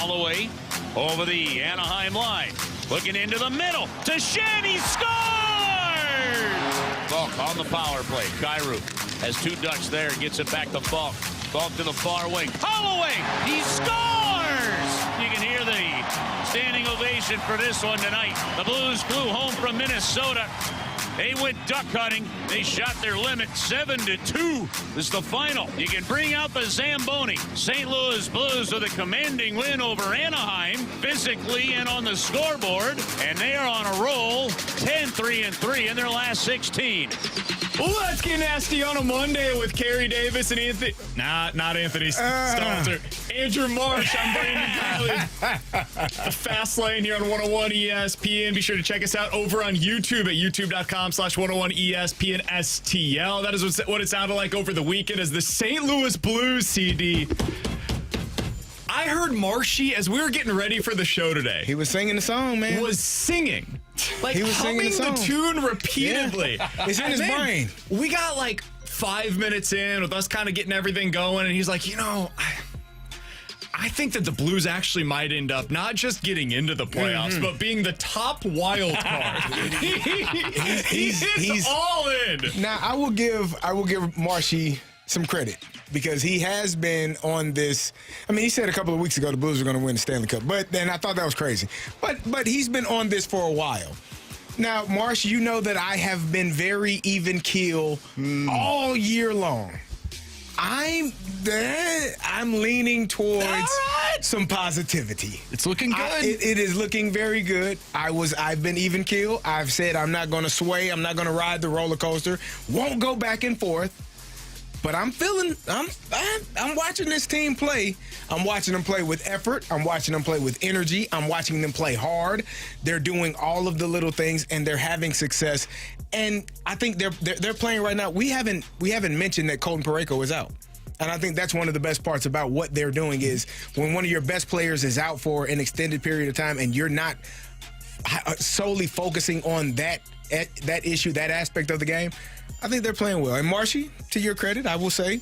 Holloway over the Anaheim line. Looking into the middle to Siani, scores! Falk on the power play. Carey has two ducks there, gets it back to Falk. Falk to the far wing. Holloway, he scores! You can hear the standing ovation for this one tonight. The Blues flew home from Minnesota. They went duck hunting. They shot their limit 7-2. This is the final. You can bring out the Zamboni. St. Louis Blues with a commanding win over Anaheim, physically and on the scoreboard. And they are on a roll, 10-3-3 in their last 16. Let's get nasty on a Monday with Carey Davis and Anthony. Not Anthony Stalter. Andrew Marsh. I'm Brandon Kylie. The Fast Lane here on 101 ESPN. Be sure to check us out over on YouTube at youtube.com/101 ESPN STL. That is what it sounded like over the weekend as the St. Louis Blues CD. I heard Marshy as we were getting ready for the show today. He was singing the song, man. Was singing. Like he was humming singing the tune repeatedly. Yeah. It's in his brain. We got like 5 minutes in with us kind of getting everything going, and he's like, I think that the Blues actually might end up not just getting into the playoffs, but being the top wild card. he's all in. Now I will give Marshy some credit because he has been on this. I mean, he said a couple of weeks ago the Blues were going to win the Stanley Cup, but then I thought that was crazy. But he's been on this for a while. Now, Marsh, you know that I have been very even keel all year long. I'm leaning towards some positivity. It's looking good. It is looking very good. I've been even keel. I've said I'm not going to sway. I'm not going to ride the roller coaster. Won't go back and forth. But I'm watching this team play. I'm watching them play with effort. I'm watching them play with energy. I'm watching them play hard. They're doing all of the little things, and they're having success. And I think they're playing right now. We haven't mentioned that Colton Parayko is out. And I think that's one of the best parts about what they're doing is when one of your best players is out for an extended period of time and you're not solely focusing on that issue, that aspect of the game, I think they're playing well. And Marshy, to your credit, I will say,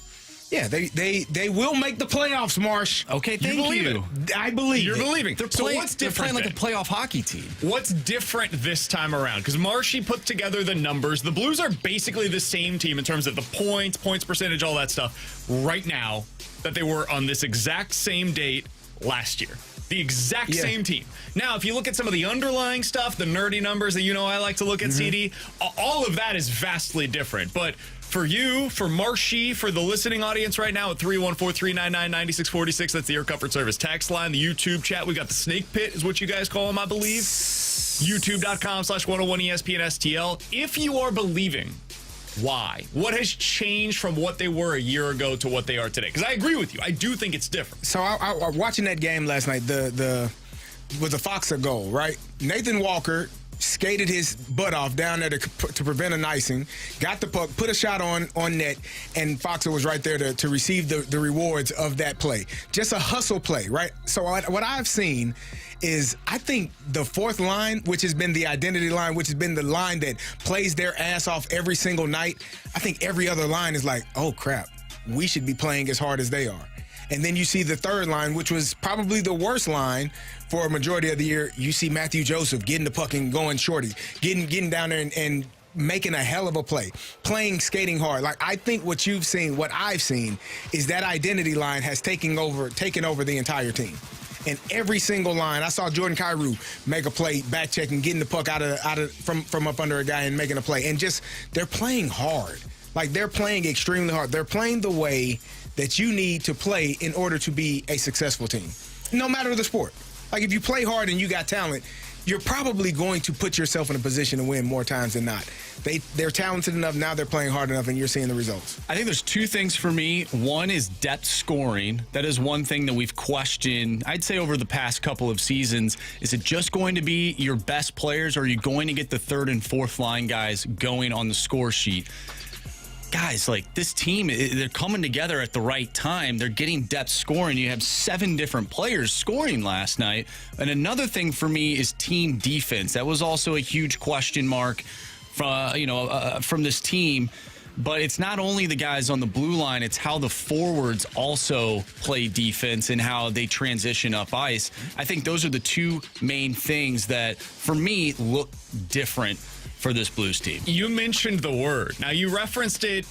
yeah, they will make the playoffs, Marsh. Okay, thank you. I believe You're it. believing. They're So what's different? They're playing like a playoff hockey team. What's different this time around? Because Marshy put together the numbers. The Blues are basically the same team in terms of the points percentage, all that stuff right now that they were on this exact same date last year. The exact same team. Now, if you look at some of the underlying stuff, the nerdy numbers that I like to look at, CD, all of that is vastly different. But for you, for Marshy, for the listening audience right now at 314-399-9646, that's the Air Comfort Service text line, the YouTube chat. We got the Snake Pit is what you guys call them, I believe. YouTube.com/101 ESPN STL. If you are believing, why? What has changed from what they were a year ago to what they are today? Because I agree with you. I do think it's different. So I watching that game last night, the was a Foxa goal, right? Nathan Walker skated his butt off down there to prevent an icing, got the puck, put a shot on net, and Foxa was right there to receive the rewards of that play. Just a hustle play, right? So what I've seen is I think the fourth line, which has been the identity line, which has been the line that plays their ass off every single night, I think every other line is like, oh, crap, we should be playing as hard as they are. And then you see the third line, which was probably the worst line for a majority of the year. You see Matthew Joseph getting the puck and going shorty, getting down there and making a hell of a play, skating hard. Like, I think what I've seen is that identity line has taken over the entire team. And every single line, I saw Jordan Carey make a play, back checking, getting the puck from up under a guy and making a play. And just, they're playing hard. Like, they're playing extremely hard. They're playing the way that you need to play in order to be a successful team, no matter the sport. Like, if you play hard and you got talent, you're probably going to put yourself in a position to win more times than not. They're talented enough, now they're playing hard enough, and you're seeing the results. I think there's two things for me. One is depth scoring. That is one thing that we've questioned, I'd say, over the past couple of seasons. Is it just going to be your best players, or are you going to get the third and fourth line guys going on the score sheet? Guys, like, this team, they're coming together at the right time. They're getting depth scoring. You have 7 different players scoring last night. And another thing for me is team defense. That was also a huge question mark from this team. But it's not only the guys on the blue line, it's how the forwards also play defense and how they transition up ice. I think those are the two main things that, for me, look different for this Blues team. You mentioned the word. Now, you referenced it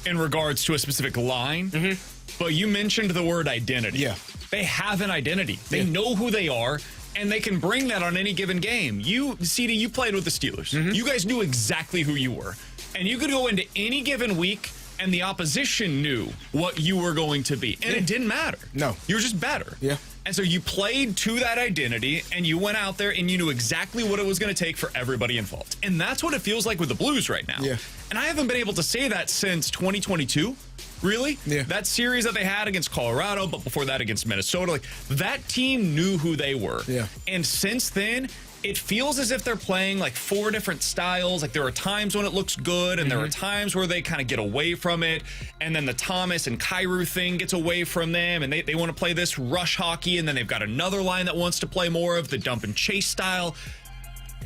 in regards to a specific line, but you mentioned the word identity. Yeah. They have an identity. They know who they are, and they can bring that on any given game. You, CD, you played with the Steelers. You guys knew exactly who you were. And you could go into any given week, and the opposition knew what you were going to be. And it didn't matter. No. You were just better. Yeah. And so you played to that identity, and you went out there, and you knew exactly what it was going to take for everybody involved. And that's what it feels like with the Blues right now. Yeah. And I haven't been able to say that since 2022. Really? Yeah. That series that they had against Colorado, but before that against Minnesota, like that team knew who they were. Yeah. And since then, it feels as if they're playing like four different styles. Like there are times when it looks good, and there are times where they kind of get away from it. And then the Thomas and Carey thing gets away from them, and they want to play this rush hockey, and then they've got another line that wants to play more of the dump and chase style.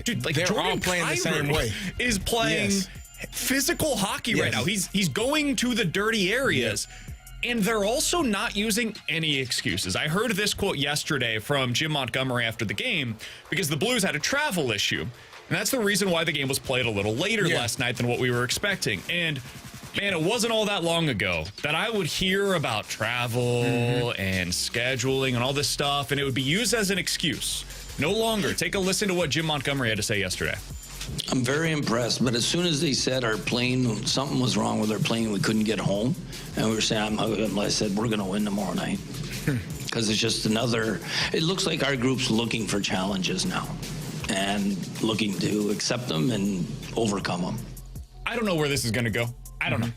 Dude, like They're Jordan all playing the Kyrou same way. is playing physical hockey right now. He's going to the dirty areas. And they're also not using any excuses. I heard this quote yesterday from Jim Montgomery after the game because the Blues had a travel issue. And that's the reason why the game was played a little later last night than what we were expecting. And man, it wasn't all that long ago that I would hear about travel and scheduling and all this stuff, and it would be used as an excuse. No longer. Take a listen to what Jim Montgomery had to say yesterday. I'm very impressed, but as soon as they said our plane, something was wrong with our plane, we couldn't get home, and we were saying, I said, we're going to win tomorrow night. Because it's just another, it looks like our group's looking for challenges now and looking to accept them and overcome them. I don't know where this is going to go. I don't know.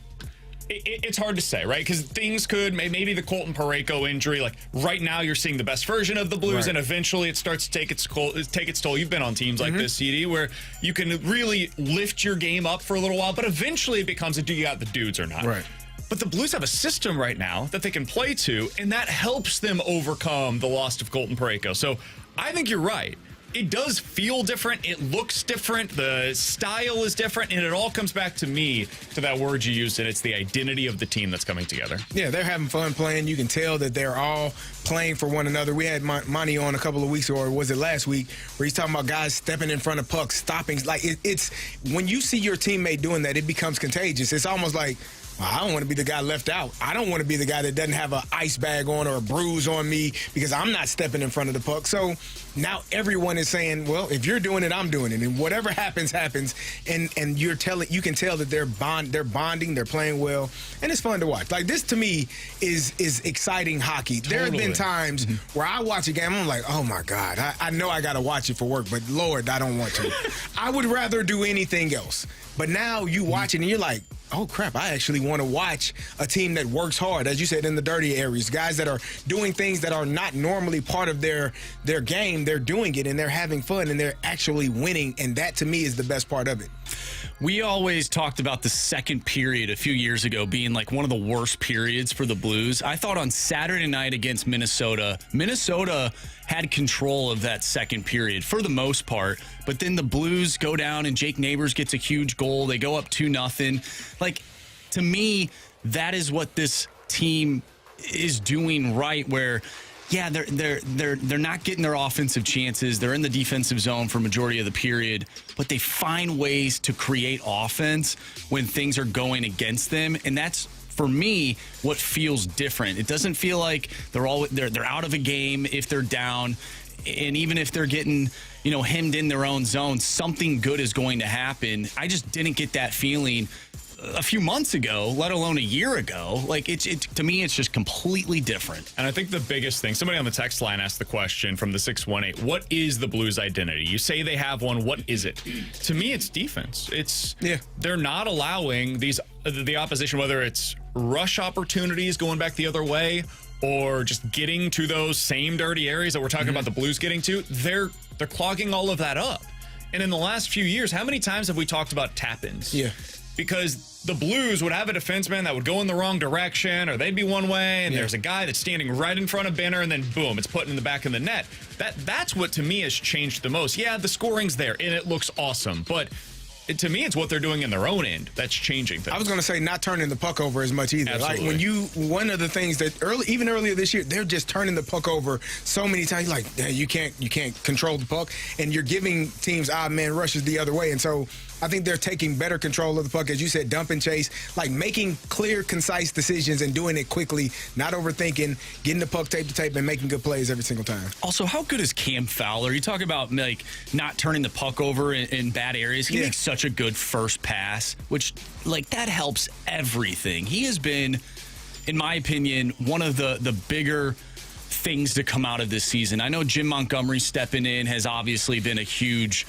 It's hard to say, right? Because things could, maybe the Colton Parayko injury, like right now you're seeing the best version of the Blues, and eventually it starts to take its toll. You've been on teams like this, CD, where you can really lift your game up for a little while, but eventually it becomes do you got the dudes or not? Right. But the Blues have a system right now that they can play to, and that helps them overcome the loss of Colton Parayko. So I think you're right. It does feel different. It looks different. The style is different. And it all comes back to me, to that word you used, and it's the identity of the team that's coming together. Yeah, they're having fun playing. You can tell that they're all playing for one another. We had Monty on a couple of weeks, or was it last week, where he's talking about guys stepping in front of pucks, stopping. Like, it's when you see your teammate doing that, it becomes contagious. It's almost like, well, I don't want to be the guy left out. I don't want to be the guy that doesn't have an ice bag on or a bruise on me because I'm not stepping in front of the puck. So now everyone is saying, well, if you're doing it, I'm doing it. And whatever happens, happens. And you can tell that they're bonding, they're playing well, and it's fun to watch. Like, this to me is exciting hockey. Totally. There have been times where I watch a game, I'm like, oh my God, I know I got to watch it for work, but Lord, I don't want to. I would rather do anything else. But now you watch it and you're like, oh crap, I actually want to watch a team that works hard, as you said, in the dirty areas, guys that are doing things that are not normally part of their game. They're doing it and they're having fun and they're actually winning, and that to me is the best part of it. We always talked about the second period a few years ago being like one of the worst periods for the Blues. I thought on Saturday night against Minnesota had control of that second period for the most part, but then the Blues go down and Jake Neighbors gets a huge goal. They go up 2-0. Like, to me, that is what this team is doing right, where they're not getting their offensive chances. They're in the defensive zone for majority of the period, but they find ways to create offense when things are going against them, and that's, for me, what feels different. It doesn't feel like they're out of a game if they're down, and even if they're getting hemmed in their own zone, something good is going to happen. I just didn't get that feeling a few months ago, let alone a year ago. Like, to me, it's just completely different. And I think the biggest thing, somebody on the text line asked the question from the 618, what is the Blues identity? You say they have one. What is it? To me, it's defense. They're not allowing the opposition, whether it's rush opportunities going back the other way or just getting to those same dirty areas that we're talking about the Blues getting to, they're clogging all of that up. And in the last few years, how many times have we talked about tap-ins? Yeah. Because the Blues would have a defenseman that would go in the wrong direction, or they'd be one way, and there's a guy that's standing right in front of Benner, and then boom, it's put in the back of the net. That's what to me has changed the most. Yeah, the scoring's there, and it looks awesome, but to me, it's what they're doing in their own end that's changing things. I was going to say not turning the puck over as much either. Absolutely. Like one of the things that even earlier this year, they're just turning the puck over so many times. Like you can't control the puck, and you're giving teams odd man rushes the other way. And so I think they're taking better control of the puck, as you said, dump and chase, like making clear, concise decisions and doing it quickly, not overthinking, getting the puck tape to tape, and making good plays every single time. Also, how good is Cam Fowler? You talk about like not turning the puck over in bad areas. He makes such a good first pass, which like that helps everything. He has been, in my opinion, one of the bigger things to come out of this season. I know Jim Montgomery stepping in has obviously been a huge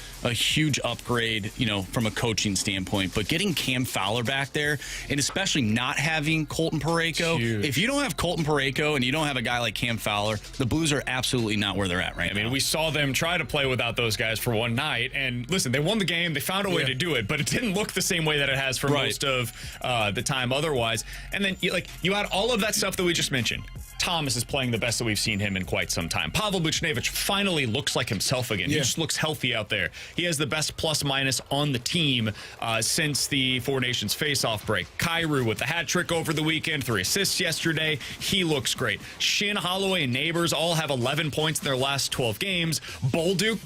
upgrade, from a coaching standpoint, but getting Cam Fowler back there, and especially not having Colton Parayko. If you don't have Colton Parayko and you don't have a guy like Cam Fowler, the Blues are absolutely not where they're at right now. I mean, we saw them try to play without those guys for one night, and listen, they won the game. They found a way to do it, but it didn't look the same way that it has for most of the time otherwise. And then you had all of that stuff that we just mentioned. Thomas is playing the best that we've seen him in quite some time. Pavel Buchnevich finally looks like himself again. He just looks healthy out there. He has the best plus-minus on the team since the Four Nations face-off break. Carey with the hat trick over the weekend, 3 assists yesterday. He looks great. Shin, Holloway, and Neighbors all have 11 points in their last 12 games. Bolduc,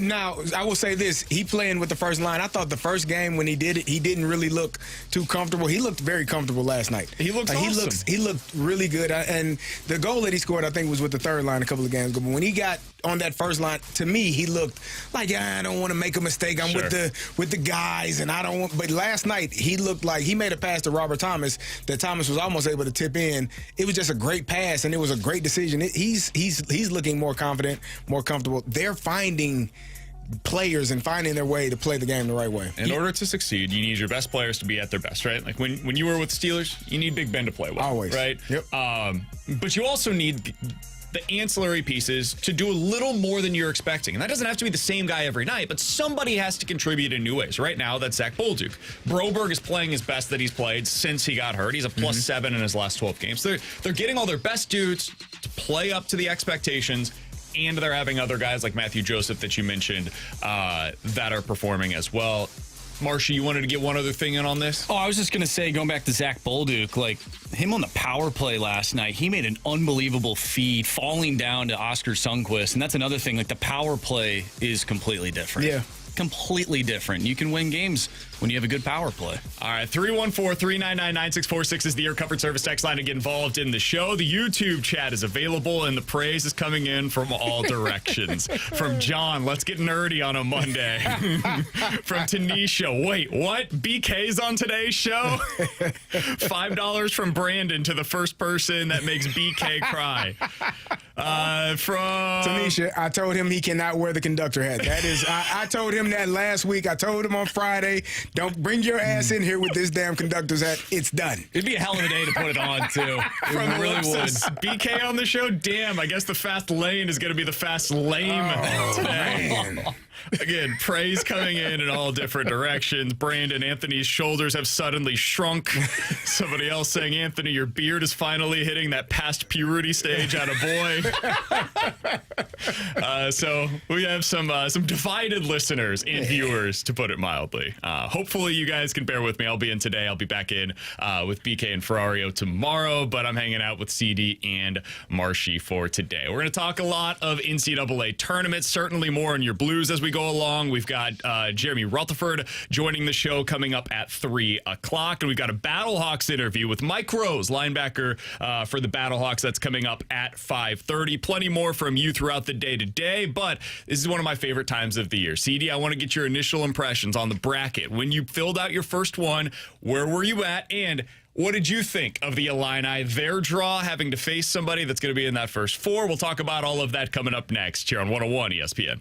Now, I will say this. He playing with the first line. I thought the first game when he did it, he didn't really look too comfortable. He looked very comfortable last night. He looks awesome. He looked really good. And the goal that he scored, I think, was with the third line a couple of games ago. But when he got on that first line, to me, he looked like, I don't want to make a mistake. I'm with the guys, and I don't want. But last night, he looked like he made a pass to Robert Thomas that Thomas was almost able to tip in. It was just a great pass, and it was a great decision. He's looking more confident, more comfortable. They're finding players and finding their way to play the game the right way. In order to succeed, you need your best players to be at their best, right? Like when you were with the Steelers, you need Big Ben to play well. Always. Right? Yep. But you also need the ancillary pieces to do a little more than you're expecting. And that doesn't have to be the same guy every night, but somebody has to contribute in new ways. Right now, that's Zach Bolduc. Broberg is playing his best that he's played since he got hurt. He's a +7 in his last 12 games. They're getting all their best dudes to play up to the expectations, and they're having other guys like Matthew Joseph that you mentioned that are performing as well. Marshy, you wanted to get one other thing in on this? Oh, I was just going to say, going back to Zach Bolduc, like him on the power play last night, he made an unbelievable feed falling down to Oscar Sundqvist. And that's another thing, like the power play is completely different. Yeah. Completely different. You can win games when you have a good power play. All right, 314-399-9646 is the Air Comfort Service text line to get involved in the show. The YouTube chat is available, and the praise is coming in from all directions. From John, let's get nerdy on a Monday. From Tanisha, wait, what? BK's on today's show? $5 from Brandon to the first person that makes BK cry. From Tanisha, I told him he cannot wear the conductor hat. That is, I told him that last week. I told him on Friday, don't bring your ass in here with this damn conductor's hat. It's done. It'd be a hell of a day to put it on, too. From It really would. BK on the show? Damn, I guess the fast lane is going to be the fast lame today. Man. Again, praise coming in all different directions. Brandon, Anthony's shoulders have suddenly shrunk. Somebody else saying, Anthony, your beard is finally hitting that past puberty stage at a boy. So we have some divided listeners and viewers, to put it mildly. Hopefully you guys can bear with me. I'll be in today. I'll be back in with BK and Ferrario tomorrow, but I'm hanging out with CD and Marshy for today. We're going to talk a lot of NCAA tournaments, certainly more on your Blues as we go along. We've got Jeremy Rutherford joining the show coming up at 3 o'clock, and we've got a Battlehawks interview with Mike Rose, linebacker for the Battlehawks. That's coming up at 5:30. Plenty more from you throughout the day today, but this is one of my favorite times of the year. CD, I want to get your initial impressions on the bracket. When you filled out your first one, where were you at, and what did you think of the Illini, their draw, having to face somebody that's going to be in that first four? We'll talk about all of that coming up next here on 101 ESPN.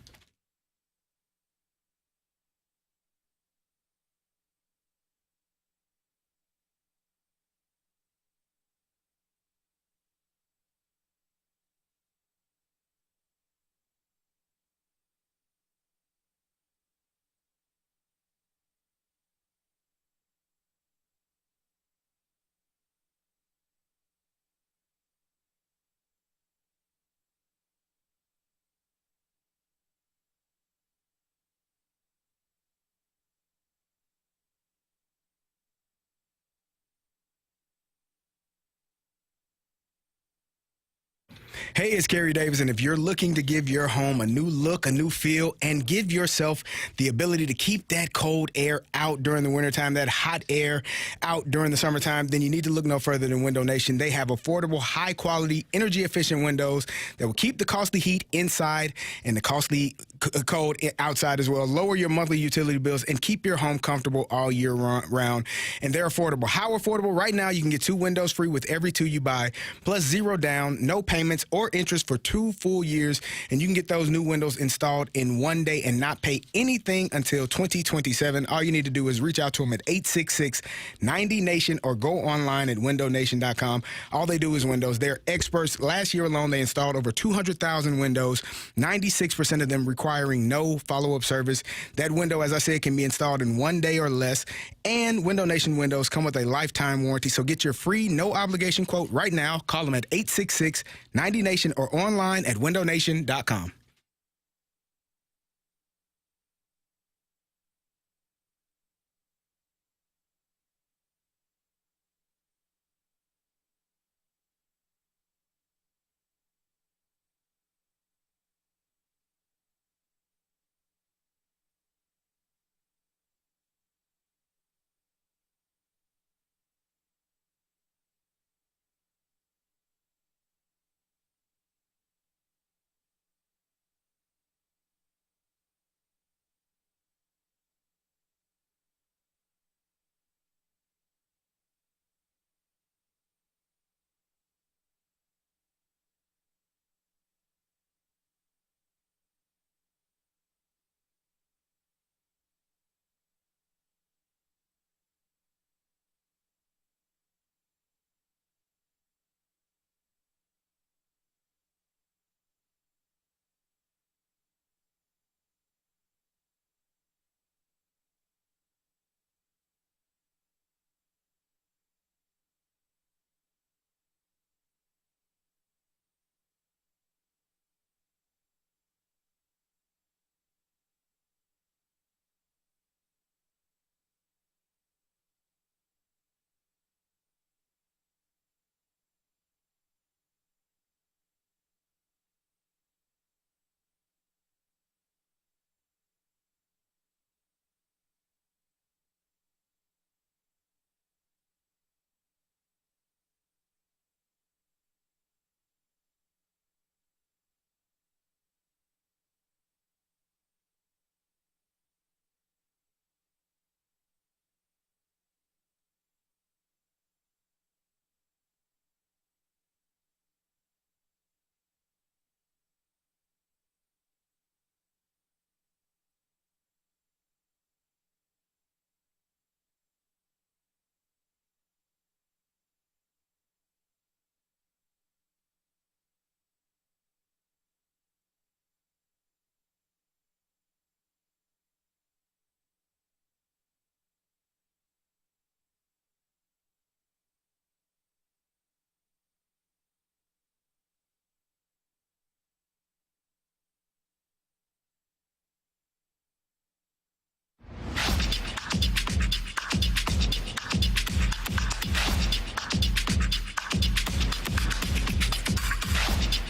Hey, it's Carey Davis, and if you're looking to give your home a new look, a new feel, and give yourself the ability to keep that cold air out during the wintertime, that hot air out during the summertime, then you need to look no further than Window Nation. They have affordable, high-quality, energy-efficient windows that will keep the costly heat inside and the costly cold outside as well. Lower your monthly utility bills and keep your home comfortable all year round. And they're affordable. How affordable? Right now, you can get 2 windows free with every 2 you buy, plus 0 down, no payments or interest for 2 full years, and you can get those new windows installed in 1 day and not pay anything until 2027. All you need to do is reach out to them at 866-90-NATION or go online at windownation.com. All they do is windows. They're experts. Last year alone, they installed over 200,000 windows, 96% of them requiring no follow-up service. That window, as I said, can be installed in 1 day or less, and Window Nation windows come with a lifetime warranty. So get your free, no-obligation quote right now. Call them at 866-90-NATION or online at windownation.com.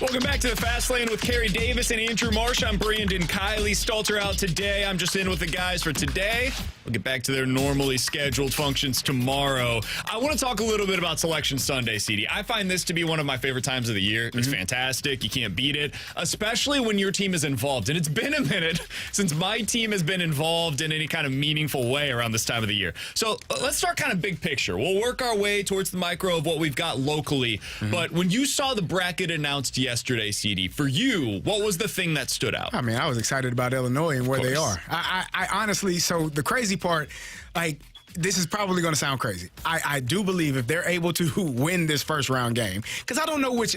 Welcome back to the Fast Lane with Carey Davis and Andrew Marsh. I'm Brandon Kiley. Stalter out today. I'm just in with the guys for today. We'll get back to their normally scheduled functions tomorrow. I want to talk a little bit about Selection Sunday, CD. I find this to be one of my favorite times of the year. It's fantastic. You can't beat it, especially when your team is involved. And it's been a minute since my team has been involved in any kind of meaningful way around this time of the year. So let's start kind of big picture. We'll work our way towards the micro of what we've got locally. But when you saw the bracket announced yesterday, CD, for you, what was the thing that stood out? I mean, I was excited about Illinois and where they are. I honestly, so the crazy part, like, this is probably going to sound crazy. I do believe if they're able to win this first round game, because I don't know which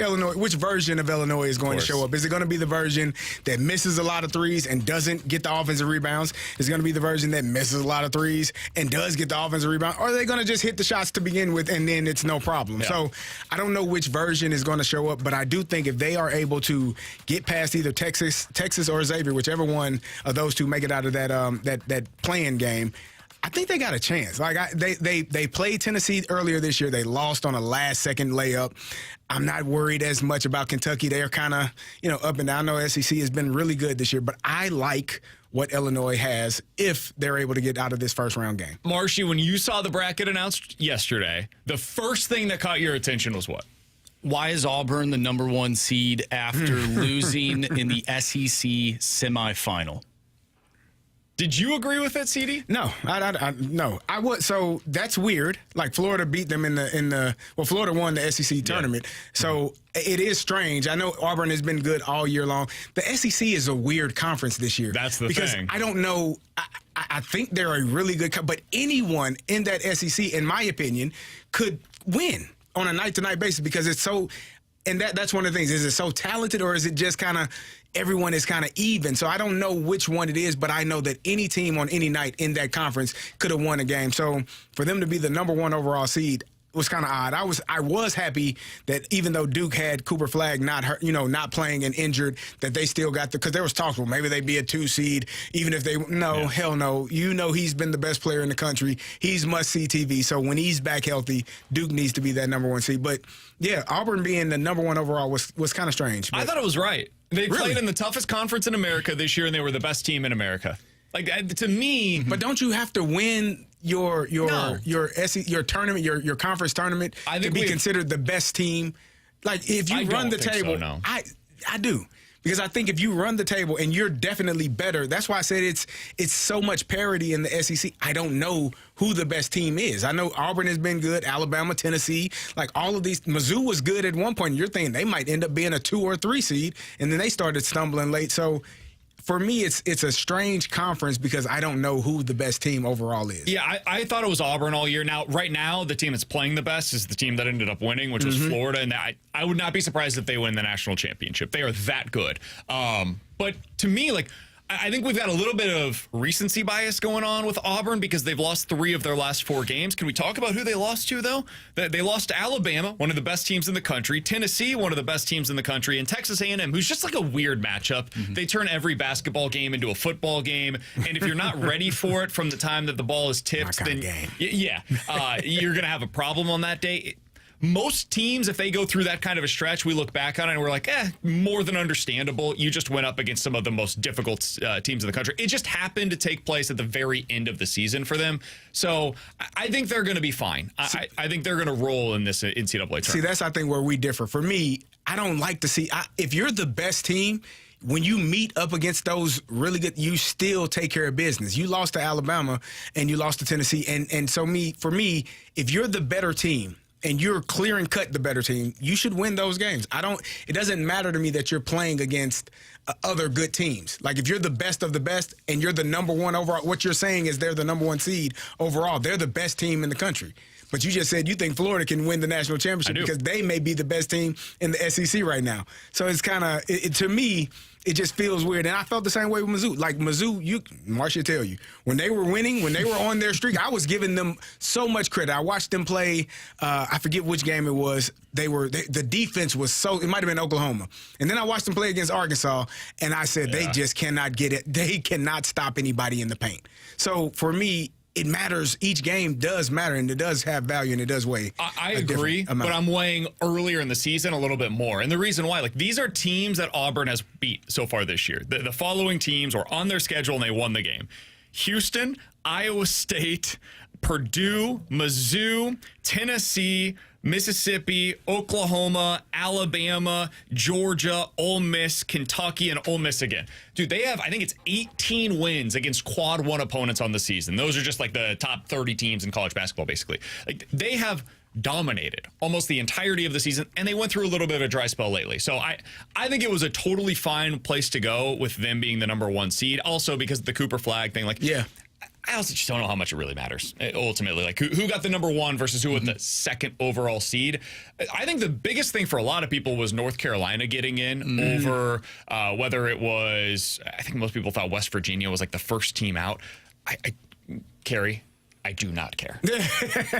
version of Illinois is going to show up. Is it going to be the version that misses a lot of threes and doesn't get the offensive rebounds? Is it going to be the version that misses a lot of threes and does get the offensive rebound? Or are they going to just hit the shots to begin with and then it's no problem? Yeah. So I don't know which version is going to show up, but I do think if they are able to get past either Texas or Xavier, whichever one of those two make it out of that that play-in game, I think they got a chance. Like they played Tennessee earlier this year. They lost on a last-second layup. I'm not worried as much about Kentucky. They're kind of, up and down. I know SEC has been really good this year, but I like what Illinois has if they're able to get out of this first-round game. Marshy, when you saw the bracket announced yesterday, the first thing that caught your attention was what? Why is Auburn the number 1 seed after losing in the SEC semifinal? Did you agree with that, CD? No, no. I would. So that's weird. Like Florida beat them in the Florida won the SEC tournament. So it is strange. I know Auburn has been good all year long. The SEC is a weird conference this year. That's the because thing. I don't know. I think they're a really good, but anyone in that SEC, in my opinion, could win on a night-to-night basis because it's so. And that's one of the things. Is it so talented or is it just kind of everyone is kind of even? So I don't know which one it is, but I know that any team on any night in that conference could have won a game. So for them to be the number 1 overall seed was kind of odd. I was happy that even though Duke had Cooper Flagg not hurt, not playing and injured, that they still got because there was talk, well, maybe they'd be a 2 seed, even if they hell no. He's been the best player in the country. He's must-see TV. So when he's back healthy, Duke needs to be that number 1 seed. But yeah, Auburn being the number 1 overall was kind of strange. I thought it was right. They Really? played in the toughest conference in America this year, and they were the best team in America. Like to me, But don't you have to win your tournament, your conference tournament I to think be we've- considered the best team? Like if you I run don't the think so, table, no. I do. Because I think if you run the table and you're definitely better, that's why I said it's so much parity in the SEC. I don't know who the best team is. I know Auburn has been good, Alabama, Tennessee, like all of these. Mizzou was good at one point. You're thinking they might end up being a 2 or 3 seed, and then they started stumbling late. So for me, it's a strange conference because I don't know who the best team overall is. yeah, I thought it was Auburn all year. Now, right now, the team that's playing the best is the team that ended up winning, which was Florida. And I would not be surprised if they win the national championship. They are that good. But to me, like, I think we've got a little bit of recency bias going on with Auburn because they've lost 3 of their last 4 games. Can we talk about who they lost to, though? They lost to Alabama, one of the best teams in the country, Tennessee, one of the best teams in the country, and Texas A&M, who's just like a weird matchup. They turn every basketball game into a football game, and if you're not ready for it from the time that the ball is tipped, My then kinda you're going to have a problem on that day. Most teams, if they go through that kind of a stretch, we look back on it and we're like, more than understandable. You just went up against some of the most difficult teams in the country. It just happened to take place at the very end of the season for them. So I think they're going to be fine. I think they're going to roll in this NCAA tournament. See, that's, I think, where we differ. For me, I don't like to see if you're the best team, when you meet up against those really good, you still take care of business. You lost to Alabama and you lost to Tennessee. And so for me, if you're the better team, and you're clear and cut the better team, you should win those games. It doesn't matter to me that you're playing against other good teams. Like if you're the best of the best and you're the number 1 overall, what you're saying is they're the number 1 seed overall. They're the best team in the country. But you just said you think Florida can win the national championship because they may be the best team in the SEC right now. So it's kind of, to me, it just feels weird. And I felt the same way with Mizzou. Like Mizzou, Marcia tell you, when they were winning, when they were on their streak, I was giving them so much credit. I watched them play, I forget which game it was. The defense was it might have been Oklahoma. And then I watched them play against Arkansas, and I said, they just cannot get it. They cannot stop anybody in the paint. So for me, it matters. Each game does matter, and it does have value, and it does weigh. I agree, but I'm weighing earlier in the season a little bit more. And the reason why, like, these are teams that Auburn has beat so far this year. The following teams were on their schedule, and they won the game. Houston, Iowa State, Purdue, Mizzou, Tennessee, Mississippi, Oklahoma, Alabama, Georgia, Ole Miss, Kentucky, and Ole Miss again. Dude, they have, I think it's 18 wins against quad 1 opponents on the season. Those are just like the top 30 teams in college basketball, basically. Like, they have dominated almost the entirety of the season, and they went through a little bit of a dry spell lately. So I think it was a totally fine place to go with them being the number 1 seed. Also because of the Cooper Flagg thing. Like, yeah. I also just don't know how much it really matters, ultimately. Like, who got the number 1 versus who with the 2nd overall seed? I think the biggest thing for a lot of people was North Carolina getting in over whether it was, I think most people thought West Virginia was like the first team out. Carey, I do not care.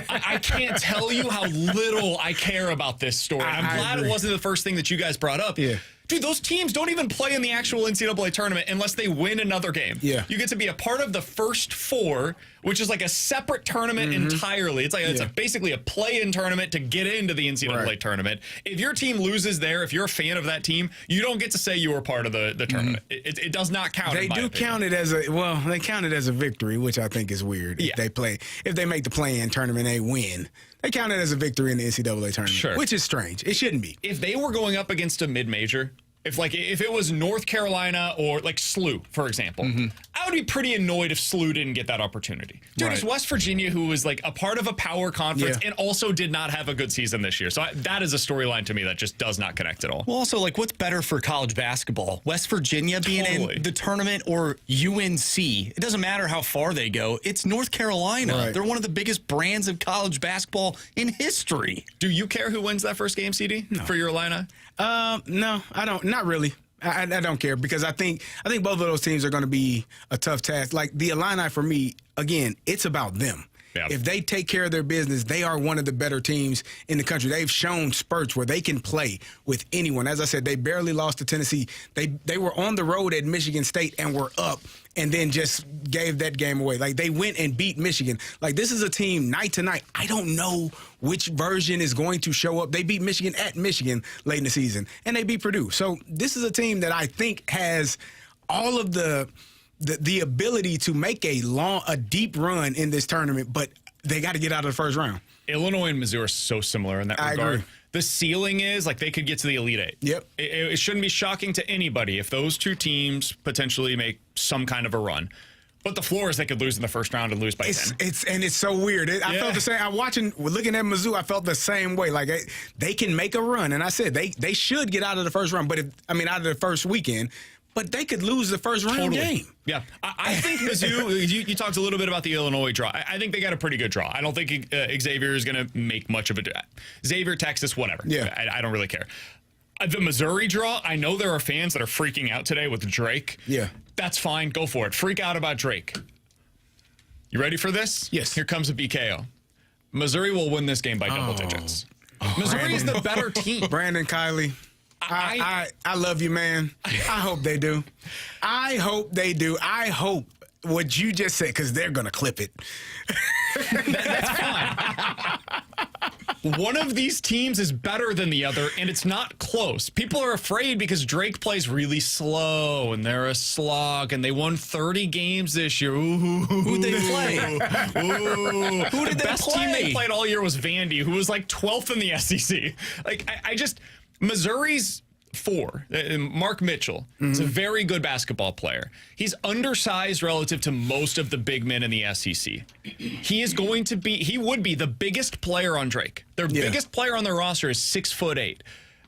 I can't tell you how little I care about this story. I'm glad it wasn't the first thing that you guys brought up. Yeah. Dude, those teams don't even play in the actual NCAA tournament unless they win another game. Yeah. You get to be a part of the first four, which is like a separate tournament entirely. It's like it's basically a play-in tournament to get into the NCAA tournament. If your team loses there, if you're a fan of that team, you don't get to say you were part of the tournament. It does not count. They do count it as they count it as a victory, which I think is weird. Yeah. If they make the play-in tournament, they win. They count it as a victory in the NCAA tournament, which is strange. It shouldn't be. If they were going up against a mid-major, if it was North Carolina or like SLU, for example, I would be pretty annoyed if SLU didn't get that opportunity. Dude, it's West Virginia who was like a part of a power conference and also did not have a good season this year. So that is a storyline to me that just does not connect at all. Well, also, like, what's better for college basketball? West Virginia being in the tournament or UNC? It doesn't matter how far they go. It's North Carolina. Right. They're one of the biggest brands of college basketball in history. Do you care who wins that first game, CD, for your Illini? No, I don't. Not really. I don't care because I think both of those teams are going to be a tough task. Like the Illini, for me, again, it's about them. Yeah. If they take care of their business, they are one of the better teams in the country. They've shown spurts where they can play with anyone. As I said, they barely lost to Tennessee. They were on the road at Michigan State and were up and then just gave that game away. Like, they went and beat Michigan. Like, this is a team night to night. I don't know which version is going to show up. They beat Michigan at Michigan late in the season, and they beat Purdue. So this is a team that I think has all of the ability to make a deep run in this tournament, but they got to get out of the first round. Illinois and Mizzou are so similar in that regard. I agree. The ceiling is like they could get to the Elite Eight. Yep. It shouldn't be shocking to anybody if those two teams potentially make some kind of a run. But the floor is they could lose in the first round and lose by 10. It's so weird. I felt the same. Looking at Mizzou, I felt the same way. Like, they can make a run, and I said they should get out of the first round. But out of the first weekend. But they could lose the first round game. Yeah. I think Mizzou, you talked a little bit about the Illinois draw. I think they got a pretty good draw. I don't think Xavier is going to make much of a Xavier, Texas, whatever. Yeah. I don't really care. The Missouri draw, I know there are fans that are freaking out today with Drake. Yeah. That's fine. Go for it. Freak out about Drake. You ready for this? Yes. Here comes a BKO. Missouri will win this game by double digits. Missouri is the better team. Brandon Kiley. I love you, man. I hope they do. I hope they do. I hope what you just said, because they're going to clip it. That's fine. One of these teams is better than the other, and it's not close. People are afraid because Drake plays really slow, and they're a slog, and they won 30 games this year. Ooh. Who'd they play? Ooh. Who did they The best play? team they played all year was Vandy, who was like 12th in the SEC. Like, Missouri's 4, Mark Mitchell, is a very good basketball player. He's undersized relative to most of the big men in the SEC. He would be the biggest player on Drake. Their biggest player on their roster is 6'8".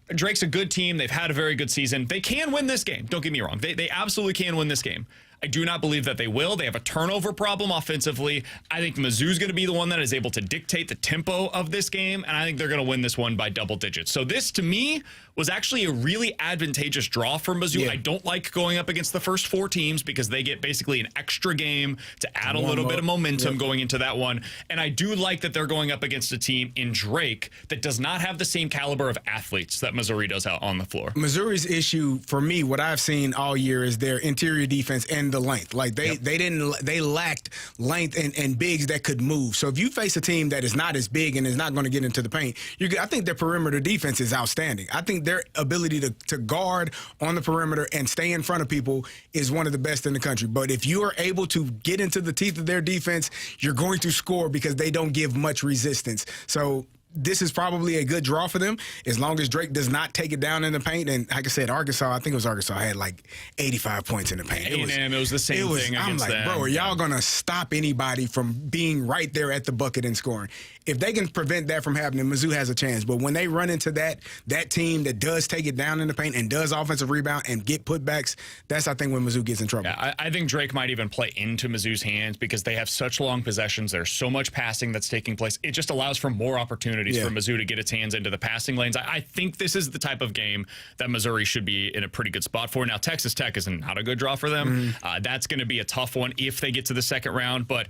Drake's a good team. They've had a very good season. They can win this game. Don't get me wrong. They absolutely can win this game. I do not believe that they will. They have a turnover problem offensively. I think Mizzou's going to be the one that is able to dictate the tempo of this game, and I think they're going to win this one by double digits. So this, to me, was actually a really advantageous draw for Mizzou. I don't like going up against the first 4 teams because they get basically an extra game to add a little bit of momentum going into that one. And I do like that they're going up against a team in Drake that does not have the same caliber of athletes that Missouri does out on the floor. Missouri's issue, for me, what I've seen all year is their interior defense and the length. Like, they lacked length and bigs that could move. So if you face a team that is not as big and is not going to get into the paint, I think their perimeter defense is outstanding. I think their ability to guard on the perimeter and stay in front of people is one of the best in the country. But if you are able to get into the teeth of their defense, you're going to score because they don't give much resistance. So this is probably a good draw for them as long as Drake does not take it down in the paint. And like I said, Arkansas, I think it was Arkansas, had like 85 points in the paint. It was the same thing I'm against like, them. bro, are y'all going to stop anybody from being right there at the bucket and scoring? If they can prevent that from happening, Mizzou has a chance. But when they run into that team that does take it down in the paint and does offensive rebound and get putbacks, that's, I think, when Mizzou gets in trouble. Yeah, I think Drake might even play into Mizzou's hands because they have such long possessions. There's so much passing that's taking place. It just allows for more opportunities for Mizzou to get its hands into the passing lanes. I think this is the type of game that Missouri should be in a pretty good spot for. Now, Texas Tech is not a good draw for them. That's going to be a tough one if they get to the second round. But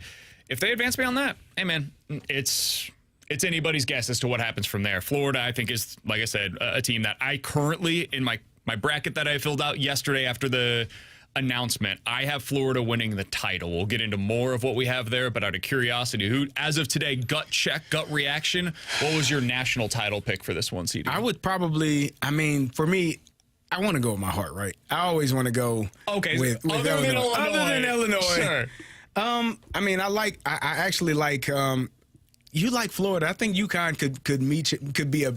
if they advance beyond that, hey, man, it's anybody's guess as to what happens from there. Florida, I think, is, like I said, a team that I currently, in my my bracket that I filled out yesterday after the announcement, I have Florida winning the title. We'll get into more of what we have there, but out of curiosity, who, as of today, gut check, gut reaction, what was your national title pick for this one, CD? I would probably, for me, I want to go with my heart, right? I always want to go with other Illinois. than Other than Illinois. Sure. I actually like you like Florida. I think UConn could meet you, could be a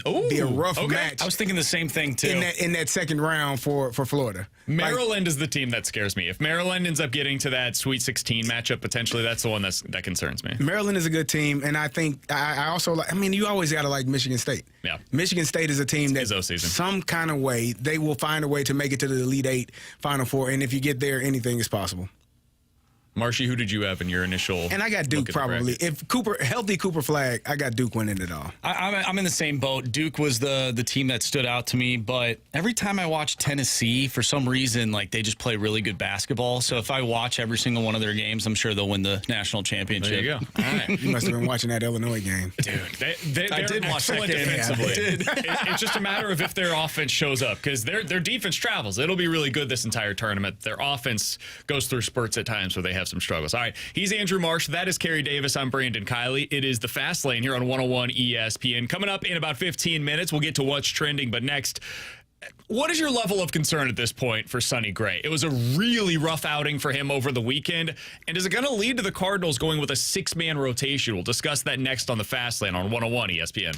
rough match. I was thinking the same thing too. In that second round for Florida. Maryland is the team that scares me. If Maryland ends up getting to that Sweet 16 matchup, potentially that's the one that concerns me. Maryland is a good team, and I think I also like. You always got to like Michigan State. Yeah, Michigan State is a team that some kind of way they will find a way to make it to the Elite Eight, Final Four, and if you get there, anything is possible. Marshy, who did you have in your initial? And I got Duke probably. If healthy Cooper Flag, I got Duke winning it all. I'm in the same boat. Duke was the team that stood out to me, but every time I watch Tennessee, for some reason, they just play really good basketball. So if I watch every single one of their games, I'm sure they'll win the national championship. There you go. All right. You must have been watching that Illinois game. Dude, I did watch that game. Defensively. It's just a matter of if their offense shows up, because their defense travels. It'll be really good this entire tournament. Their offense goes through spurts at times where they have some struggles. All right, he's Andrew Marsh. That is Carey Davis. I'm Brandon Kiley. It is the Fast Lane here on 101 ESPN. Coming up in about 15 minutes, we'll get to what's trending. But next, what is your level of concern at this point for Sonny Gray? It was a really rough outing for him over the weekend. And is it going to lead to the Cardinals going with a 6-man rotation? We'll discuss that next on the Fast Lane on 101 ESPN.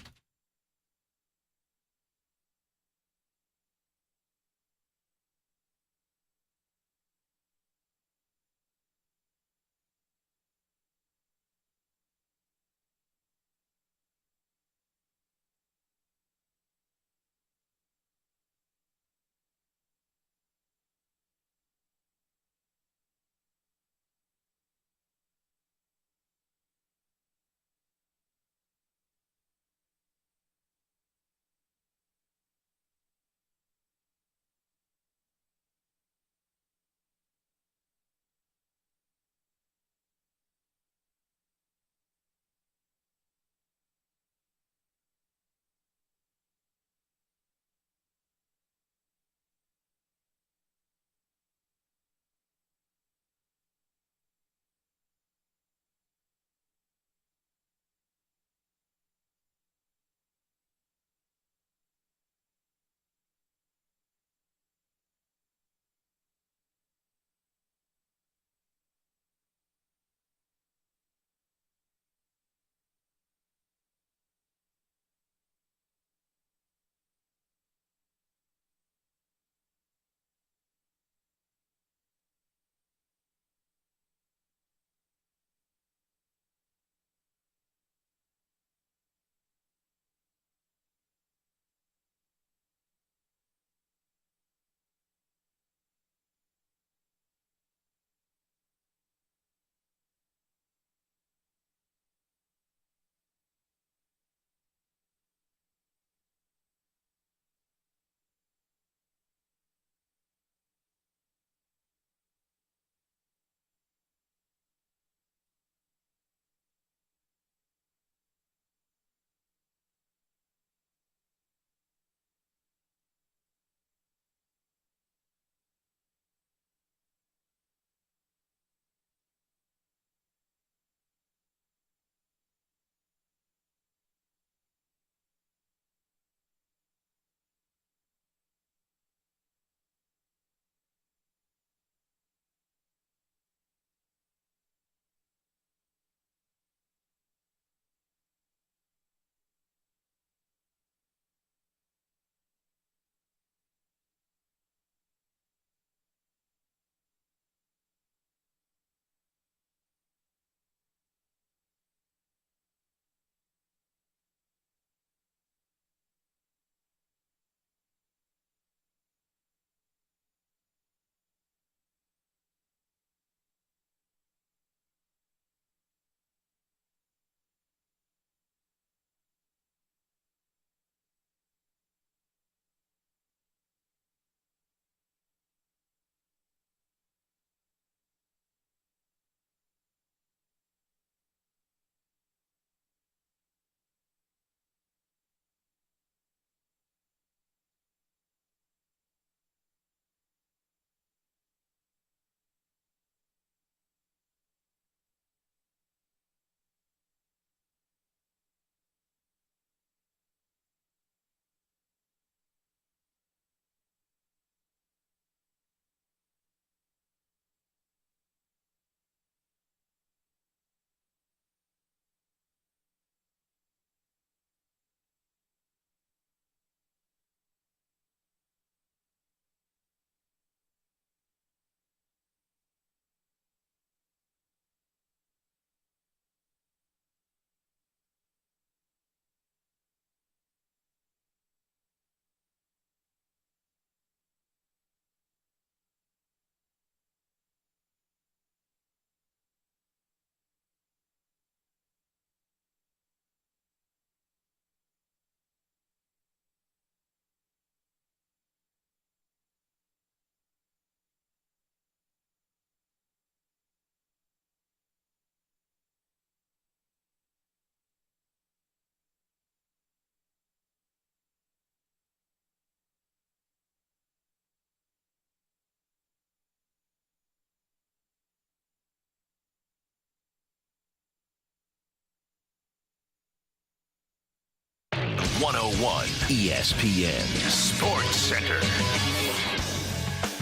101 ESPN Sports Center.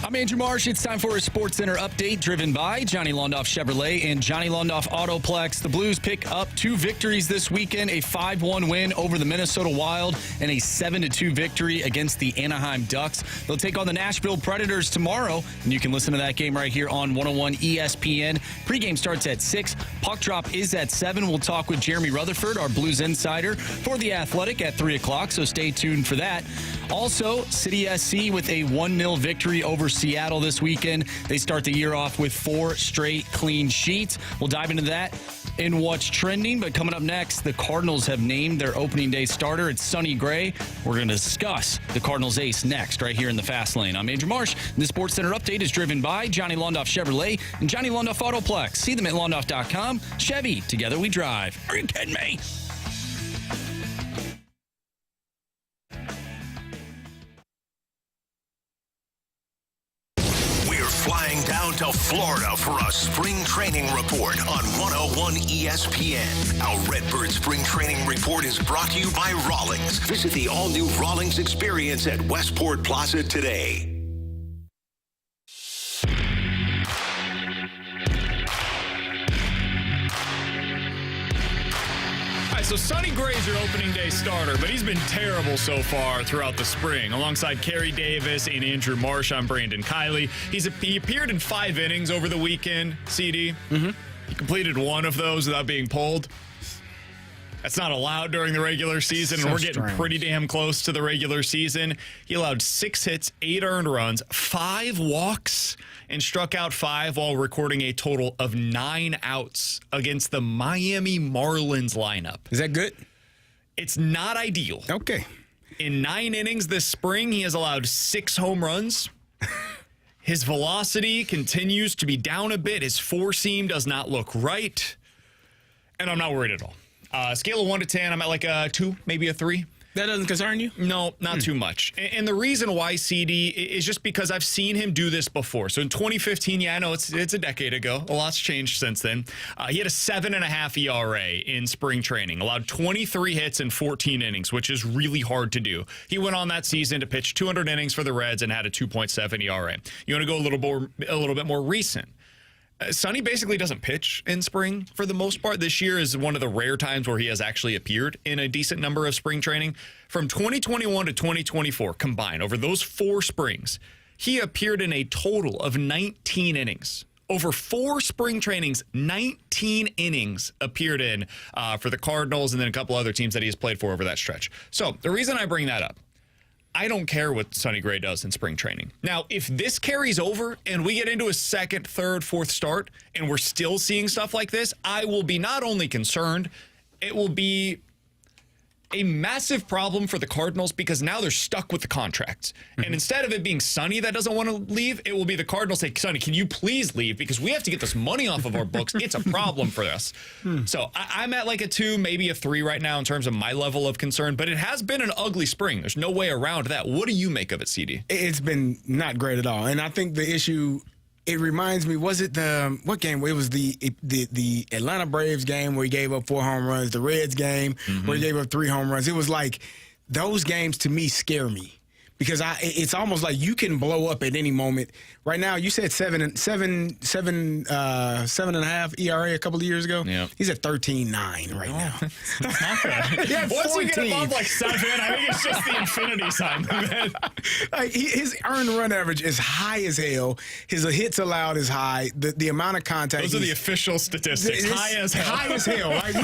I'm Andrew Marsh. It's time for a Sports Center update driven by Johnny Londoff Chevrolet and Johnny Londoff Autoplex. The Blues pick up 2 victories this weekend, a 5-1 win over the Minnesota Wild and a 7-2 victory against the Anaheim Ducks. They'll take on the Nashville Predators tomorrow, and you can listen to that game right here on 101 ESPN. Pregame starts at 6. Puck drop is at 7. We'll talk with Jeremy Rutherford, our Blues insider, for The Athletic at 3 o'clock, so stay tuned for that. Also, City SC with a 1-0 victory over Seattle this weekend. They start the year off with 4 straight clean sheets. We'll dive into that in what's trending. But coming up next, the Cardinals have named their opening day starter. It's Sonny Gray. We're going to discuss the Cardinals ace next right here in the Fast Lane. I'm Andrew Marsh. The Sports Center update is driven by Johnny Londoff Chevrolet and Johnny Londoff Autoplex. See them at londoff.com. Chevy, together we drive. Are you kidding me? Flying down to Florida for a spring training report on 101 ESPN. Our Redbird Spring Training Report is brought to you by Rawlings. Visit the all-new Rawlings experience at Westport Plaza today. So Sonny Gray's your opening day starter, but he's been terrible so far throughout the spring. Alongside Carey Davis and Andrew Marsh, I'm Brandon Kiley. He appeared in 5 innings over the weekend, CD. Mm-hmm. He completed 1 of those without being pulled. That's not allowed during the regular season, and we're getting pretty damn close to the regular season. He allowed 6 hits, 8 earned runs, 5 walks, and struck out 5 while recording a total of 9 outs against the Miami Marlins lineup. Is that good? It's not ideal. Okay. In 9 innings this spring, he has allowed 6 home runs. His velocity continues to be down a bit. His four-seam does not look right. And I'm not worried at all. Scale of 1 to 10, I'm at like a 2, maybe a 3. That doesn't concern you? No, not too much. And the reason why, CD, is just because I've seen him do this before. So in 2015, yeah, I know it's a decade ago. A lot's changed since then. He had a 7.5 ERA in spring training, allowed 23 hits in 14 innings, which is really hard to do. He went on that season to pitch 200 innings for the Reds and had a 2.7 ERA. You want to go a little bit more recent. Sonny basically doesn't pitch in spring for the most part. This year is one of the rare times where he has actually appeared in a decent number of spring training. From 2021 to 2024 combined, over those 4 springs, he appeared in a total of 19 innings. Over 4 spring trainings, 19 innings appeared in for the Cardinals and then a couple other teams that he has played for over that stretch. So the reason I bring that up, I don't care what Sonny Gray does in spring training. Now, if this carries over and we get into a 2nd, 3rd, 4th start and we're still seeing stuff like this, I will be not only concerned, it will be a massive problem for the Cardinals because now they're stuck with the contracts. Mm-hmm. And instead of it being Sonny that doesn't want to leave, it will be the Cardinals say, Sonny, can you please leave? Because we have to get this money off of our books. It's a problem for us. So I'm at like a 2, maybe a 3 right now in terms of my level of concern, but it has been an ugly spring. There's no way around that. What do you make of it, CD? It's been not great at all. And I think the issue, it reminds me, was it what game? It was the Atlanta Braves game where he gave up 4 home runs, the Reds game where he gave up 3 home runs. It was like those games to me scare me because it's almost like you can blow up at any moment. Right now, you said 7.5 ERA a couple of years ago. Yeah, he's at 13.9 right now. That's not bad. Yeah, once you get above like 7, I think it's just the infinity sign. His earned run average is high as hell. His hits allowed is high. The amount of contact. Those are the official statistics. High as hell. High as hell. Right? You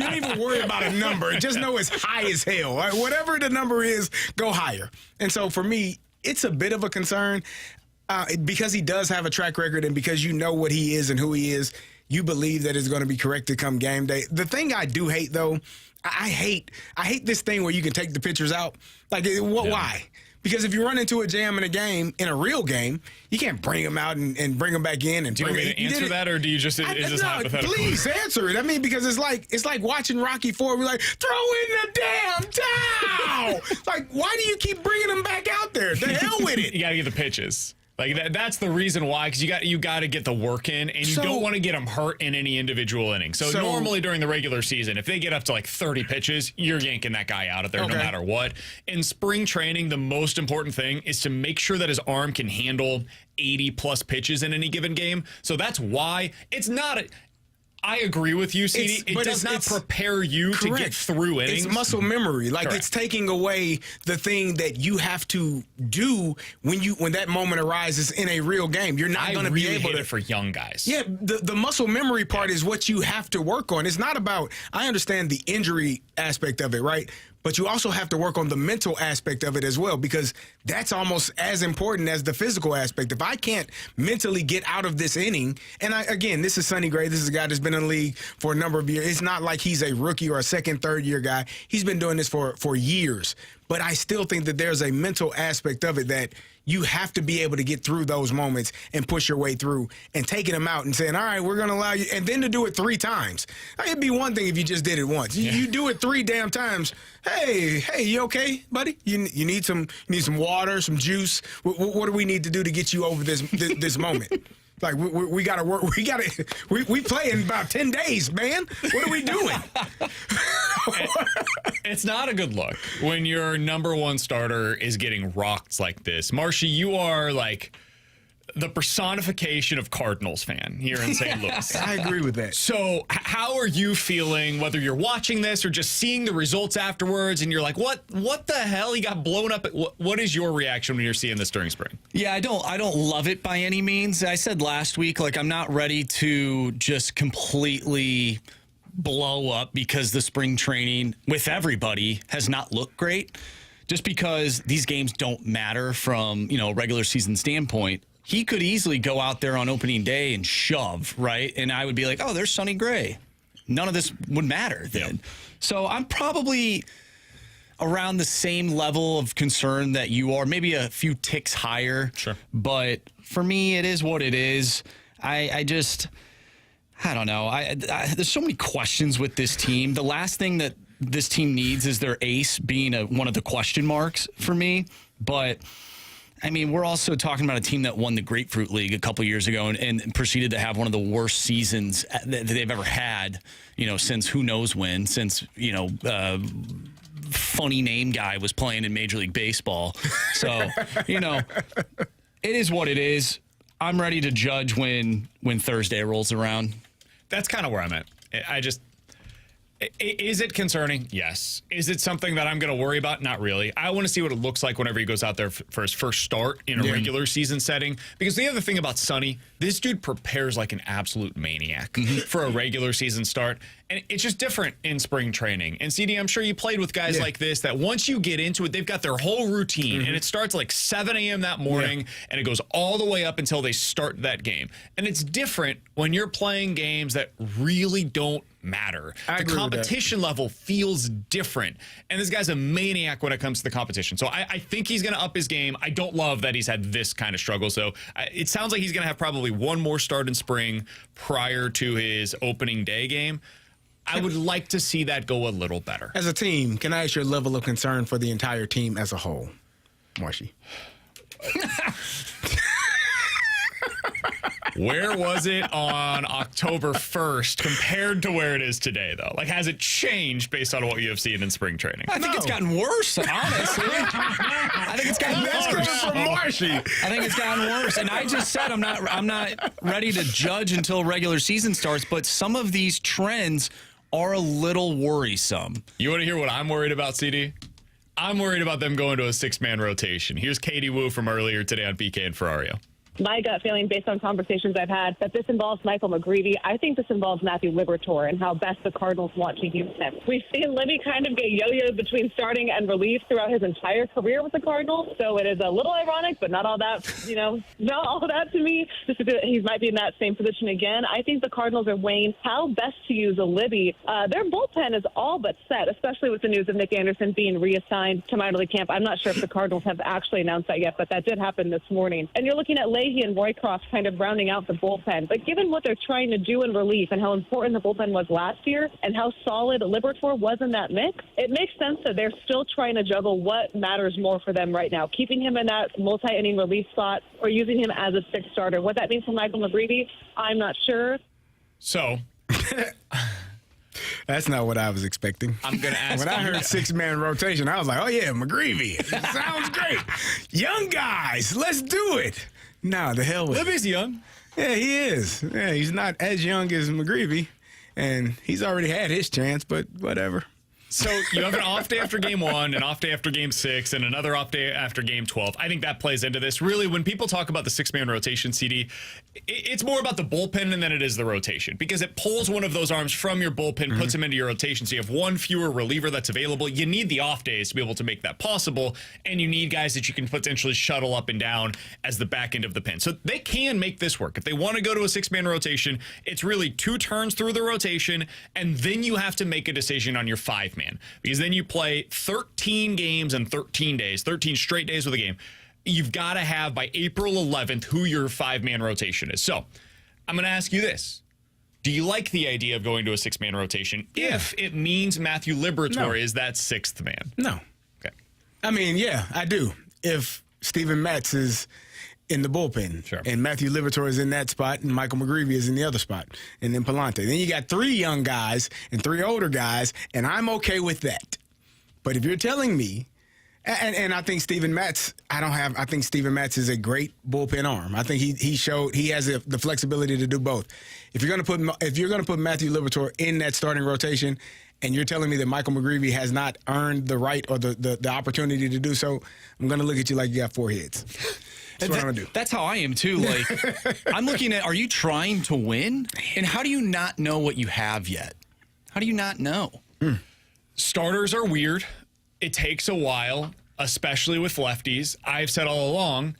don't even worry about a number. Just know it's high as hell. Right? Whatever the number is, go higher. And so for me, it's a bit of a concern. Because he does have a track record and because you know what he is and who he is, you believe that it's going to be corrected come game day. The thing I do hate, though, I hate this thing where you can take the pitchers out. Like, why? Because if you run into a jam in a game, in a real game, you can't bring them out and bring them back in. And do you want me to answer that, or do you just is this hypothetical? Please answer it. I mean, because it's like watching Rocky IV. We're like, throw in the damn towel. Like, why do you keep bringing them back out there? The hell with it. You gotta get the pitches. Like that's the reason why, because you got to get the work in, and you don't want to get them hurt in any individual inning. So normally during the regular season, if they get up to like 30 pitches, you're yanking that guy out of there no matter what. In spring training, the most important thing is to make sure that his arm can handle 80 plus pitches in any given game. So that's why it's not I agree with you, CD. It does not prepare you to get through innings. It's muscle memory. Like, it's taking away the thing that you have to do when that moment arises in a real game. You're not going to be able to. For young guys. Yeah, the muscle memory part is what you have to work on. It's not about. I understand the injury aspect of it, right? But you also have to work on the mental aspect of it as well, because that's almost as important as the physical aspect. If I can't mentally get out of this inning, and again, this is Sonny Gray. This is a guy that's been in the league for a number of years. It's not like he's a rookie or a second, third year guy. He's been doing this for years. But I still think that there's a mental aspect of it that you have to be able to get through those moments and push your way through, and taking them out and saying, all right, we're going to allow you, and then to do it 3 times. It'd be one thing if you just did it once. You do it 3 damn times. Hey, you okay, buddy? You need some water, some juice. What do we need to do to get you over this moment? Like, we got to work. We play in about 10 days, man. What are we doing? It's not a good look when your number one starter is getting rocked like this. Marshy, you are like the personification of Cardinals fan here in St. Louis. I agree with that. So how are you feeling, whether you're watching this or just seeing the results afterwards, and you're like, what the hell? He got blown up. What is your reaction when you're seeing this during spring? Yeah, I don't love it by any means. I said last week, like, I'm not ready to just completely blow up because the spring training with everybody has not looked great. Just because these games don't matter from, a regular season standpoint. He could easily go out there on opening day and shove, right? And I would be like, oh, there's Sonny Gray. None of this would matter then. Yep. So I'm probably around the same level of concern that you are, maybe a few ticks higher. Sure. But for me, it is what it is. I don't know. There's so many questions with this team. The last thing that this team needs is their ace being one of the question marks for me. But I mean, we're also talking about a team that won the Grapefruit League a couple years ago and proceeded to have one of the worst seasons that they've ever had, since who knows when, since, funny name guy was playing in Major League Baseball. So, it is what it is. I'm ready to judge when Thursday rolls around. That's kind of where I'm at. Is it concerning? Yes. Is it something that I'm going to worry about? Not really. I want to see what it looks like whenever he goes out there for his first start in a regular season setting. Because the other thing about Sonny, this dude prepares like an absolute maniac for a regular season start. And it's just different in spring training. And CD, I'm sure you played with guys like this, that once you get into it, they've got their whole routine. And it starts like 7 a.m. that morning, and it goes all the way up until they start that game. And it's different when you're playing games that really don't matter. The competition level feels different. And this guy's a maniac when it comes to the competition. So I think he's going to up his game. I don't love that he's had this kind of struggle. So it sounds like he's going to have probably one more start in spring prior to his opening day game. I would like to see that go a little better. As a team, can I ask your level of concern for the entire team as a whole, Marshy? Where was it on October 1st compared to where it is today, though? Like, has it changed based on what you have seen in spring training? I think it's gotten worse, honestly. I think it's gotten worse. From Marshy. I think it's gotten worse. And I just said I'm not ready to judge until regular season starts, but some of these trends are a little worrisome. You want to hear what I'm worried about, CD? I'm worried about them going to a 6-man rotation. Here's Katie Wu from earlier today on BK and Ferrario. My gut feeling, based on conversations I've had, that this involves Michael McGreevy. I think this involves Matthew Liberatore and how best the Cardinals want to use him. We've seen Libby kind of get yo-yoed between starting and relief throughout his entire career with the Cardinals, so it is a little ironic, but not all that, not all that to me. Just because he might be in that same position again. I think the Cardinals are weighing how best to use a Libby. Their bullpen is all but set, especially with the news of Nick Anderson being reassigned to minor league camp. I'm not sure if the Cardinals have actually announced that yet, but that did happen this morning. And you're looking at Lake Leahy and Roycroft kind of rounding out the bullpen. But given what they're trying to do in relief and how important the bullpen was last year and how solid Liberatore was in that mix, it makes sense that they're still trying to juggle what matters more for them right now, keeping him in that multi-inning relief spot or using him as a sixth starter. What that means for Michael McGreevy, I'm not sure. So That's not what I was expecting. I'm going to ask When I you heard six-man rotation, I was like, oh, yeah, McGreevy. Sounds great. Young guys, let's do it. No, the hell with it. Libby's young. Yeah, he is. Yeah, he's not as young as McGreevy, and he's already had his chance, but whatever. So you have an off day after game 1, an off day after game 6, and another off day after game 12. I think that plays into this. Really, when people talk about the six-man rotation, CD, it's more about the bullpen than it is the rotation, because it pulls one of those arms from your bullpen, puts him into your rotation, so you have one fewer reliever that's available. You need the off days to be able to make that possible, and you need guys that you can potentially shuttle up and down as the back end of the pen. So they can make this work. If they want to go to a six-man rotation, it's really 2 turns through the rotation, and then you have to make a decision on your 5-man. Because then you play 13 games in 13 days, 13 straight days with a game. You've got to have by April 11th who your 5-man rotation is. So I'm going to ask you this. Do you like the idea of going to a 6-man rotation if it means Matthew Liberatore is that 6th man? No. Okay. I mean, yeah, I do. If Steven Matz is in the bullpen, Sure. and Matthew Liberatore is in that spot, and Michael McGreevy is in the other spot, and then Palante. Then you got 3 young guys and 3 older guys, and I'm okay with that. But if you're telling me, and I think Steven Matz, I think Steven Matz is a great bullpen arm. I think he showed he has the flexibility to do both. If you're gonna put Matthew Liberatore in that starting rotation, and you're telling me that Michael McGreevy has not earned the right or the opportunity to do so, I'm gonna look at you like you got 4 heads. That's what I'm gonna do. That's how I am too. Like, I'm looking at, are you trying to win? And how do you not know what you have yet? How do you not know? Starters are weird. It takes a while, especially with lefties. I've said all along,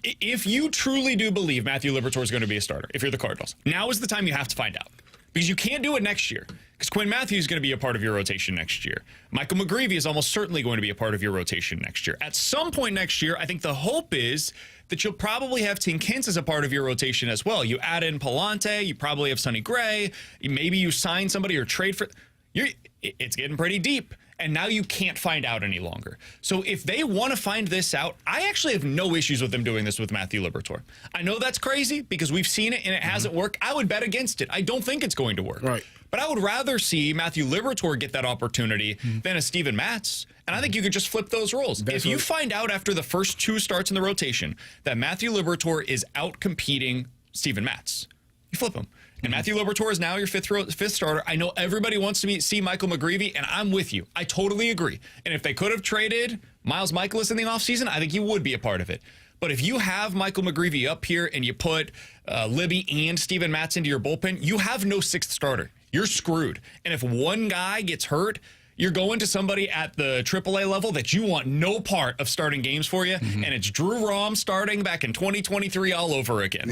if you truly do believe Matthew Liberatore is going to be a starter, if you're the Cardinals, now is the time you have to find out. Because you can't do it next year. Because Quinn Matthews is going to be a part of your rotation next year. Michael McGreevy is almost certainly going to be a part of your rotation next year. At some point next year, I think the hope is that you'll probably have Tinkins as a part of your rotation as well. You add in Palante, you probably have Sonny Gray, maybe you sign somebody or trade for... It's getting pretty deep. And now you can't find out any longer. So if they want to find this out, I actually have no issues with them doing this with Matthew Liberatore. I know that's crazy because we've seen it and it hasn't worked. I would bet against it. I don't think it's going to work. Right. But I would rather see Matthew Liberatore get that opportunity than a Steven Matz. And I think you could just flip those roles. If you find out after the first 2 starts in the rotation that Matthew Liberatore is out competing Steven Matz, you flip him. And Matthew Liberatore is now your fifth starter. I know everybody wants to see Michael McGreevy, and I'm with you. I totally agree. And if they could have traded Miles Michaelis in the offseason, I think he would be a part of it. But if you have Michael McGreevy up here and you put Libby and Steven Matz into your bullpen, you have no 6th starter. You're screwed. And if one guy gets hurt, you're going to somebody at the AAA level that you want no part of starting games for you, and it's Drew Rom starting back in 2023 all over again.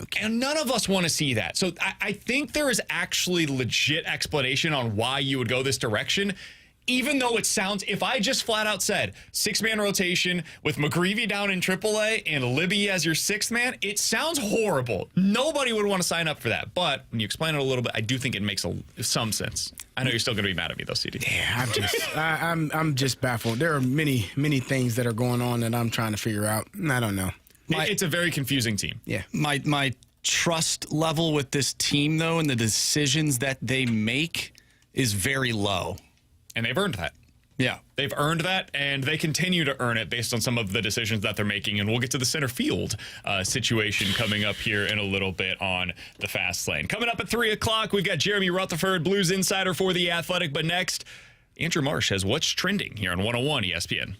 Okay. And none of us want to see that. So I think there is actually legit explanation on why you would go this direction. Even though it sounds, if I just flat out said 6-man rotation with McGreevy down in AAA and Libby as your 6th man, it sounds horrible. Nobody would want to sign up for that. But when you explain it a little bit, I do think it makes some sense. I know you're still going to be mad at me though, CD. Yeah, I'm just baffled. There are many things that are going on that I'm trying to figure out. I don't know. It's a very confusing team. Yeah. My trust level with this team, though, and the decisions that they make is very low. And they've earned that. Yeah. They've earned that, and they continue to earn it based on some of the decisions that they're making. And we'll get to the center field situation coming up here in a little bit on the Fast Lane. Coming up at 3 o'clock, we've got Jeremy Rutherford, Blues insider for The Athletic. But next, Andrew Marsh has What's Trending here on 101 ESPN.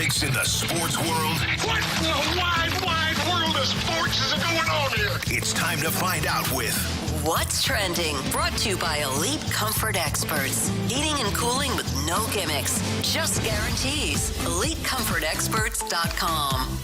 topics in the sports world. What in the wide world of sports is going on here? It's time to find out with What's Trending, brought to you by Elite Comfort Experts. Heating and cooling with no gimmicks, just guarantees. EliteComfortExperts.com.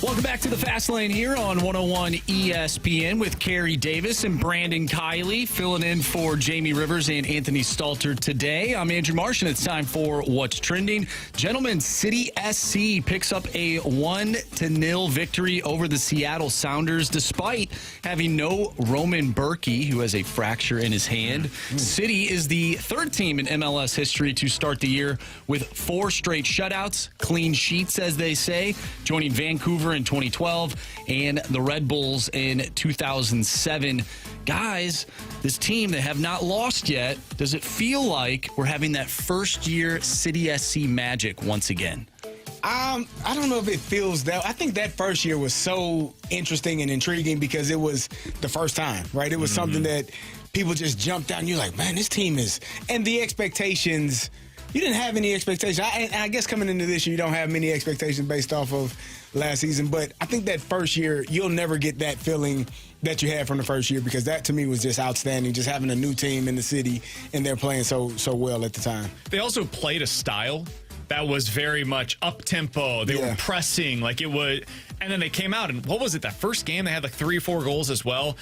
Welcome back to the Fast Lane here on 101 ESPN with Carey Davis and Brandon Kiley filling in for Jamie Rivers and Anthony Stalter today. I'm Andrew Marsh, and it's time for What's Trending. Gentlemen, City SC picks up a 1-0 victory over the Seattle Sounders despite having no Roman Berkey, who has a fracture in his hand. City is the third team in MLS history to start the year with 4 straight shutouts, clean sheets, as they say, joining Vancouver in 2012 and the Red Bulls in 2007. Guys, this team, they have not lost yet. Does it feel like we're having that first year City SC magic once again? I don't know if it feels that. I think that first year was so interesting and intriguing because it was the first time, right? It was something that people just jumped out and you're like, man, this team is, and the expectations, you didn't have any expectations. I guess coming into this year, you don't have many expectations based off of last season. But I think that first year, you'll never get that feeling that you had from the first year because that, to me, was just outstanding, just having a new team in the city and they're playing so well at the time. They also played a style that was very much up-tempo. They were pressing like it would. And then they came out, and what was it, that first game? They had like 3 or 4 goals as well.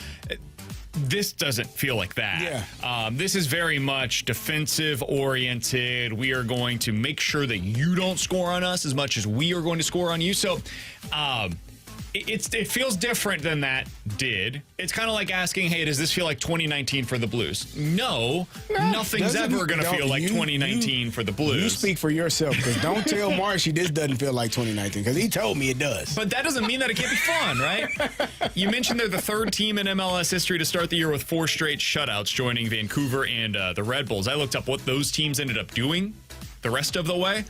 This doesn't feel like that. This is very much defensive oriented. We are going to make sure that you don't score on us as much as we are going to score on you. So it feels different than that did. It's kind of like asking, hey, does this feel like 2019 for the Blues? No, nothing's ever going to feel like 2019 for the Blues. You speak for yourself, because don't tell Marshy this doesn't feel like 2019, because he told me it does. But that doesn't mean that it can't be fun, right? You mentioned they're the third team in MLS history to start the year with 4 straight shutouts, joining Vancouver and the Red Bulls. I looked up what those teams ended up doing the rest of the way.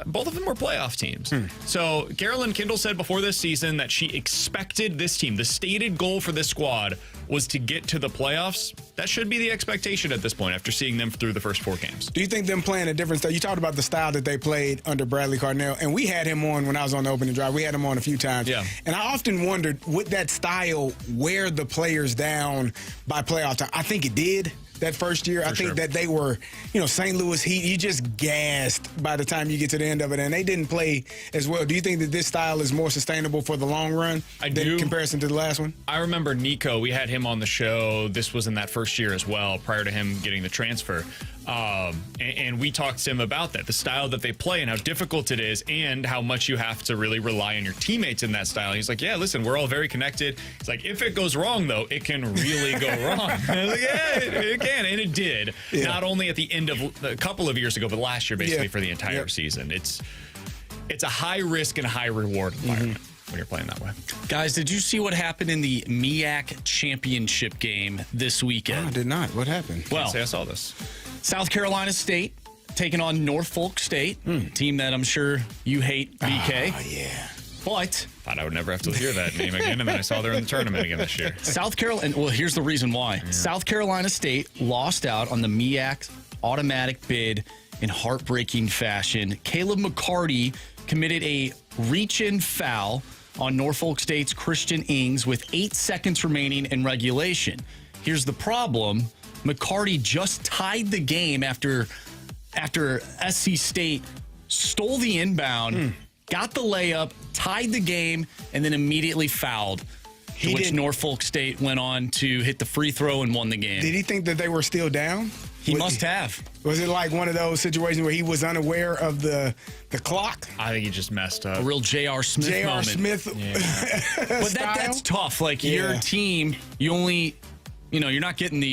Both of them were playoff teams. So Carolyn Kindle said before this season that she expected this team, the stated goal for this squad was to get to the playoffs. That should be the expectation at this point after seeing them through the first 4 games. Do you think them playing a different style? You talked about the style that they played under Bradley Cardinale, and we had him on when I was on the opening drive. We had him on a few times. Yeah. And I often wondered, would that style wear the players down by playoff time? I think it did. That first year, I think that they were, St. Louis Heat, you just gassed by the time you get to the end of it, and they didn't play as well. Do you think that this style is more sustainable for the long run in comparison to the last one? I remember Nico. We had him on the show. This was in that first year as well, prior to him getting the transfer. And we talked to him about that, the style that they play and how difficult it is and how much you have to really rely on your teammates in that style. And he's like, yeah, listen, we're all very connected. He's like, if it goes wrong, though, it can really go wrong. I was like, yeah, it can. And it did. Yeah. Not only at the end of a couple of years ago, but last year, basically, for the entire season. It's a high risk and high reward environment. When you're playing that way. Guys, did you see what happened in the MEAC championship game this weekend? I did not. What happened? Well, I saw this. South Carolina State taking on Norfolk State, team that I'm sure you hate, BK. Oh, yeah. But thought I would never have to hear that name again, and then I saw they're in the tournament again this year. South Carolina, well, here's the reason why. Yeah. South Carolina State lost out on the MEAC automatic bid in heartbreaking fashion. Caleb McCarty committed a reach-in foul on Norfolk State's Christian Ings with 8 seconds remaining in regulation. Here's the problem. McCarty just tied the game after SC State stole the inbound, got the layup, tied the game, and then immediately fouled. To which Norfolk State went on to hit the free throw and won the game. Did he think that they were still down? He must have. Was it like one of those situations where he was unaware of the clock? I think he just messed up. A real J.R. Smith moment. J.R. Smith. Yeah. But that's tough. Like, your team, you only... you're not getting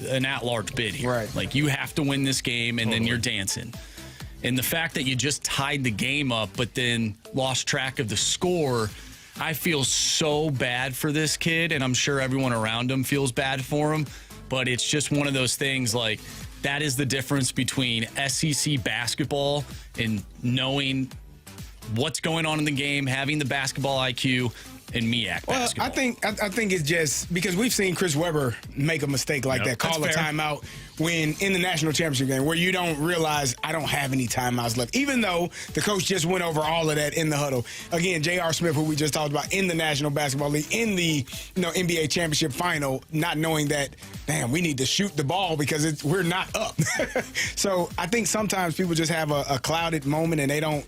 an at-large bid here. Right. Like, you have to win this game, and then you're dancing. And the fact that you just tied the game up, but then lost track of the score, I feel so bad for this kid, and I'm sure everyone around him feels bad for him. But it's just one of those things, like, that is the difference between SEC basketball and knowing what's going on in the game, having the basketball IQ, in MEAC basketball. I think it's just because we've seen Chris Webber make a mistake like that, call a timeout when in the national championship game where you don't realize I don't have any timeouts left, even though the coach just went over all of that in the huddle. Again, J.R. Smith, who we just talked about in the National Basketball League, in the NBA championship final, not knowing that, damn, we need to shoot the ball because we're not up. So I think sometimes people just have a clouded moment and they don't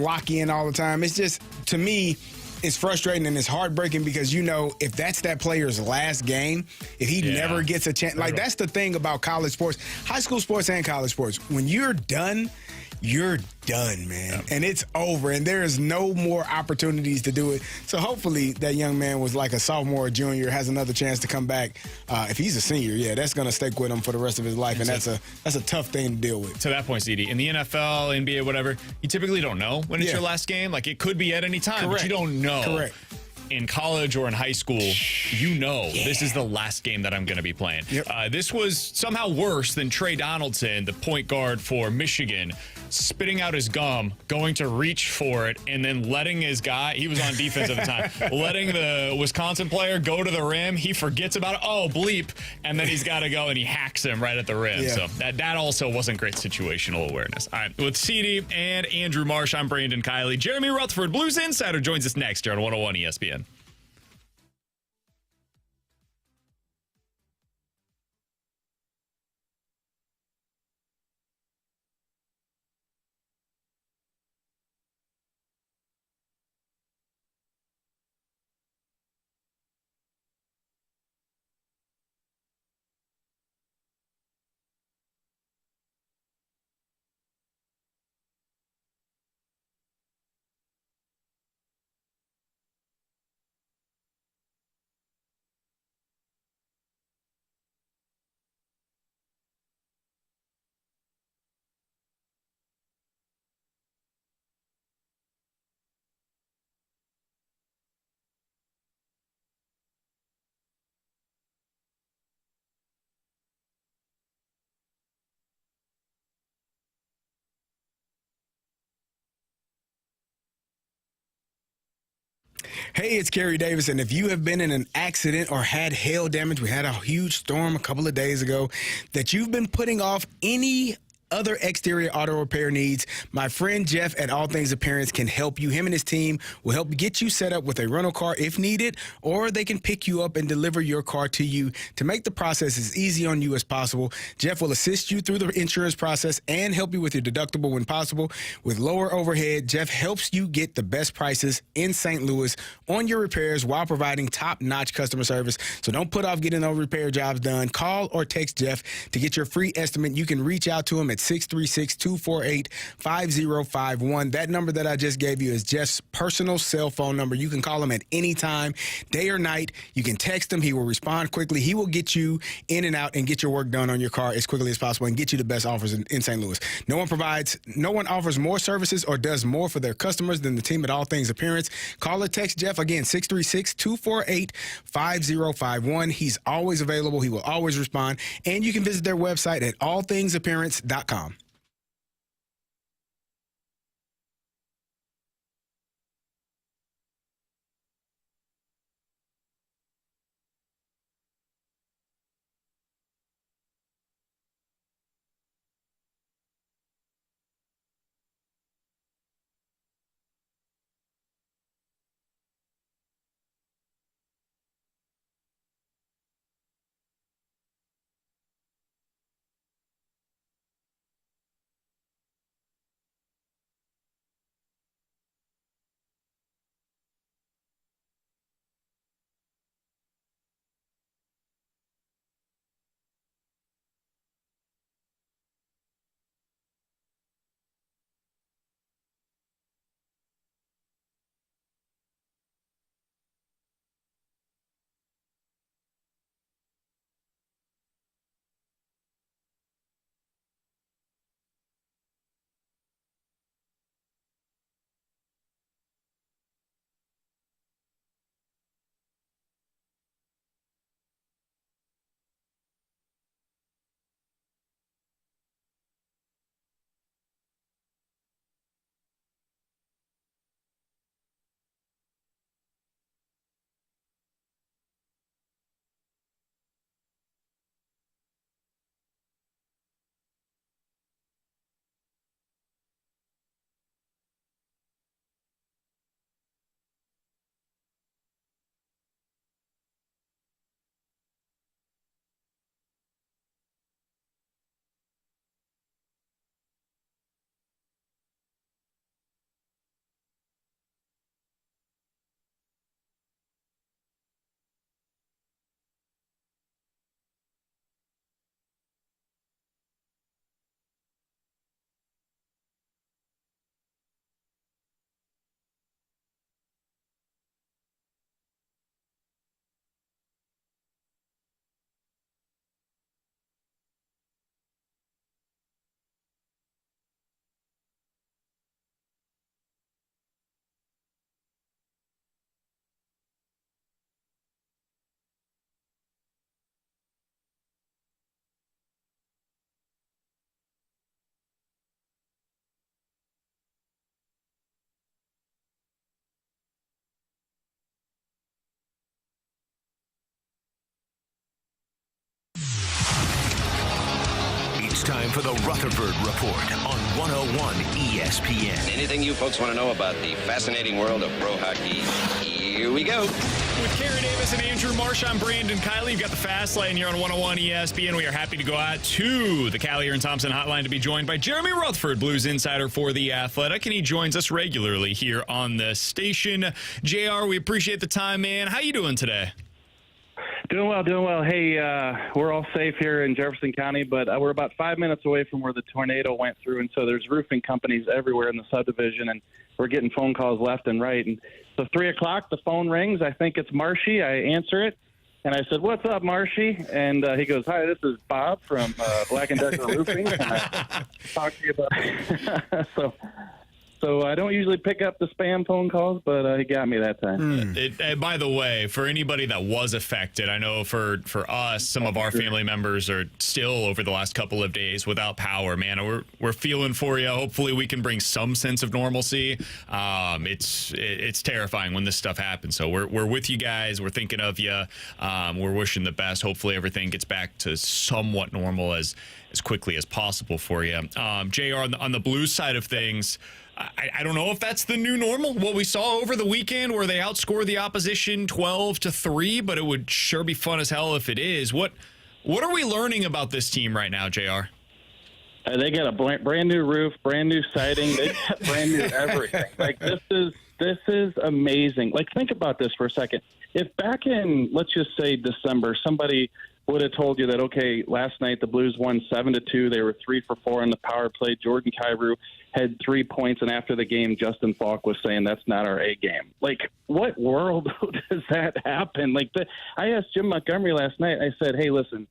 lock in all the time. It's just, to me, it's frustrating and it's heartbreaking because if that's that player's last game, if he never gets a chance, that's the thing about college sports, high school sports and college sports. When you're done, man. Yep. And it's over, and there is no more opportunities to do it. So hopefully that young man was like a sophomore or junior, has another chance to come back. If he's a senior, that's going to stick with him for the rest of his life, and that's a tough thing to deal with. To that point, CD, in the NFL, NBA, whatever, you typically don't know when it's your last game. Like, it could be at any time, but you don't know. Correct. In college or in high school, this is the last game that I'm going to be playing. Yep. This was somehow worse than Trey Donaldson, the point guard for Michigan, spitting out his gum, going to reach for it, and then letting his guy, he was on defense at the time, letting the Wisconsin player go to the rim. He forgets about it. Oh, bleep. And then he's got to go and he hacks him right at the rim. Yeah. So that also wasn't great situational awareness. All right. With CD and Andrew Marsh, I'm Brandon Kiley. Jeremy Rutherford, Blues Insider, joins us next here on 101 ESPN. Hey, it's Carey Davis, and if you have been in an accident or had hail damage, we had a huge storm a couple of days ago, that you've been putting off any other exterior auto repair needs, my friend Jeff at All Things Appearance can help you. Him and his team will help get you set up with a rental car if needed, or they can pick you up and deliver your car to you to make the process as easy on you as possible. Jeff will assist you through the insurance process and help you with your deductible when possible. With lower overhead, Jeff helps you get the best prices in St. Louis on your repairs while providing top-notch customer service. So don't put off getting those repair jobs done. Call or text Jeff to get your free estimate. You can reach out to him at 636-248-5051. That number that I just gave you is Jeff's personal cell phone number. You can call him at any time, day or night. You can text him. He will respond quickly. He will get you in and out and get your work done on your car as quickly as possible and get you the best offers in St. Louis. No one offers more services or does more for their customers than the team at All Things Appearance. Call or text Jeff again, 636-248-5051. He's always available. He will always respond. And you can visit their website at allthingsappearance.com. for the Rutherford Report on 101 ESPN. Anything you folks want to know about the fascinating world of pro hockey, here we go. With Carey Davis and Andrew Marsh, I'm Brandon Kiley. You've got the Fast Lane here on 101 ESPN. We are happy to go out to the Callier and Thompson hotline to be joined by Jeremy Rutherford, Blues insider for The Athletic, and he joins us regularly here on the station. JR, we appreciate the time, man. How you doing today? Doing well. Hey, we're all safe here in Jefferson County, but we're about 5 minutes away from where the tornado went through, and so there's roofing companies everywhere in the subdivision, and we're getting phone calls left and right. And so 3 o'clock, the phone rings. I think it's Marshy. I answer it, and I said, "What's up, Marshy?" And he goes, "Hi, this is Bob from Black & Decker Roofing." And I talk to you about So I don't usually pick up the spam phone calls, but he got me that time. By the way, for anybody that was affected, I know for us, some of our family members are still over the last couple of days without power. Man, we're feeling for you. Hopefully, we can bring some sense of normalcy. It's terrifying when this stuff happens. So we're with you guys. We're thinking of you. We're wishing the best. Hopefully, everything gets back to somewhat normal as quickly as possible for you. JR, on the Blues side of things, I don't know if that's the new normal, what we saw over the weekend where they outscored the opposition 12-3, but it would sure be fun as hell if it is. What are we learning about this team right now, JR? They got a brand new roof, brand new siding. They got brand new everything. Like, this is amazing. Like, think about this for a second. If back in, let's just say December, somebody would have told you that, okay, last night the Blues won 7-2. They were 3 for 4 on the power play. Jordan Kyrou had 3 points, and after the game, Justin Falk was saying that's not our A game. Like, what world does that happen? Like, I asked Jim Montgomery last night. I said, "Hey, listen,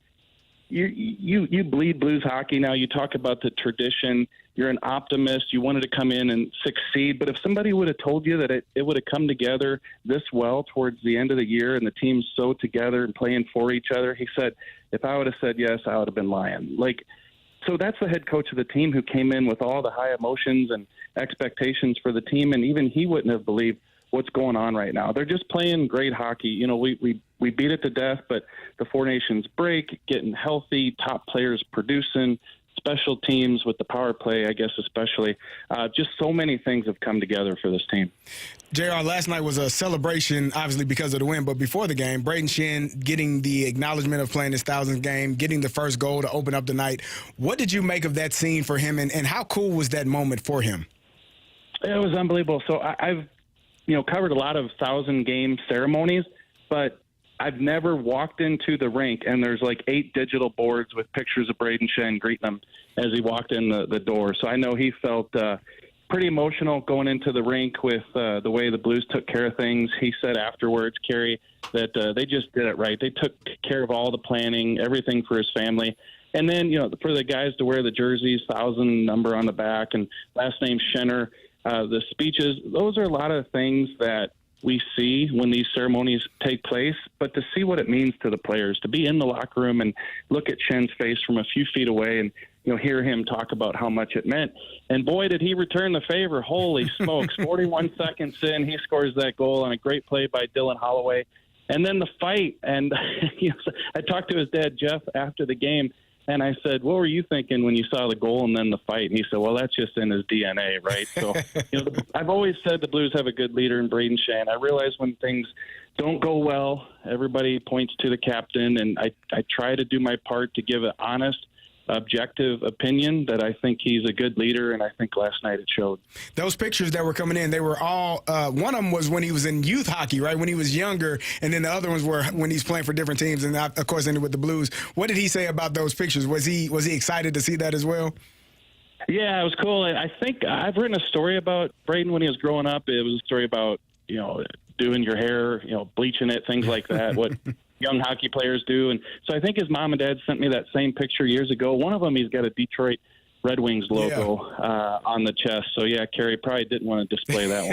you bleed Blues hockey now. You talk about the tradition. You're an optimist. You wanted to come in and succeed. But if somebody would have told you that it would have come together this well towards the end of the year and the team's so together and playing for each other," he said, "if I would have said yes, I would have been lying." Like, so that's the head coach of the team who came in with all the high emotions and expectations for the team, and even he wouldn't have believed what's going on right now. They're just playing great hockey. You know, we beat it to death, but the Four Nations break, getting healthy, top players producing, special teams with the power play, I guess especially. Just so many things have come together for this team. JR, last night was a celebration, obviously, because of the win, but before the game, Braden Shen getting the acknowledgement of playing his 1,000th game, getting the first goal to open up the night. What did you make of that scene for him, and how cool was that moment for him? It was unbelievable. So I've covered a lot of 1,000-game ceremonies, but I've never walked into the rink and there's like 8 digital boards with pictures of Braden Shen greeting him as he walked in the door. So I know he felt pretty emotional going into the rink with the way the Blues took care of things. He said afterwards, Carey, that they just did it right. They took care of all the planning, everything for his family. And then, for the guys to wear the jerseys, 1,000 number on the back and last name Schenner, the speeches, those are a lot of things that we see when these ceremonies take place, but to see what it means to the players, to be in the locker room and look at Shen's face from a few feet away and hear him talk about how much it meant. And boy, did he return the favor. Holy smokes. 41 seconds in, he scores that goal on a great play by Dylan Holloway. And then the fight. And I talked to his dad, Jeff, after the game, and I said, "What were you thinking when you saw the goal and then the fight?" And he said, "Well, that's just in his DNA, right?" So, I've always said the Blues have a good leader in Braden Shen. I realize when things don't go well, everybody points to the captain, and I try to do my part to give an honest, objective opinion that I think he's a good leader, and I think last night it showed. Those pictures that were coming in, they were all one of them was when he was in youth hockey, right, when he was younger, and then the other ones were when he's playing for different teams, and of course ended with the Blues. What did he say about those pictures? Was he excited to see that as well? Yeah, it was cool. I think I've written a story about Braden when he was growing up. It was a story about doing your hair, bleaching it, things like that. What young hockey players do. And so I think his mom and dad sent me that same picture years ago. One of them, he's got a Detroit Red Wings logo on the chest. So, yeah, Carey probably didn't want to display that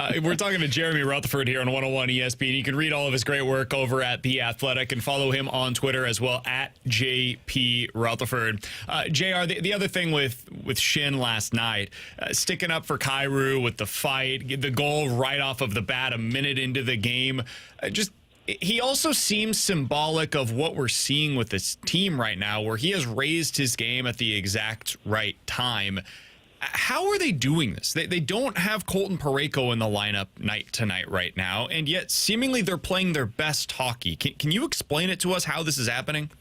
one. We're talking to Jeremy Rutherford here on 101 ESPN. You can read all of his great work over at The Athletic and follow him on Twitter as well, at JP Rutherford. JR, the other thing with Shen last night, sticking up for Kyrou with the fight, the goal right off of the bat a minute into the game, just he also seems symbolic of what we're seeing with this team right now, where he has raised his game at the exact right time. How are they doing this? They don't have Colton Parayko in the lineup night to night right now, and yet seemingly they're playing their best hockey. Can you explain it to us how this is happening?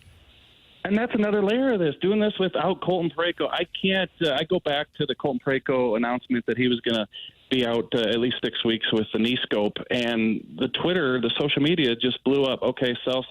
And that's another layer of this. Doing this without Colton Parayko, I can't. I go back to the Colton Parayko announcement that he was going to be out at least 6 weeks with the knee scope, and the social media just blew up. Okay, sell.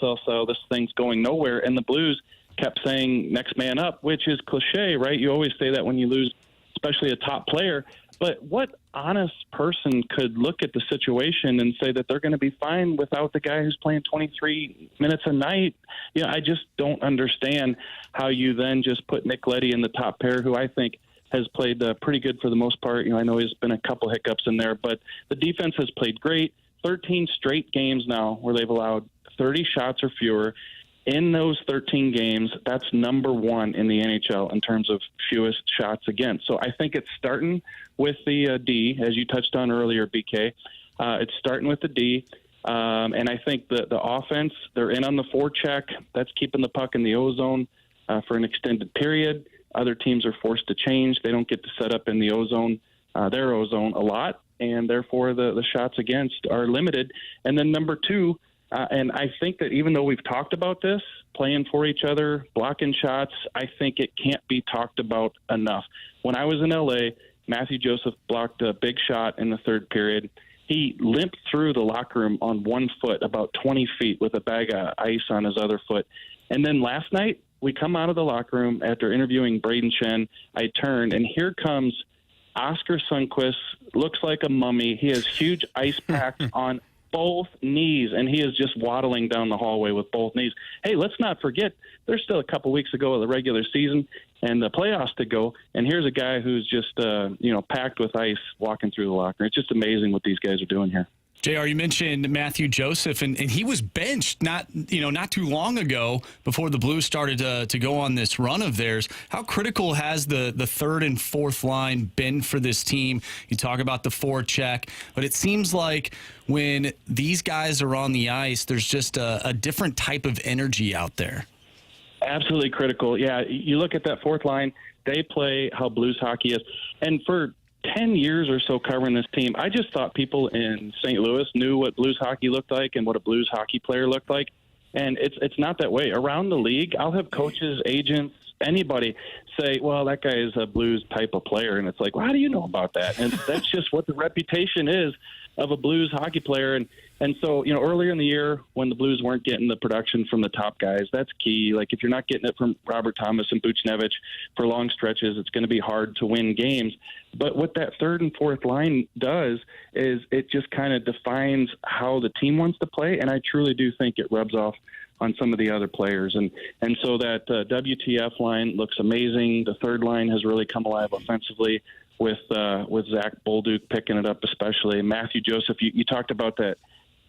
This thing's going nowhere, and the Blues kept saying next man up, which is cliche, right? You always say that when you lose, especially a top player. But what honest person could look at the situation and say that they're going to be fine without the guy who's playing 23 minutes a night? I just don't understand how you then just put Nick Leddy in the top pair, who I think has played pretty good for the most part. I know he's been a couple hiccups in there, but the defense has played great. 13 straight games now where they've allowed 30 shots or fewer. In those 13 games, that's number one in the NHL in terms of fewest shots against. So I think it's starting with the D, as you touched on earlier, BK. It's starting with the D. And I think the offense, they're in on the forecheck. That's keeping the puck in the O-zone for an extended period. Other teams are forced to change. They don't get to set up in the O-zone, their O-zone a lot, and therefore the shots against are limited. And then number two, and I think that even though we've talked about this, playing for each other, blocking shots, I think it can't be talked about enough. When I was in L.A., Matthew Joseph blocked a big shot in the third period. He limped through the locker room on 1 foot, about 20 feet, with a bag of ice on his other foot. And then last night, we come out of the locker room after interviewing Braden Chen. I turned, and here comes Oscar Sundqvist, looks like a mummy. He has huge ice packs on both knees, and he is just waddling down the hallway with both knees. Hey, let's not forget, there's still a couple weeks to go of the regular season and the playoffs to go, and here's a guy who's just, packed with ice walking through the locker room. It's just amazing what these guys are doing here. JR, you mentioned Matthew Joseph, and he was benched not too long ago before the Blues started to go on this run of theirs. How critical has the third and fourth line been for this team? You talk about the forecheck, but it seems like when these guys are on the ice, there's just a different type of energy out there. Absolutely critical. Yeah, you look at that fourth line, they play how Blues hockey is. And for 10 years or so covering this team, I just thought people in St. Louis knew what Blues hockey looked like and what a Blues hockey player looked like. And it's not that way. Around the league, I'll have coaches, agents, anybody say, well, that guy is a Blues type of player. And it's like, well, how do you know about that? And that's just what the reputation is of a Blues hockey player. And so, earlier in the year when the Blues weren't getting the production from the top guys, that's key. Like if you're not getting it from Robert Thomas and Buchnevich for long stretches, it's going to be hard to win games. But what that third and fourth line does is it just kind of defines how the team wants to play. And I truly do think it rubs off on some of the other players. And so that WTF line looks amazing. The third line has really come alive offensively with Zach Bolduc picking it up, especially. Matthew Joseph, you talked about that,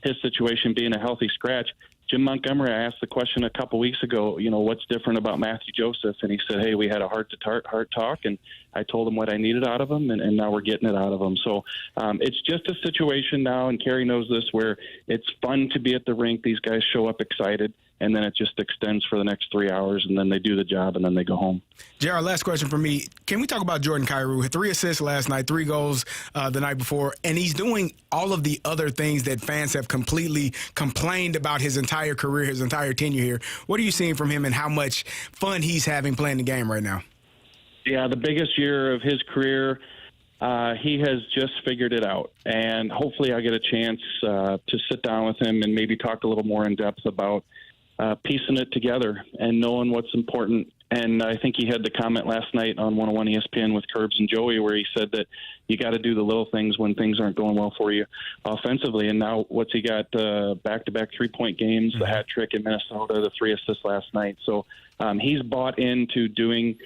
his situation being a healthy scratch. Jim Montgomery, I asked the question a couple weeks ago, what's different about Matthew Joseph? And he said, hey, we had a heart talk, and I told him what I needed out of him, and now we're getting it out of him. So it's just a situation now, and Carey knows this, where it's fun to be at the rink. These guys show up excited, and then it just extends for the next 3 hours, and then they do the job, and then they go home. JR, last question for me. Can we talk about Jordan Kyrou? 3 assists last night, 3 goals the night before, and he's doing all of the other things that fans have completely complained about his entire career, his entire tenure here. What are you seeing from him, and how much fun he's having playing the game right now? Yeah, the biggest year of his career. He has just figured it out, and hopefully I get a chance to sit down with him and maybe talk a little more in depth about piecing it together and knowing what's important. And I think he had the comment last night on 101 ESPN with Curbs and Joey where he said that you got to do the little things when things aren't going well for you offensively. And now what's he got? Back-to-back 3-point games, the hat trick in Minnesota, the 3 assists last night. So he's bought into doing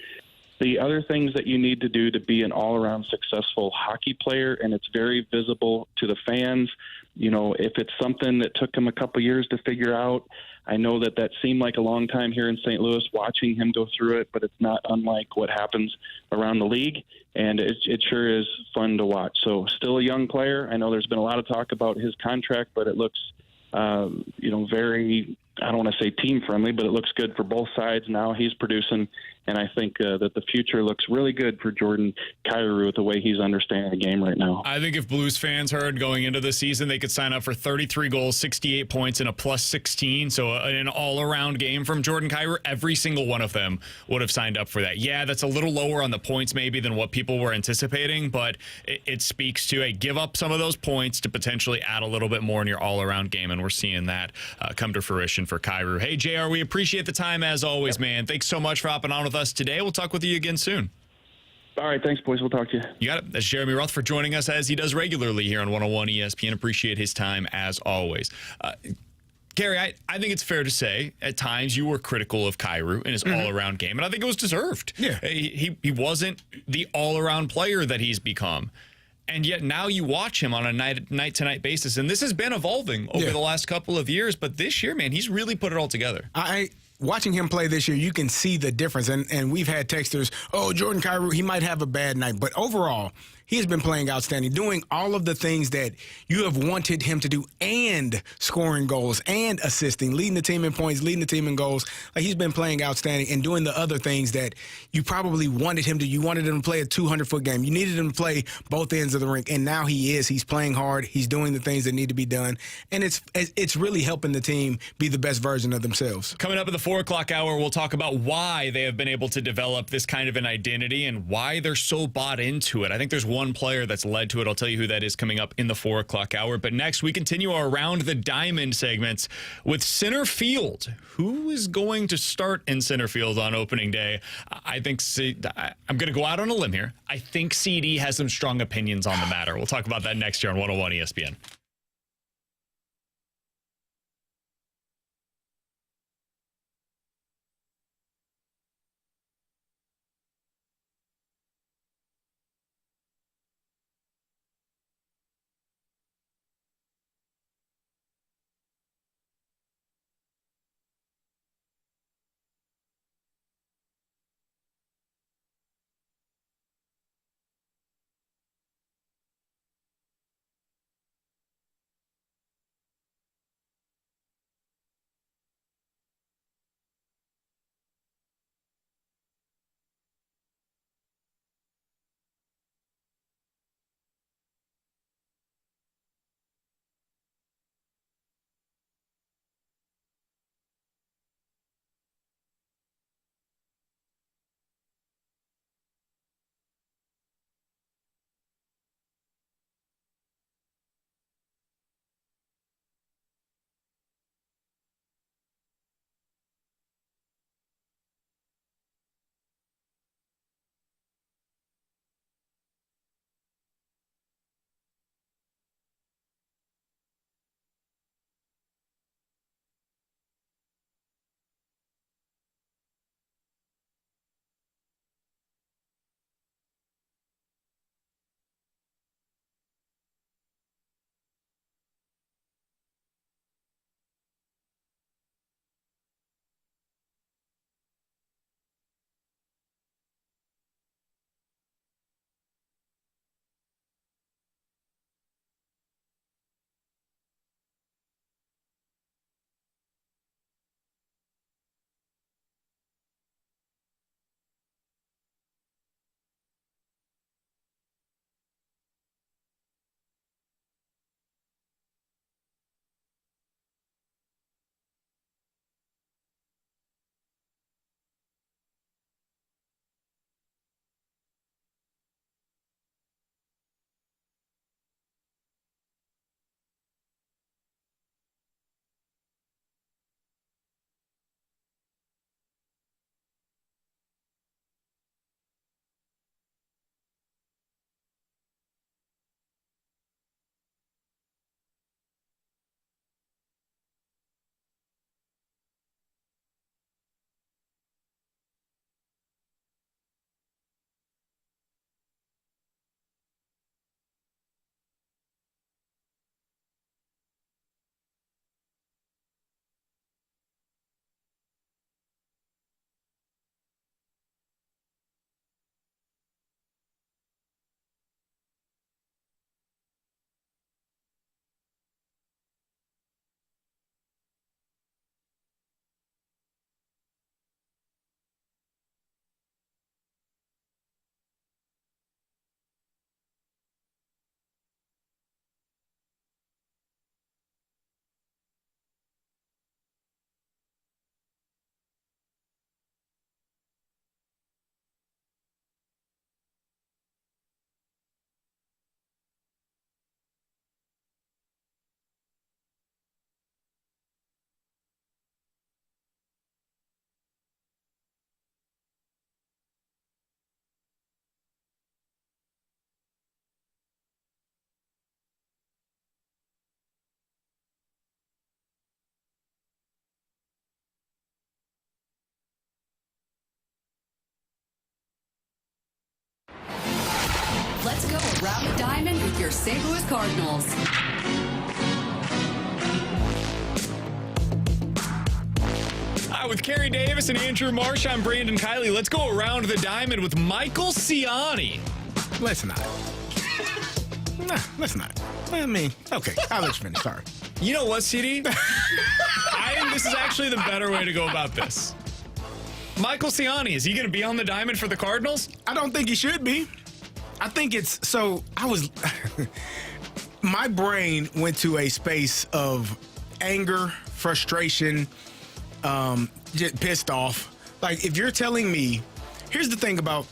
the other things that you need to do to be an all-around successful hockey player, and it's very visible to the fans. If it's something that took him a couple years to figure out, I know that seemed like a long time here in St. Louis watching him go through it, but it's not unlike what happens around the league, and it sure is fun to watch. So still a young player. I know there's been a lot of talk about his contract, but it looks very, I don't want to say team friendly, but it looks good for both sides. Now he's producing, and I think that the future looks really good for Jordan Kyrou with the way he's understanding the game right now. I think if Blues fans heard going into the season, they could sign up for 33 goals, 68 points, and a plus 16. So an all-around game from Jordan Kyrou, every single one of them would have signed up for that. Yeah, that's a little lower on the points maybe than what people were anticipating, but it speaks to, hey, give up some of those points to potentially add a little bit more in your all-around game, and we're seeing that come to fruition for Kyrou. Hey, JR, we appreciate the time as always, man. Thanks so much for hopping on with us today. We'll talk with you again soon. All right, thanks, boys. We'll talk to you. You got it. That's Jeremy Rutherford joining us as he does regularly here on 101 ESPN. Appreciate his time as always. Carey, I think it's fair to say at times you were critical of Kyrou in his all-around game, and I think it was deserved. Yeah. He wasn't the all-around player that he's become. And yet now you watch him on a night-to-night basis, and this has been evolving over the last couple of years, but this year, man, he's really put it all together. Watching him play this year, you can see the difference. And we've had texters, Jordan Kyrou, he might have a bad night. But overall, he has been playing outstanding, doing all of the things that you have wanted him to do, and scoring goals and assisting, leading the team in points, leading the team in goals. Like, he's been playing outstanding and doing the other things that you probably wanted him to. You wanted him to play a 200-foot game. You needed him to play both ends of the rink, and now he is. He's playing hard. He's doing the things that need to be done, and it's really helping the team be the best version of themselves. Coming up at the 4 o'clock hour, we'll talk about why they have been able to develop this kind of an identity and why they're so bought into it. I think there's one player that's led to it. I'll tell you who that is coming up in the 4 o'clock hour. But next, we continue our Around the Diamond segments with center field. Who is going to start in center field on opening day? I think I'm going to go out on a limb here. I think CD has some strong opinions on the matter. We'll talk about that next year on 101 ESPN. your St. Louis Cardinals. With Carey Davis and Andrew Marsh, I'm Brandon Kiley. Let's go around the diamond with Michael Siani. Let's not. Nah, let's not. I mean, okay, I'll let you finish. Sorry. You know what, CD? I think this is actually the better way to go about this. Michael Siani, is he going to be on the diamond for the Cardinals? I don't think he should be. I think it's so. My brain went to a space of anger, frustration, just pissed off. Like, if you're telling me, here's the thing about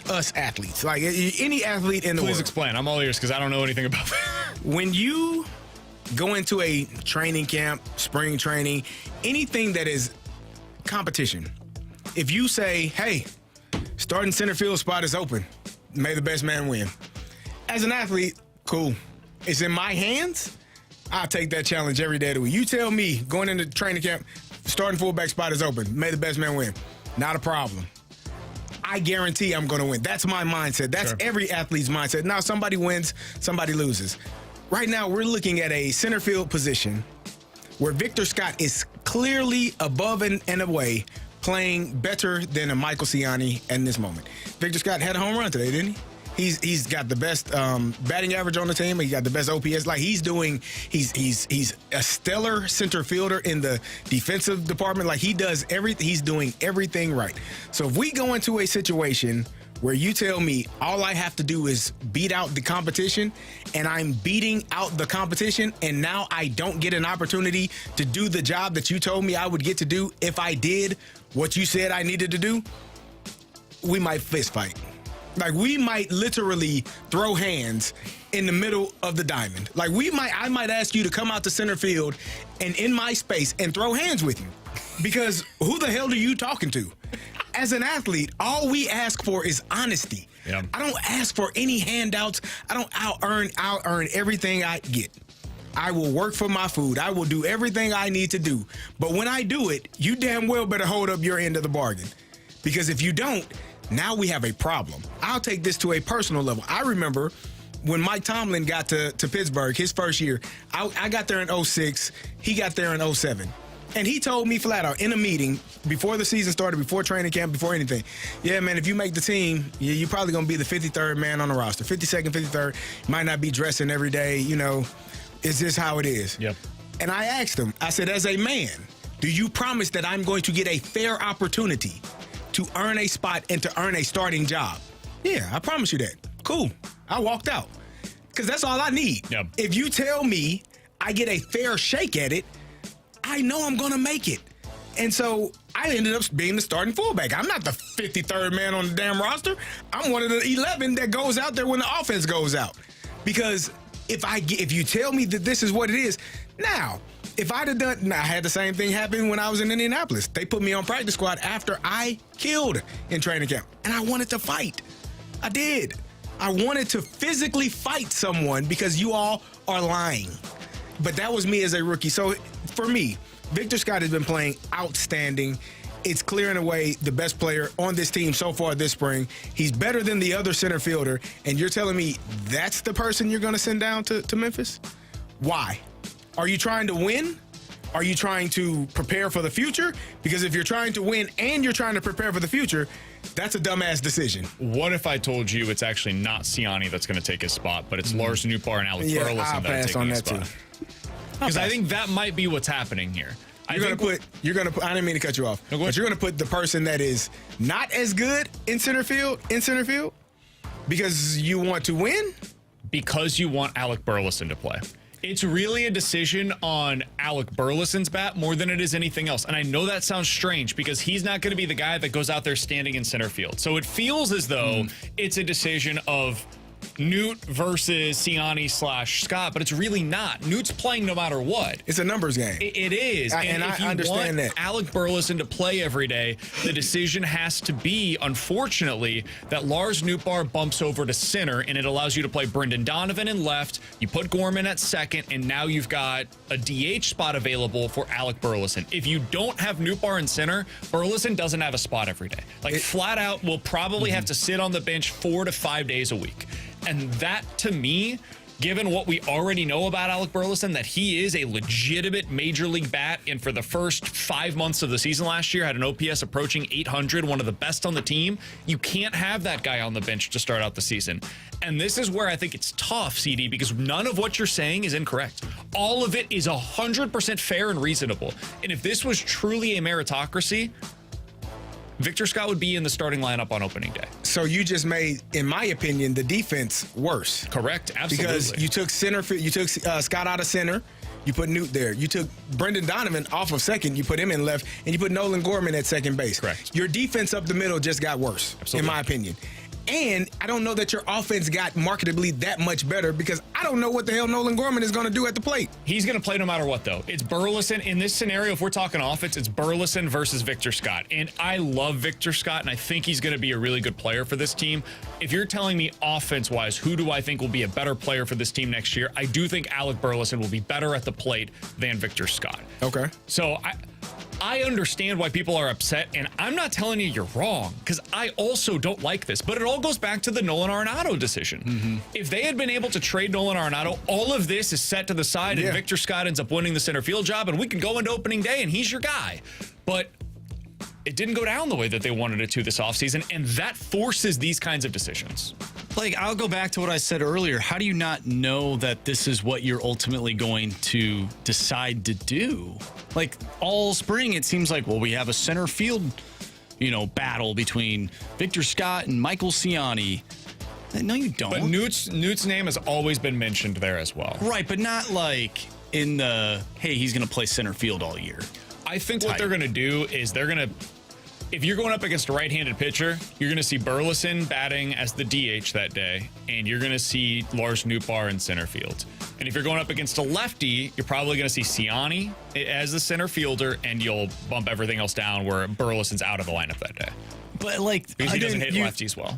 us athletes, like any athlete in the world. Please explain. I'm all ears because I don't know anything about that. When you go into a training camp, spring training, anything that is competition, if you say, hey, starting center field spot is open, may the best man win. As an athlete, cool. It's in my hands. I'll take that challenge every day of the week. You tell me going into training camp, starting fullback spot is open, may the best man win. Not a problem. I guarantee I'm going to win. That's my mindset. That's every athlete's mindset. Now, somebody wins, somebody loses. Right now, we're looking at a center field position where Victor Scott is clearly above and away, playing better than a Michael Siani in this moment. Victor Scott had a home run today, didn't he? He's got the best batting average on the team. He got the best OPS. Like, he's a stellar center fielder in the defensive department. Like, he does everything. He's doing everything right. So if we go into a situation where you tell me all I have to do is beat out the competition, and I'm beating out the competition, and now I don't get an opportunity to do the job that you told me I would get to do if I did what you said I needed to do, we might fist fight. Like, we might literally throw hands in the middle of the diamond. Like, I might ask you to come out to center field and in my space and throw hands with you. Because who the hell are you talking to? As an athlete, all we ask for is honesty. Yeah. I don't ask for any handouts. I don't I'll earn everything I get. I will work for my food. I will do everything I need to do. But when I do it, you damn well better hold up your end of the bargain. Because if you don't, now we have a problem. I'll take this to a personal level. I remember when Mike Tomlin got to Pittsburgh, his first year, I got there in 2006. He got there in 2007. And he told me flat out in a meeting before the season started, before training camp, before anything, yeah, man, if you make the team, you're probably going to be the 53rd man on the roster. 52nd, 53rd. You might not be dressing every day. You know, is this how it is? Yep. And I asked him, I said, as a man, do you promise that I'm going to get a fair opportunity to earn a spot and to earn a starting job? Yeah, I promise you that. Cool. I walked out. Because that's all I need. Yep. If you tell me I get a fair shake at it, I know I'm going to make it. And so I ended up being the starting fullback. I'm not the 53rd man on the damn roster. I'm one of the 11 that goes out there when the offense goes out. Because if you tell me that this is what it is, now, if I'd have done, I had the same thing happen when I was in Indianapolis. They put me on practice squad after I killed in training camp. And I wanted to fight. I did. I wanted to physically fight someone because you all are lying. But that was me as a rookie. So for me, Victor Scott has been playing outstanding. It's clear and away the best player on this team so far this spring. He's better than the other center fielder. And you're telling me that's the person you're going to send down to Memphis? Why? Are you trying to win? Are you trying to prepare for the future? Because if you're trying to win and you're trying to prepare for the future, that's a dumbass decision. What if I told you it's actually not Siani that's going to take his spot, but it's Lars Newbar and Alex Burleson that are taking his spot? Because I think that might be what's happening here. You're gonna put. I didn't mean to cut you off. No, but you're gonna put the person that is not as good in center field because you want to win. Because you want Alec Burleson to play. It's really a decision on Alec Burleson's bat more than it is anything else. And I know that sounds strange because he's not going to be the guy that goes out there standing in center field. So it feels as though it's a decision of Newt versus Siani / Scott, but it's really not. Newt's playing no matter what. It's a numbers game. It is. And if I understand want that. Alec Burleson to play every day, the decision has to be, unfortunately, that Lars Newbar bumps over to center, and it allows you to play Brendan Donovan in left. You put Gorman at second, and now you've got a DH spot available for Alec Burleson. If you don't have Newbar in center, Burleson doesn't have a spot every day. Flat out, will probably have to sit on the bench 4 to 5 days a week. And that, to me, given what we already know about Alec Burleson, that he is a legitimate major league bat, and for the first 5 months of the season last year had an OPS approaching 800, one of the best on the team, you can't have that guy on the bench to start out the season. And this is where I think it's tough, CD, because none of what you're saying is incorrect. All of it is 100% fair and reasonable. And if this was truly a meritocracy, Victor Scott would be in the starting lineup on opening day. So you just made, in my opinion, the defense worse. Correct, absolutely. Because you took Scott out of center, you put Newt there. You took Brendan Donovan off of second, you put him in left, and you put Nolan Gorman at second base. Correct. Your defense up the middle just got worse, in my opinion. And I don't know that your offense got marketably that much better because I don't know what the hell Nolan Gorman is going to do at the plate. He's going to play no matter what, though. It's Burleson. In this scenario, if we're talking offense, it's Burleson versus Victor Scott. And I love Victor Scott, and I think he's going to be a really good player for this team. If you're telling me offense-wise, who do I think will be a better player for this team next year, I do think Alec Burleson will be better at the plate than Victor Scott. Okay. So I understand why people are upset, and I'm not telling you you're wrong, because I also don't like this. But it all goes back to the Nolan Arenado decision. Mm-hmm. If they had been able to trade Nolan Arenado, all of this is set to the side, and Victor Scott ends up winning the center field job, and we can go into opening day, and he's your guy. But it didn't go down the way that they wanted it to this offseason, and that forces these kinds of decisions. Like, I'll go back to what I said earlier. How do you not know that this is what you're ultimately going to decide to do? Like, all spring, it seems like, well, we have a center field, battle between Victor Scott and Michael Siani. No, you don't. But Newt's name has always been mentioned there as well. Right, but not like in the, hey, he's going to play center field all year. I think what they're going to do is if you're going up against a right-handed pitcher, you're going to see Burleson batting as the DH that day, and you're going to see Lars Nootbaar in center field. And if you're going up against a lefty, you're probably going to see Siani as the center fielder, and you'll bump everything else down where Burleson's out of the lineup that day. But because he doesn't hit lefties well.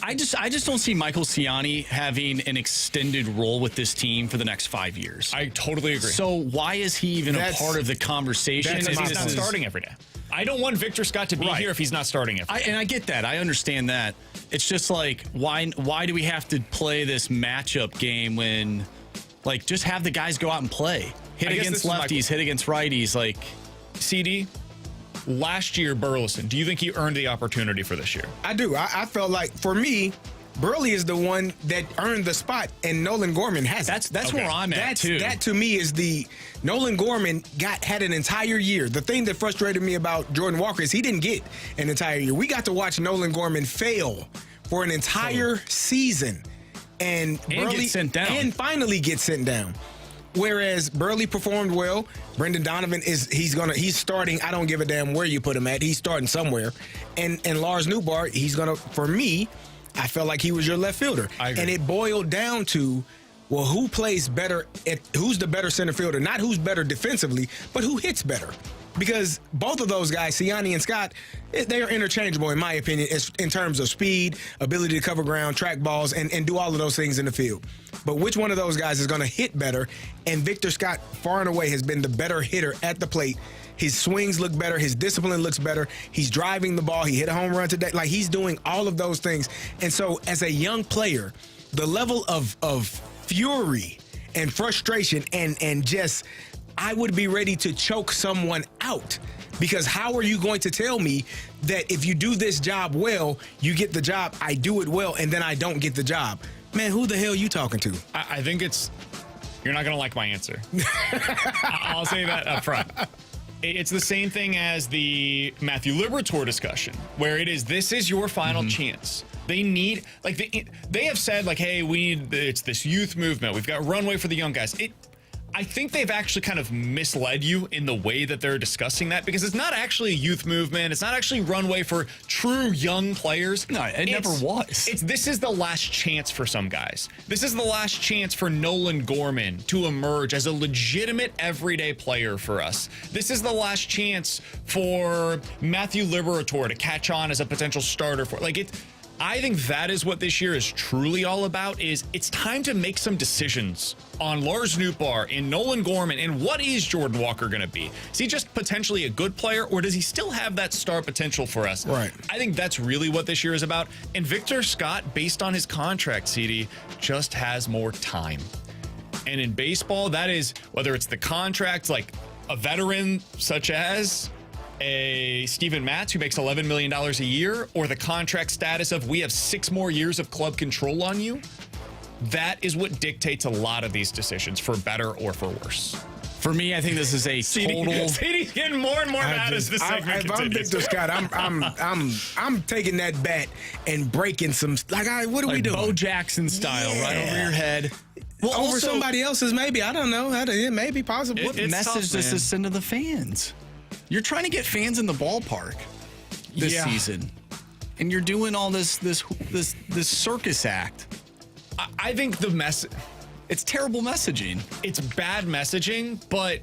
I just don't see Michael Siani having an extended role with this team for the next 5 years. I totally agree. So why is he even a part of the conversation? Because he's not starting every day. I don't want Victor Scott to be here if he's not starting every day. And I get that. I understand that. It's just like, why do we have to play this matchup game when, just have the guys go out and play? Hit against lefties, hit against righties. CD, last year, Burleson, do you think he earned the opportunity for this year? I do. I felt like, for me, Burley is the one that earned the spot, and Nolan Gorman hasn't. That's where I'm at, too. That, to me, is Nolan Gorman had an entire year. The thing that frustrated me about Jordan Walker is he didn't get an entire year. We got to watch Nolan Gorman fail for an entire season. And Burley get sent down. And finally get sent down. Whereas Burley performed well. Brendan Donovan he's starting. I don't give a damn where you put him at. He's starting somewhere. And Lars Nootbaar, for me, I felt like he was your left fielder. I agree. And it boiled down to, well, who plays better? Who's the better center fielder? Not who's better defensively, but who hits better. Because both of those guys, Siani and Scott, they are interchangeable, in my opinion, in terms of speed, ability to cover ground, track balls, and do all of those things in the field. But which one of those guys is going to hit better? And Victor Scott, far and away, has been the better hitter at the plate. His swings look better. His discipline looks better. He's driving the ball. He hit a home run today. He's doing all of those things. And so as a young player, the level of fury and frustration and just, I would be ready to choke someone out. Because how are you going to tell me that if you do this job well, you get the job, I do it well, and then I don't get the job? Man, who the hell are you talking to? I think you're not going to like my answer. I'll say that up front. It's the same thing as the Matthew Liberatore discussion, where this is your final chance. They need, they have said, hey, it's this youth movement. We've got runway for the young guys. I think they've actually kind of misled you in the way that they're discussing that, because it's not actually a youth movement. It's not actually runway for true young players. No, it never was. This is the last chance for some guys. This is the last chance for Nolan Gorman to emerge as a legitimate everyday player for us. This is the last chance for Matthew Liberatore to catch on as a potential starter for I think that is what this year is truly all about. Is it's time to make some decisions on Lars Nootbaar and Nolan Gorman and what is Jordan Walker going to be? Is he just potentially a good player, or does he still have that star potential for us? Right. I think that's really what this year is about. And Victor Scott, based on his contract, CD, just has more time. And in baseball, that is whether it's the contract, like a veteran such as a Steven Matz who makes $11 million a year, or the contract status of we have 6 more years of club control on you. That is what dictates a lot of these decisions, for better or for worse. For me, I think this is a total. CD's getting more and more mad as the segment if I'm continues. Victor Scott, I'm taking that bat and breaking some. What are we doing? Bo Jackson style, right over your head. Well, over somebody else's, maybe. I don't know. Maybe, possibly. What message does this send to the fans? You're trying to get fans in the ballpark this season, and you're doing all this circus act. I think the mess. It's terrible messaging. It's bad messaging, but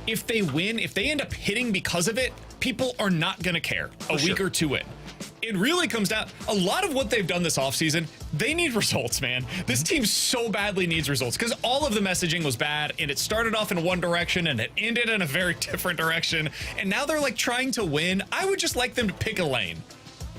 if they win, if they end up hitting because of it, people are not going to care a week or two in. It really comes down, a lot of what they've done this offseason, they need results, man. This team so badly needs results because all of the messaging was bad, and it started off in one direction and it ended in a very different direction. And now they're like trying to win. I would just like them to pick a lane.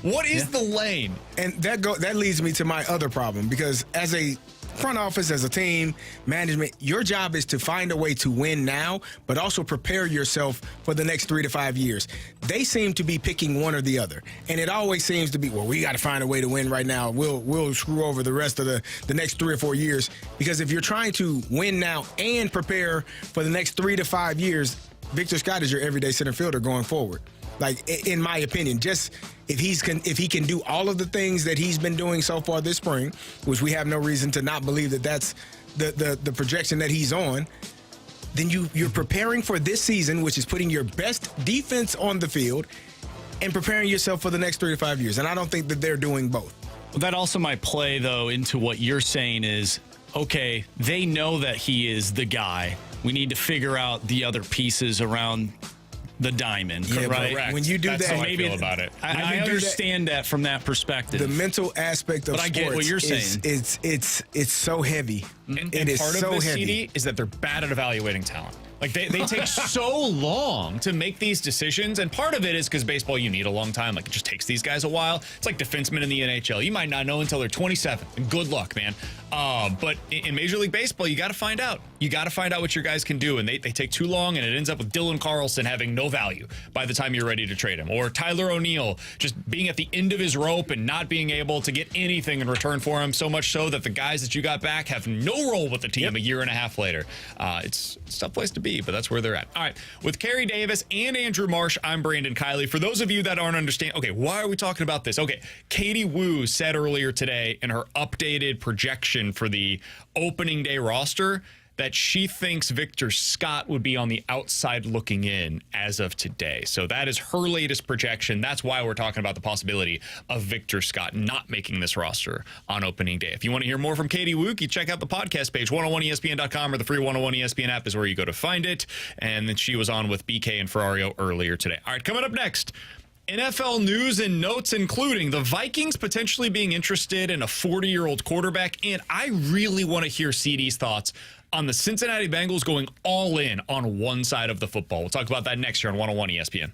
What is the lane? And that leads me to my other problem, because as a front office, as a team, management, your job is to find a way to win now, but also prepare yourself for the next 3 to 5 years. They seem to be picking one or the other, and it always seems to be, well, we got to find a way to win right now. We'll screw over the rest of the next 3 or 4 years, because if you're trying to win now and prepare for the next 3 to 5 years, Victor Scott is your everyday center fielder going forward. Like, in my opinion, just if he can do all of the things that he's been doing so far this spring, which we have no reason to not believe that that's the projection that he's on, then you're preparing for this season, which is putting your best defense on the field and preparing yourself for the next 3 to 5 years. And I don't think that they're doing both. Well, that also might play, though, into what you're saying is, okay, they know that he is the guy. We need to figure out the other pieces around the diamond, right? Correct. When you do That's that, how I feel about it. I understand that from that perspective. The mental aspect of but I sports get what you're saying. It's so heavy. And It is part so of this, heavy. CD, is that they're bad at evaluating talent. Like, they take so long to make these decisions, and part of it is because baseball, you need a long time. Like, it just takes these guys a while. It's like defensemen in the NHL. You might not know until they're 27. And good luck, man. But in Major League Baseball, you got to find out. You got to find out what your guys can do, and they take too long, and it ends up with Dylan Carlson having no value by the time you're ready to trade him, or Tyler O'Neill just being at the end of his rope and not being able to get anything in return for him, so much so that the guys that you got back have no role with the team a year and a half later. It's a tough place to be, but that's where they're at. All right, with Carey Davis and Andrew Marsh, I'm Brandon Kiley. For those of you that aren't understanding, okay, why are we talking about this? Okay, Katie Woo said earlier today in her updated projection for the opening day roster that she thinks Victor Scott would be on the outside looking in as of today. So that is her latest projection. That's why we're talking about the possibility of Victor Scott not making this roster on opening day. If you want to hear more from Katie Wook, you check out the podcast page, 101ESPN.com, or the free 101 ESPN app is where you go to find it. And then she was on with BK and Ferrario earlier today. All right, coming up next, NFL news and notes, including the Vikings potentially being interested in a 40-year-old quarterback. And I really want to hear CD's thoughts on the Cincinnati Bengals going all in on one side of the football. We'll talk about that next year on 101 ESPN.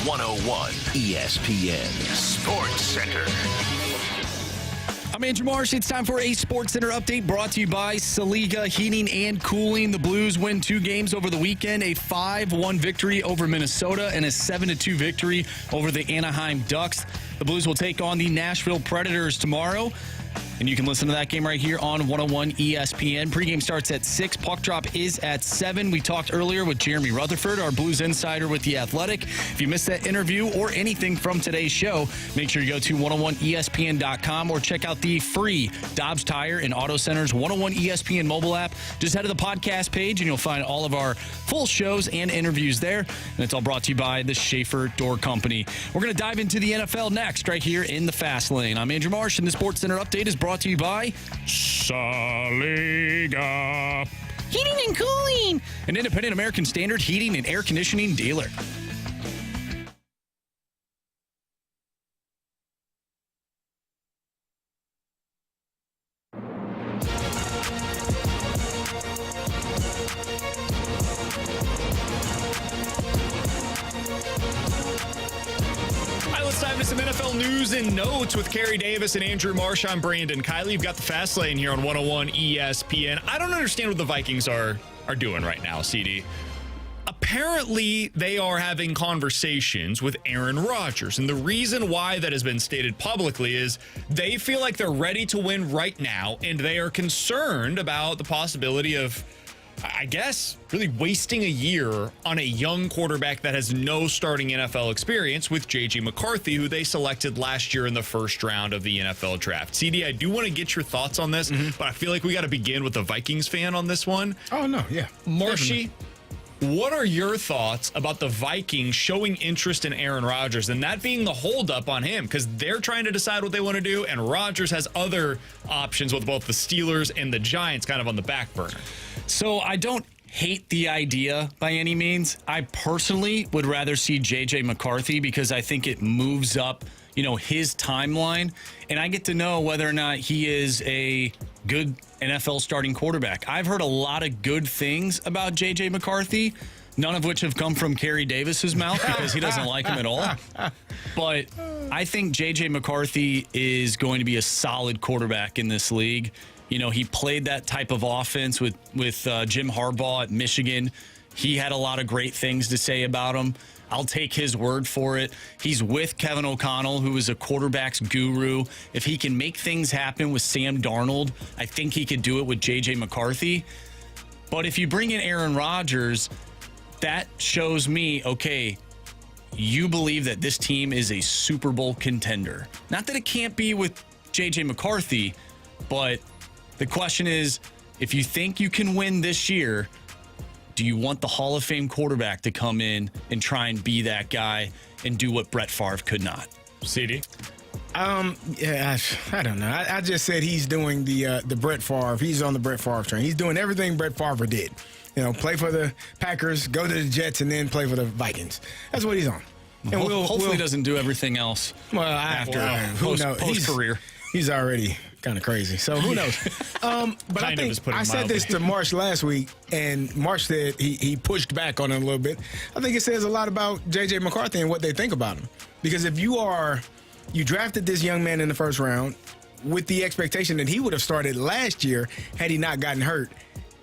101 ESPN Sports Center. I'm Andrew Marsh. It's time for a Sports Center update brought to you by Saliga Heating and Cooling. The Blues win 2 games over the weekend, a 5-1 victory over Minnesota and a 7-2 victory over the Anaheim Ducks. The Blues will take on the Nashville Predators tomorrow. And you can listen to that game right here on 101 ESPN. Pregame starts at 6. Puck drop is at 7. We talked earlier with Jeremy Rutherford, our Blues insider with The Athletic. If you missed that interview or anything from today's show, make sure you go to 101ESPN.com or check out the free Dobbs Tire and Auto Center's 101 ESPN mobile app. Just head to the podcast page and you'll find all of our full shows and interviews there. And it's all brought to you by the Schaefer Door Company. We're going to dive into the NFL next right here in the Fast Lane. I'm Andrew Marsh, and the Sports Center update is brought to you by Saliga Heating and Cooling, an independent American Standard heating and air conditioning dealer. Some NFL news and notes with Carey Davis and Andrew Marsh. I'm Brandon Kiley. You've got the Fast Lane here on 101 ESPN. I don't understand what the Vikings are doing right now, CD. Apparently, they are having conversations with Aaron Rodgers. And the reason why that has been stated publicly is they feel like they're ready to win right now, and they are concerned about the possibility of, I guess, really wasting a year on a young quarterback that has no starting NFL experience with J.J. McCarthy, who they selected last year in the first round of the NFL draft. CD, I do want to get your thoughts on this, but I feel like we got to begin with the Vikings fan on this one. Oh, no, yeah. Marshy, what are your thoughts about the Vikings showing interest in Aaron Rodgers and that being the holdup on him? Because they're trying to decide what they want to do, and Rodgers has other options with both the Steelers and the Giants kind of on the back burner. So I don't hate the idea by any means. I personally would rather see J.J. McCarthy because I think it moves up, his timeline, and I get to know whether or not he is a good NFL starting quarterback. I've heard a lot of good things about J.J. McCarthy, none of which have come from Carey Davis's mouth because he doesn't like him at all. But I think J.J. McCarthy is going to be a solid quarterback in this league. He played that type of offense with Jim Harbaugh at Michigan. He had a lot of great things to say about him. I'll take his word for it. He's with Kevin O'Connell, who is a quarterback's guru. If he can make things happen with Sam Darnold, I think he could do it with J.J. McCarthy. But if you bring in Aaron Rodgers, that shows me, okay, you believe that this team is a Super Bowl contender. Not that it can't be with J.J. McCarthy, but the question is, if you think you can win this year, do you want the Hall of Fame quarterback to come in and try and be that guy and do what Brett Favre could not? CD? Yeah, I don't know. I just said he's doing the Brett Favre. He's on the Brett Favre train. He's doing everything Brett Favre did. Play for the Packers, go to the Jets, and then play for the Vikings. That's what he's on. And hopefully doesn't do everything else who knows? Post-career. He's already kind of crazy. So who knows? But I think I said this to Marsh last week, and Marsh said he pushed back on it a little bit. I think it says a lot about J.J. McCarthy and what they think about him. Because if you drafted this young man in the first round with the expectation that he would have started last year had he not gotten hurt,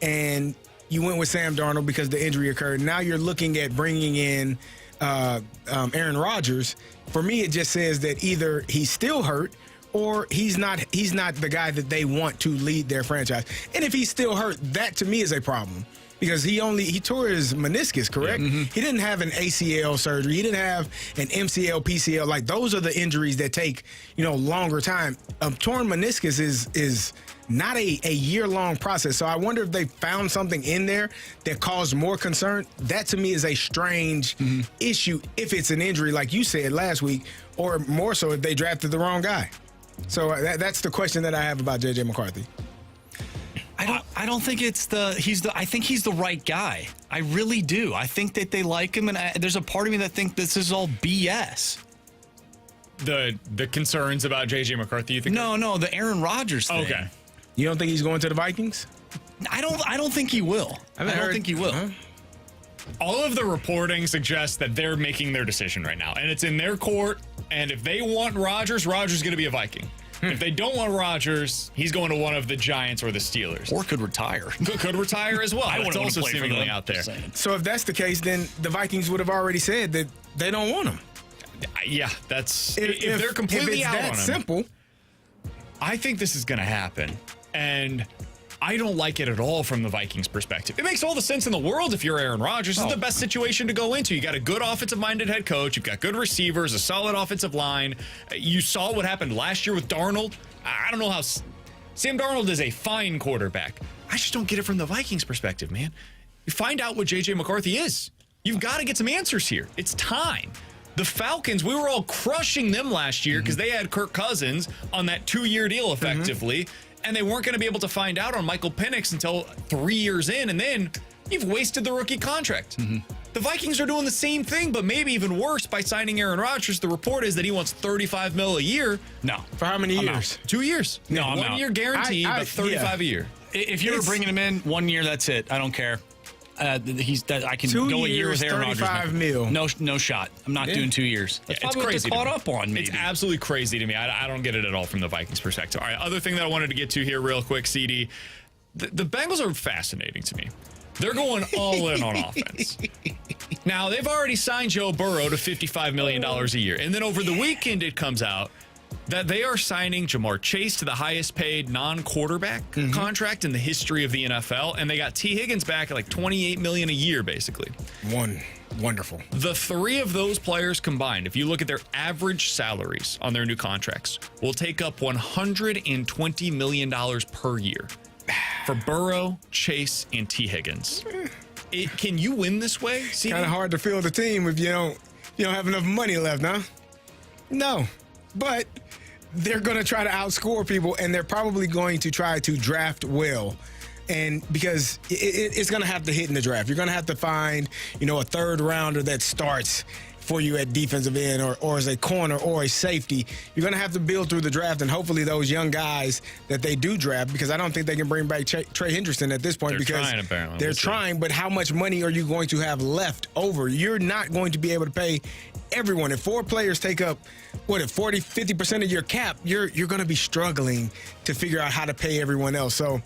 and you went with Sam Darnold because the injury occurred. Now you're looking at bringing in Aaron Rodgers. For me, it just says that either he's still hurt or he's not the guy that they want to lead their franchise. And if he's still hurt, that to me is a problem. Because he tore his meniscus, correct? Mm-hmm. He didn't have an ACL surgery. He didn't have an MCL, PCL. Like, those are the injuries that take, longer time. A torn meniscus is not a year-long process. So I wonder if they found something in there that caused more concern. That, to me, is a strange issue if it's an injury, like you said last week, or more so if they drafted the wrong guy. So that's the question that I have about J.J. McCarthy. I don't think I think he's the right guy. I really do. I think that they like him, and there's a part of me that thinks this is all BS. The concerns about J.J. McCarthy, you think? No, the Aaron Rodgers thing. Okay. You don't think he's going to the Vikings? I don't think he will. I don't think he will. All of the reporting suggests that they're making their decision right now, and it's in their court. And if they want Rodgers, Rodgers is going to be a Viking. If they don't want Rodgers, he's going to one of the Giants or the Steelers. Or could retire. Could retire as well. I That's wouldn't also play for seemingly them. out there. So if that's the case, then the Vikings would have already said that they don't want him. Yeah, that's if they're completely if it's out that on him. simple. I think this is going to happen, and I don't like it at all from the Vikings' perspective. It makes all the sense in the world if you're Aaron Rodgers. This is the best situation to go into. You got a good offensive-minded head coach. You've got good receivers, a solid offensive line. You saw what happened last year with Darnold. I don't know how Sam Darnold is a fine quarterback. I just don't get it from the Vikings' perspective, man. You find out what J.J. McCarthy is. You've got to get some answers here. It's time. The Falcons, we were all crushing them last year because they had Kirk Cousins on that 2-year deal effectively, and they weren't going to be able to find out on Michael Penix until 3 years in, and then you've wasted the rookie contract. The Vikings are doing the same thing, but maybe even worse by signing Aaron Rodgers. The report is that he wants $35 million a year. No. For how many years? 2 years. No, I'm 1 out. year guaranteed, but $35 a year. If you're bringing him in 1 year, that's it. I don't care. I can 2 go a year years, with Aaron Rodgers. $35 million. No shot. I'm not doing 2 years. That's it's probably crazy. what they're to caught me. up on. Maybe. It's absolutely crazy to me. I don't get it at all from the Vikings' perspective. All right, other thing that I wanted to get to here real quick, CD. The Bengals are fascinating to me. They're going all in on offense. Now, they've already signed Joe Burrow to $55 million a year. And then over the weekend, it comes out that they are signing Jamar Chase to the highest paid non-quarterback contract in the history of the NFL. And they got T. Higgins back at like $28 million a year, basically. Wonderful. The three of those players combined, if you look at their average salaries on their new contracts, will take up $120 million per year for Burrow, Chase, and T. Higgins. Can you win this way? Kind of hard to field the team if you don't have enough money left, huh? No, but they're going to try to outscore people, and they're probably going to try to draft well. And because it's going to have to hit in the draft. You're going to have to find, a third rounder that starts for you at defensive end or as a corner or a safety. You're going to have to build through the draft, and hopefully those young guys that they do draft, because I don't think they can bring back Trey Hendrickson at this point. They're because trying, apparently. They're trying, but how much money are you going to have left over? You're not going to be able to pay everyone. If 4 players take up, 50% of your cap, you're going to be struggling to figure out how to pay everyone else. So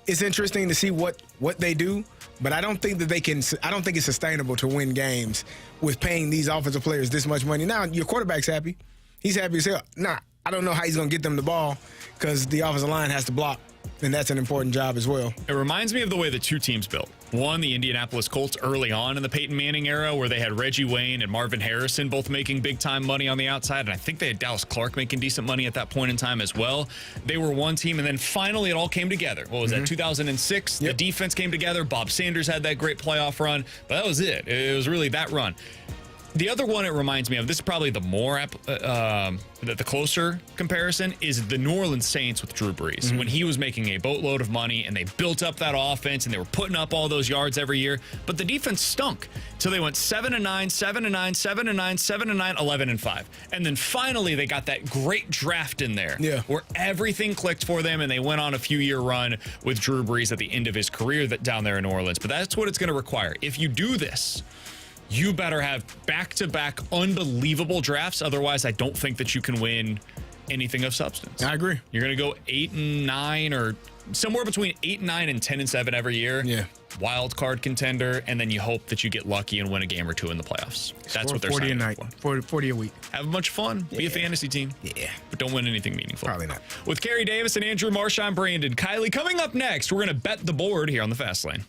it's interesting to see what they do, but I don't think it's sustainable to win games with paying these offensive players this much money. Now, your quarterback's happy. He's happy as hell. I don't know how he's going to get them the ball because the offensive line has to block, and that's an important job as well. It reminds me of the way the two teams built. One, the Indianapolis Colts early on in the Peyton Manning era, where they had Reggie Wayne and Marvin Harrison both making big-time money on the outside, and I think they had Dallas Clark making decent money at that point in time as well. They were one team, and then finally it all came together. What was that, 2006? Yep. The defense came together. Bob Sanders had that great playoff run, but that was it. It was really that run. The other one it reminds me of, this is probably the more the closer comparison, is the New Orleans Saints with Drew Brees. When he was making a boatload of money and they built up that offense and they were putting up all those yards every year, but the defense stunk. So they went 7-9, 7-9, 7-9, 7-9, 11-5. And then finally they got that great draft in there where everything clicked for them and they went on a few-year run with Drew Brees at the end of his career down there in New Orleans. But that's what it's going to require. If you do this, you better have back-to-back unbelievable drafts. Otherwise, I don't think that you can win anything of substance. I agree. You're going to go 8-9 or somewhere between 8-9 and 10-7 every year. Yeah. Wild card contender, and then you hope that you get lucky and win a game or two in the playoffs. That's what they're 40 a signing night, for. 40 a week. Have a bunch of fun. Be a fantasy team. Yeah. But don't win anything meaningful. Probably not. With Carey Davis and Andrew Marchand, Brandon Kiley coming up next, we're going to bet the board here on the Fast Lane.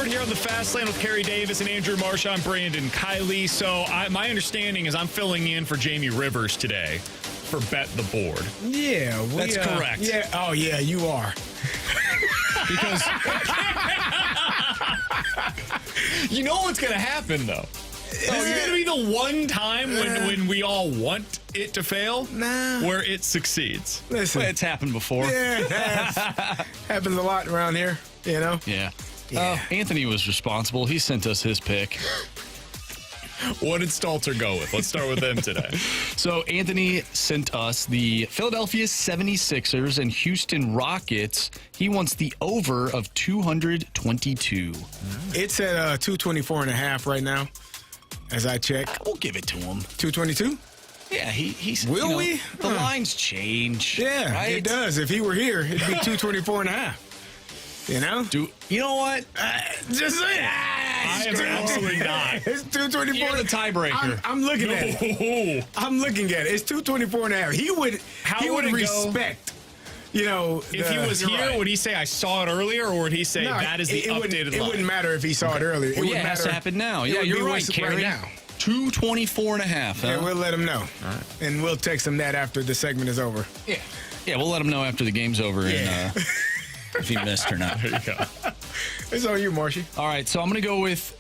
here on the Fast Lane with Carey Davis and Andrew Marchand, Brandon Kiley. So my understanding is I'm filling in for Jamie Rivers today for Bet the Board. Yeah, that's correct. Yeah. Oh, yeah, you are. Because you know what's going to happen, though. It's going to be the one time when we all want it to fail where it succeeds. Listen. It's happened before. Yeah, happens a lot around here, you know? Yeah. Anthony was responsible. He sent us his pick. What did Stalter go with? Let's start with them today. So Anthony sent us the Philadelphia 76ers and Houston Rockets. He wants the over of 222. It's at 224.5 right now, as I check. We'll give it to him. 222? Yeah, he's. Will we? The lines change. Yeah, right? it does. If he were here, it'd be 224.5. You know? You know what? Just saying. I am absolutely not. It's 224. You're the tiebreaker. I'm looking at it. I'm looking at it. It's 224.5. He would respect. You know, if he was here, would he say I saw it earlier, or would he say that is the updated line? It wouldn't matter if he saw it earlier. Well, it has to happen now. Yeah, you're right, Carey. Right now. 224.5. Yeah, we'll let him know. All right. And we'll text him that after the segment is over. Yeah. Yeah, we'll let him know after the game's over and if he missed or not. There you go. It's on you, Marshy. All right, so I'm going to go with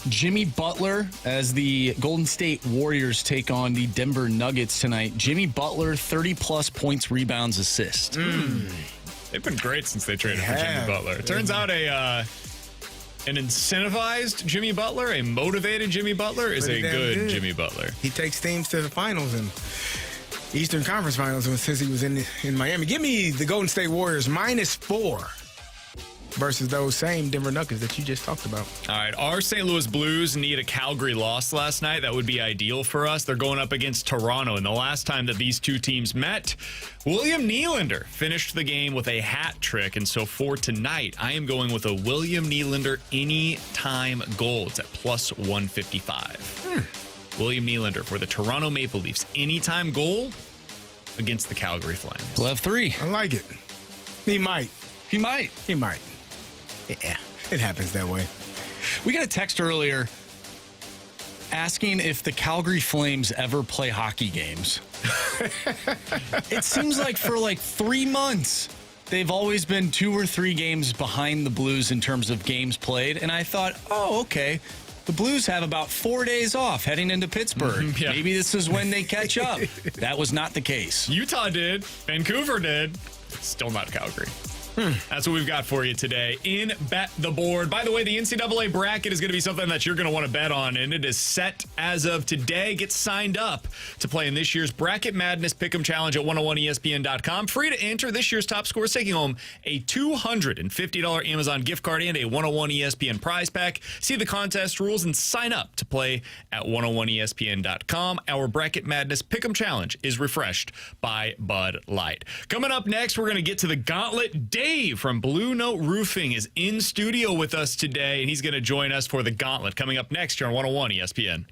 Jimmy Butler as the Golden State Warriors take on the Denver Nuggets tonight. Jimmy Butler, 30-plus points, rebounds, assists. They've been great since they traded for Jimmy Butler. It turns out an incentivized Jimmy Butler, a motivated Jimmy Butler, is a good Jimmy Butler. He takes teams to the finals and Eastern Conference Finals since he was in Miami. Give me the Golden State Warriors -4 versus those same Denver Nuggets that you just talked about. All right, our St. Louis Blues need a Calgary loss last night. That would be ideal for us. They're going up against Toronto, and the last time that these two teams met, William Nylander finished the game with a hat trick, and so for tonight, I am going with a William Nylander anytime goal. It's at +155. William Nylander for the Toronto Maple Leafs anytime goal against the Calgary Flames. We'll have 3. I like it. He might. Yeah, it happens that way. We got a text earlier asking if the Calgary Flames ever play hockey games. It seems like for 3 months, they've always been 2 or 3 games behind the Blues in terms of games played. And I thought, oh, okay. The Blues have about 4 days off heading into Pittsburgh. Yeah. Maybe this is when they catch up. That was not the case. Utah did. Vancouver did. Still not Calgary. That's what we've got for you today in Bet the Board. By the way, the NCAA bracket is going to be something that you're going to want to bet on, and it is set as of today. Get signed up to play in this year's Bracket Madness Pick'em Challenge at 101ESPN.com. Free to enter. This year's top scorer is taking home a $250 Amazon gift card and a 101 ESPN prize pack. See the contest rules and sign up to play at 101ESPN.com. Our Bracket Madness Pick'em Challenge is refreshed by Bud Light. Coming up next, we're going to get to the Gauntlet. Dave from Blue Note Roofing is in studio with us today, and he's going to join us for the Gauntlet coming up next here on 101 ESPN.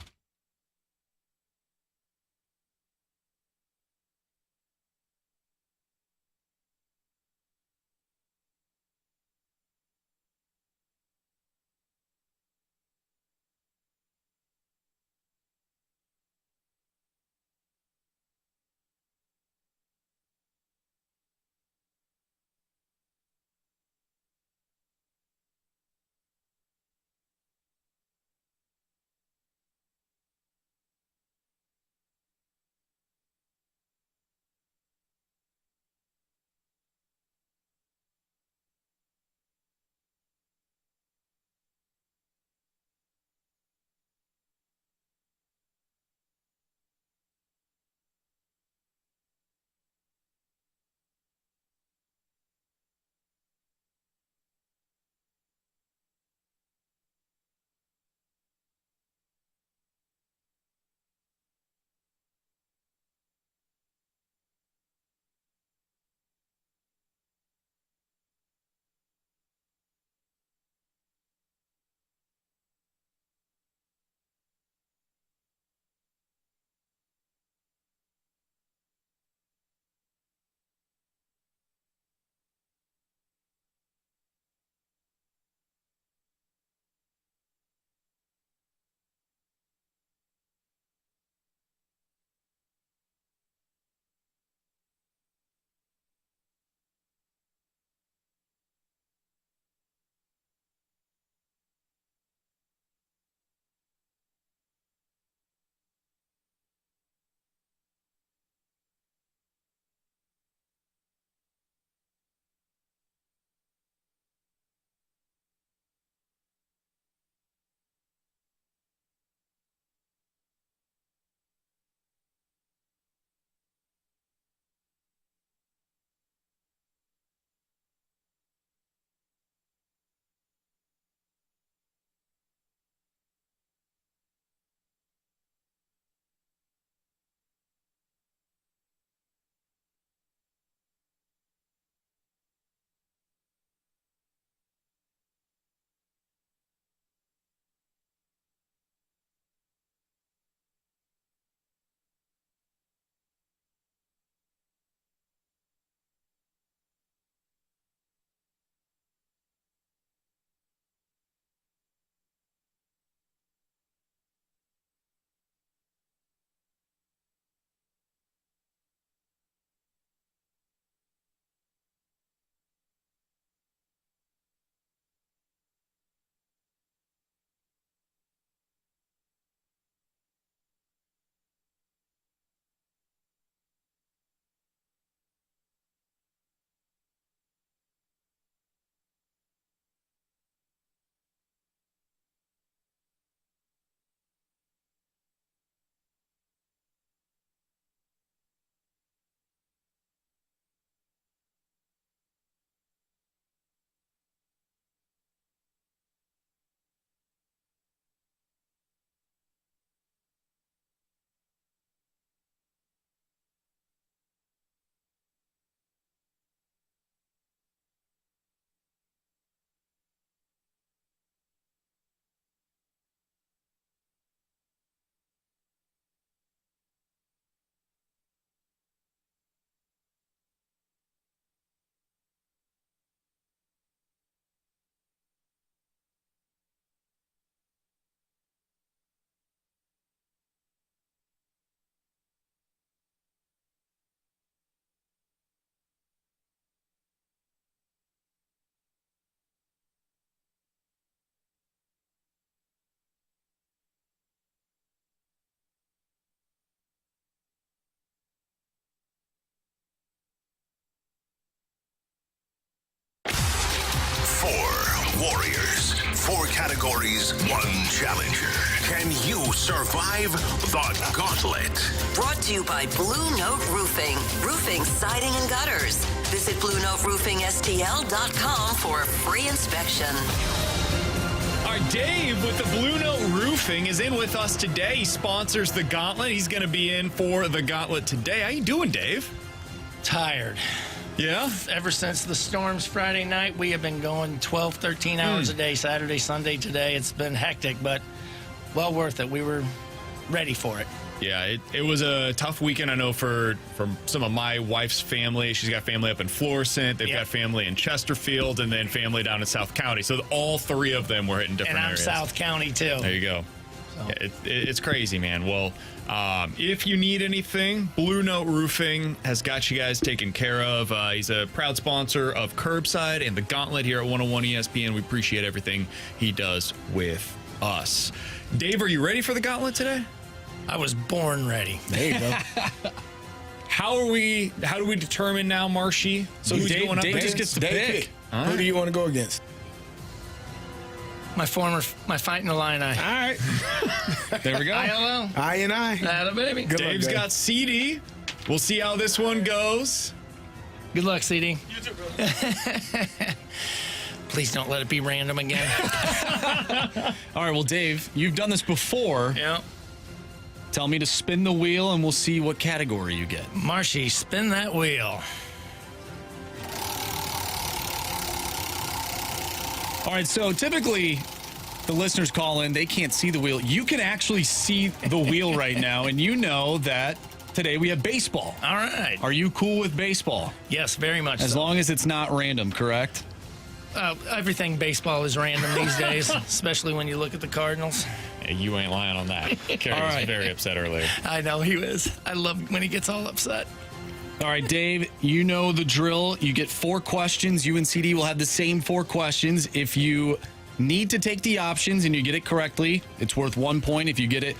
categories, one challenger. Can you survive the Gauntlet? Brought to you by Blue Note Roofing. Roofing, siding, and gutters. Visit BlueNoteRoofingSTL.com for a free inspection. All right, Dave with the Blue Note Roofing is in with us today. He sponsors the Gauntlet. He's going to be in for the Gauntlet today. How you doing, Dave? Tired. Yeah? Ever since the storms Friday night, we have been going 12, 13 hours a day, Saturday, Sunday, today. It's been hectic, but well worth it. We were ready for it. Yeah, it was a tough weekend, I know, for some of my wife's family. She's got family up in Florissant. They've got family in Chesterfield, and then family down in South County. So all three of them were hitting different areas. And I'm South County, too. There you go. So. Yeah, it's crazy, man. Well, if you need anything, Blue Note Roofing has got you guys taken care of. He's a proud sponsor of Curbside and the Gauntlet here at 101 ESPN. We appreciate everything he does with us. Dave, are you ready for the Gauntlet today? I was born ready. There you go. How do we determine now, Marshy? So who's going up? Dave just gets to pick. Right. Who do you want to go against? My fighting Illini. All right. There we go. ILL. I. Atta baby. Good Dave's luck, Dave. got CD. We'll see how this one goes. Good luck, CD. You too, bro. Please don't let it be random again. All right, well, Dave, you've done this before. Yeah. Tell me to spin the wheel, and we'll see what category you get. Marshy, spin that wheel. All right, so typically the listeners call in, they can't see the wheel. You can actually see the wheel right now, and you know that today we have baseball. All right. Are you cool with baseball? Yes, very much As so. long as it's not random, correct? Everything baseball is random these days, especially when you look at the Cardinals. Yeah, you ain't lying on that. Carey was very upset earlier. I know he is. I love when he gets all upset. All right, Dave, you know the drill. You get 4 questions. You and CD will have the same 4 questions. If you need to take the options and you get it correctly, it's worth 1 point. If you get it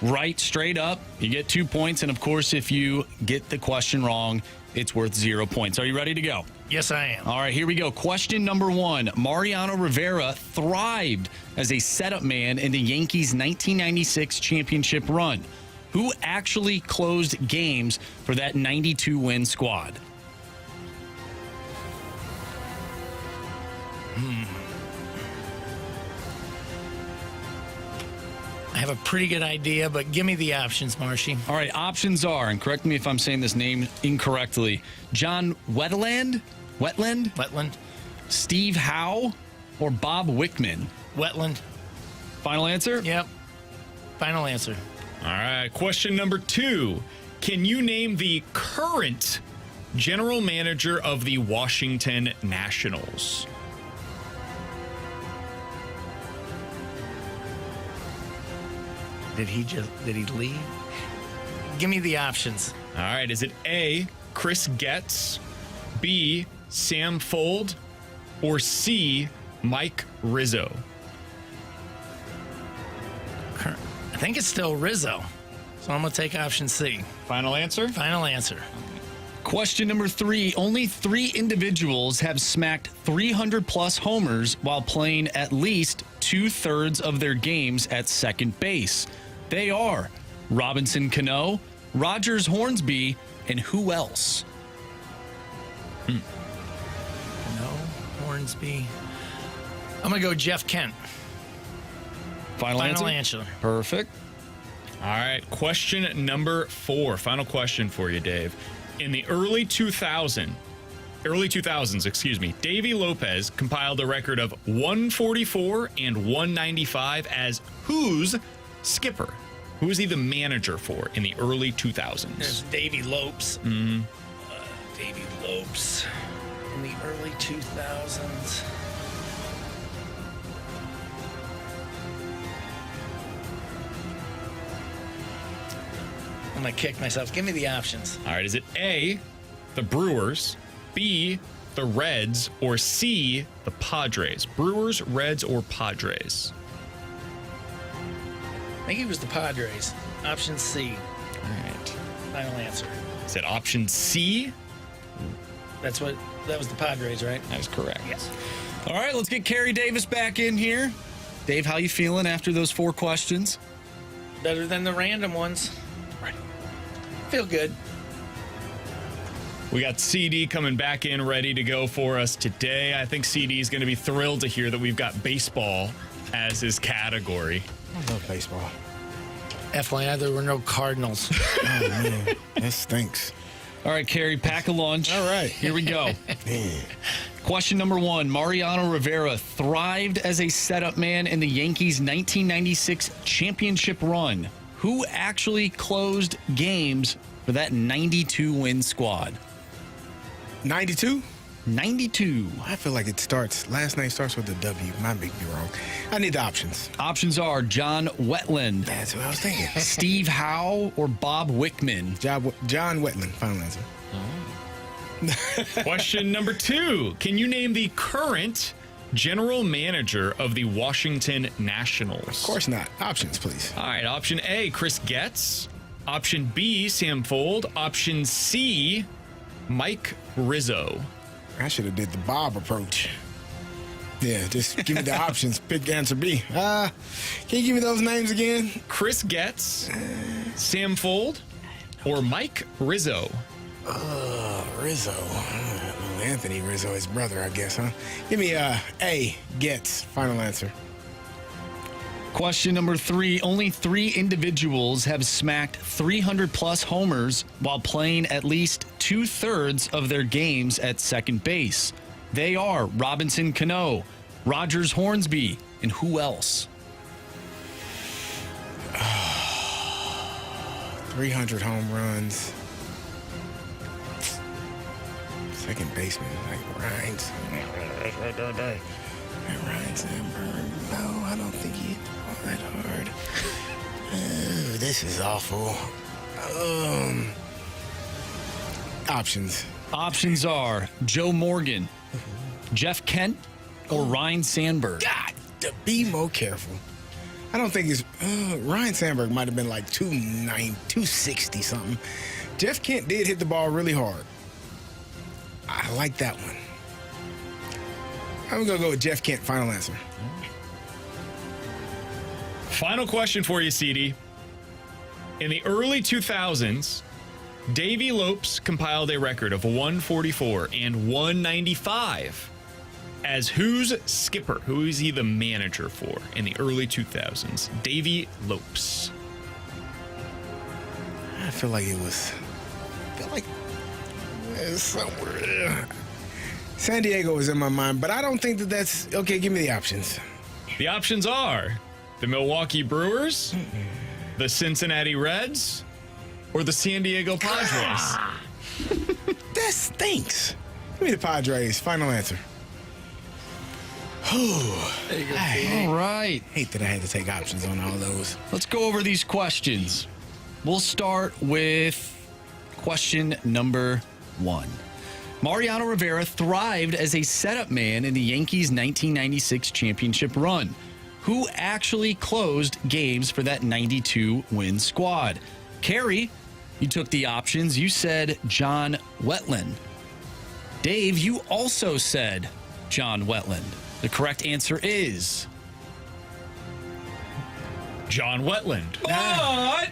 right straight up, you get 2 points. And, of course, if you get the question wrong, it's worth 0 points. Are you ready to go? Yes, I am. All right, here we go. Question number 1. Mariano Rivera thrived as a setup man in the Yankees' 1996 championship run. Who actually closed games for that 92-win squad? I have a pretty good idea, but give me the options, Marshy. All right, options are, and correct me if I'm saying this name incorrectly, John Wetland, Steve Howe, or Bob Wickman? Wetland. Final answer? Yep. Final answer. All right, question number 2. Can you name the current general manager of the Washington Nationals? Did he leave? Give me the options. All right, is it A, Chris Getz, B, Sam Fold, or C, Mike Rizzo? I think it's still Rizzo. So I'm going to take option C. Final answer? Final answer. Question number 3. Only 3 individuals have smacked 300-plus homers while playing at least 2/3 of their games at second base. They are Robinson Cano, Rogers Hornsby, and who else? No, Hornsby. I'm going to go Jeff Kent. Final answer. Perfect. All right, question number 4. Final question for you, Dave. In the early 2000s, Davey Lopez compiled a record of 144 and 195 as whose skipper? Who was he the manager for in the early 2000s? There's Davey Lopes. Mm-hmm. Davey Lopes in the early 2000s. I'm going to kick myself. Give me the options. All right, is it A, the Brewers, B, the Reds, or C, the Padres? Brewers, Reds, or Padres? I think it was the Padres. Option C. All right. Final answer. Is it option C? That was the Padres, right? That is correct. Yes. All right, let's get Carey Davis back in here. Dave, how you feeling after those 4 questions? Better than the random ones. Right. Feel good. We got CD coming back in ready to go for us today. I think CD is going to be thrilled to hear that we've got baseball as his category. I love baseball. FYI, there were no Cardinals. Oh, man. That stinks. All right, Carey, pack a lunch. All right. Here we go. Question number 1. Mariano Rivera thrived as a setup man in the Yankees' 1996 championship run. Who actually closed games for that 92-win squad? 92? 92. I feel like last name starts with a W. Might be wrong. I need the options. Options are John Wetland, That's what I was thinking. Steve Howe, or Bob Wickman. John Wetland, final answer. Question number 2. Can you name the current general manager of the Washington Nationals? Of course not. Options, please. All right, option A, Chris Getz. Option B, Sam Fold. Option C, Mike Rizzo. I should have did the Bob approach. Yeah, just give me the options. Pick answer B. Can you give me those names again? Chris Getz, Sam Fold, or Mike Rizzo? Rizzo. Anthony Rizzo, his brother, I guess, huh? Give me A, Getz. Final answer. Question number 3. Only 3 individuals have smacked 300-plus homers while playing at least 2/3 of their games at second base. They are Robinson Cano, Rogers Hornsby, and who else? 300 home runs. Second baseman, like Rhines. Ryan Sandberg. No, I don't think he hit the ball that hard. Oh, this is awful. Options. Options are Joe Morgan, Jeff Kent, or Ryan Sandberg. God, to be more careful. I don't think it's Ryan Sandberg might have been like 260 something. Jeff Kent did hit the ball really hard. I like that one. I'm going to go with Jeff Kent. Final answer. Final question for you, CD. In the early 2000s, Davey Lopes compiled a record of 144 and 195 as whose skipper? Who is he the manager for in the early 2000s? Davey Lopes. I feel like it was somewhere. San Diego was in my mind, but I don't think that's... Okay, give me the options. The options are the Milwaukee Brewers, the Cincinnati Reds, or the San Diego Padres. That stinks. Give me the Padres. Final answer. There you go, All right. Hate that I had to take options on all those. Let's go over these questions. We'll start with question number 1. Mariano Rivera thrived as a setup man in the Yankees' 1996 championship run. Who actually closed games for that 92-win squad? Carey, you took the options. You said John Wetland. Dave, you also said John Wetland. The correct answer is John Wetland. What?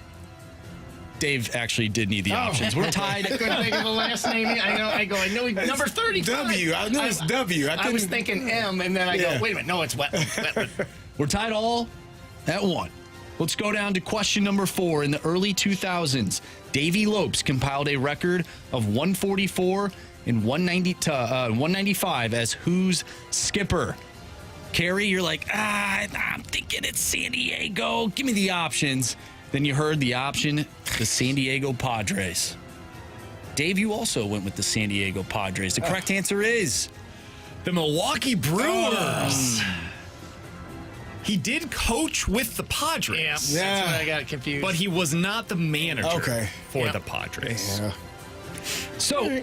Dave actually did need the options. We're tied. I couldn't think of the last name. I know he's number 30. W. I knew it's W. I was thinking M, and then I go, wait a minute. No, it's Wetland. We're tied all at 1. Let's go down to question number 4. In the early 2000s, Davey Lopes compiled a record of 144 and 195 as whose skipper? Carey, you're like, I'm thinking it's San Diego. Give me the options. Then you heard the option, the San Diego Padres. Dave, you also went with the San Diego Padres. The correct answer is the Milwaukee Brewers. He did coach with the Padres. Yeah, that's why I got confused. But he was not the manager for Yep. the Padres. Yeah. So,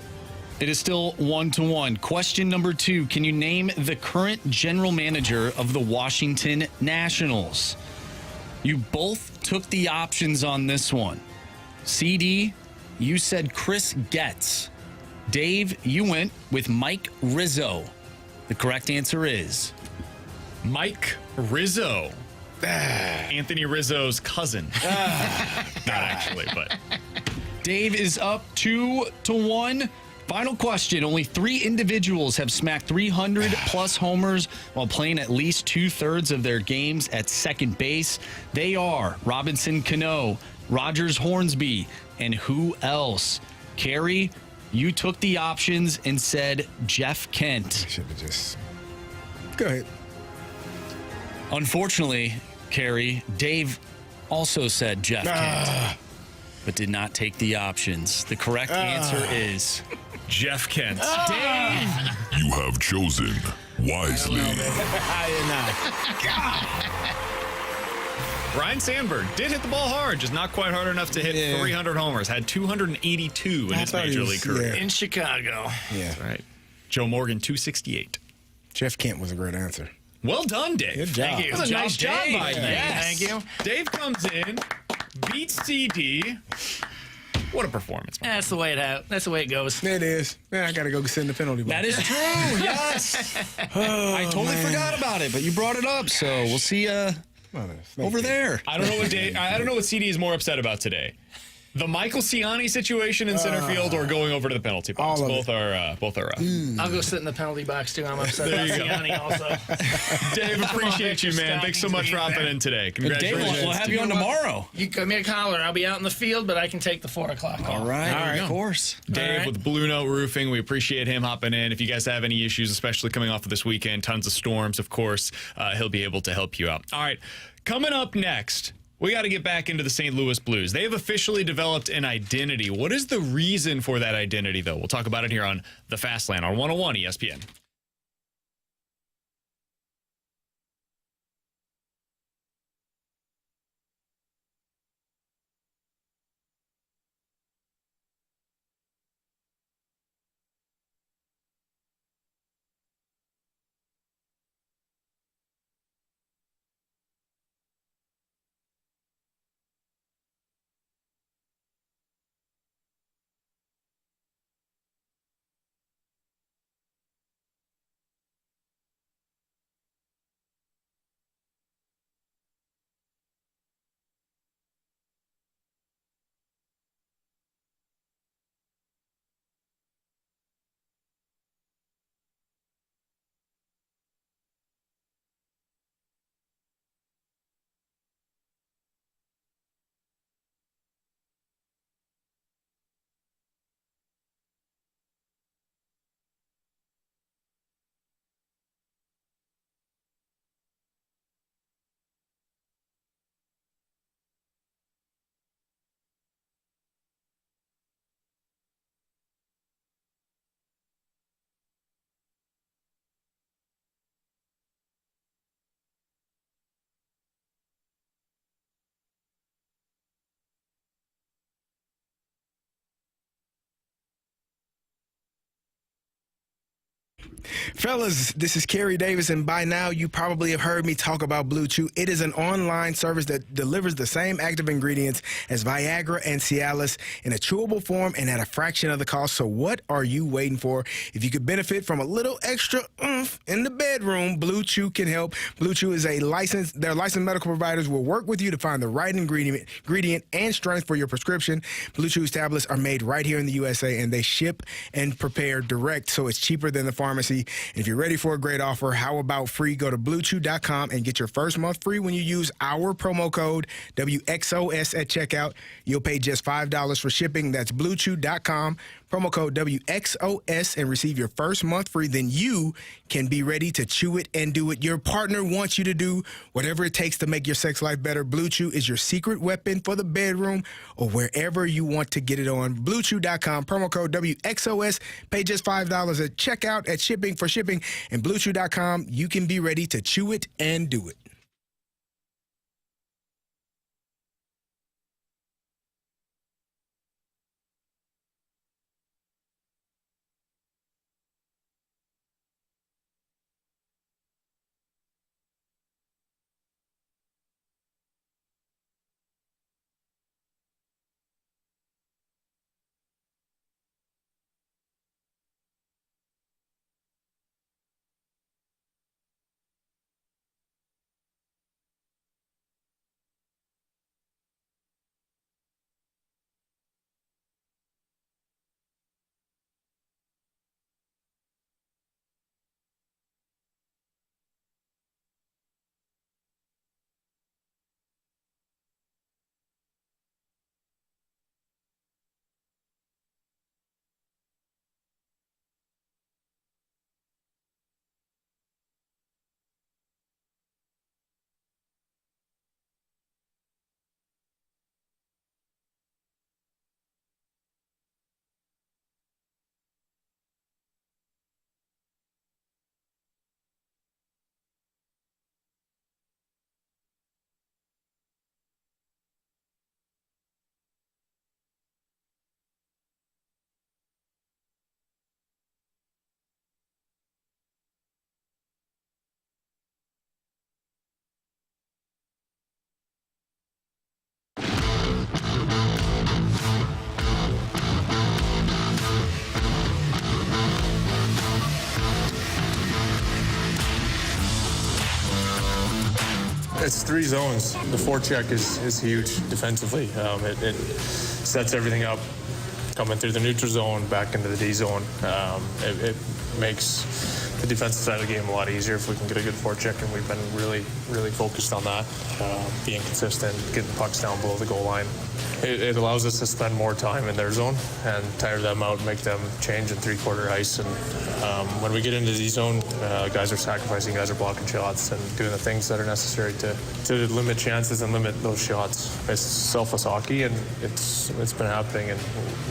it is still 1-1. Question number 2. Can you name the current general manager of the Washington Nationals? You both took the options on this one. CD, you said Chris Getz. Dave, you went with Mike Rizzo. The correct answer is Mike Rizzo. Anthony Rizzo's cousin. Not actually, but. Dave is up 2-1. Final question. Only 3 individuals have smacked 300-plus homers while playing at least 2/3 of their games at second base. They are Robinson Cano, Rogers Hornsby, and who else? Carey, you took the options and said Jeff Kent. I should have just... Go ahead. Unfortunately, Carey, Dave also said Jeff Kent, but did not take the options. The correct answer is... Jeff Kent. Dave! You have chosen wisely. Ryan Sandberg did hit the ball hard, just not quite hard enough to hit 300 homers. Had 282 in his major league career. In Chicago. Yeah. That's right. Joe Morgan, 268. Jeff Kent was a great answer. Well done, Dave. Good job. Thank you. That was a nice job Dave. by you. Thank you. Dave comes in, beats CD. What a performance. Man. That's the way it goes. It is. Man, I got to go send the penalty box. That is true, yes. I totally forgot about it, but you brought it up, so we'll see you over there. I don't know what CD is more upset about today. The Michael Siani situation in center field or going over to the penalty box. Both are rough. I'll go sit in the penalty box, too. I'm upset There about you go. Siani also. Dave, appreciate you, man. Thanks so much for hopping in today. Congratulations. Dave, we'll have you on tomorrow. You give me a caller. I'll be out in the field, but I can take the 4 o'clock call. All right, of course. Dave with Blue Note Roofing, we appreciate him hopping in. If you guys have any issues, especially coming off of this weekend, tons of storms, of course, he'll be able to help you out. All right, coming up next, we got to get back into the St. Louis Blues. They have officially developed an identity. What is the reason for that identity, though? We'll talk about it here on The Fast Lane on 101 ESPN. Fellas, this is Carey Davis, and by now you probably have heard me talk about Blue Chew. It is an online service that delivers the same active ingredients as Viagra and Cialis in a chewable form and at a fraction of the cost. So what are you waiting for? If you could benefit from a little extra oomph in the bedroom, Blue Chew can help. Blue Chew is their licensed medical providers will work with you to find the right ingredient and strength for your prescription. Blue Chew's tablets are made right here in the USA, and they ship and prepare direct, so it's cheaper than the pharmacy. And if you're ready for a great offer, how about free? Go to BlueChew.com and get your first month free when you use our promo code WXOS at checkout. You'll pay just $5 for shipping. That's BlueChew.com, promo code WXOS, and receive your first month free. Then you can be ready to chew it and do it. Your partner wants you to do whatever it takes to make your sex life better. Blue Chew is your secret weapon for the bedroom or wherever you want to get it on. BlueChew.com, promo code WXOS. Pay just $5 at checkout at shipping for shipping. And BlueChew.com, you can be ready to chew it and do it. It's 3 zones. The forecheck is huge defensively. It sets everything up coming through the neutral zone, back into the D zone. It makes the defensive side of the game a lot easier if we can get a good forecheck, and we've been really, really focused on that, being consistent, getting pucks down below the goal line. It allows us to spend more time in their zone and tire them out and make them change in three-quarter ice. And when we get into the zone, guys are sacrificing, guys are blocking shots and doing the things that are necessary to limit chances and limit those shots. It's selfless hockey, and it's been happening, and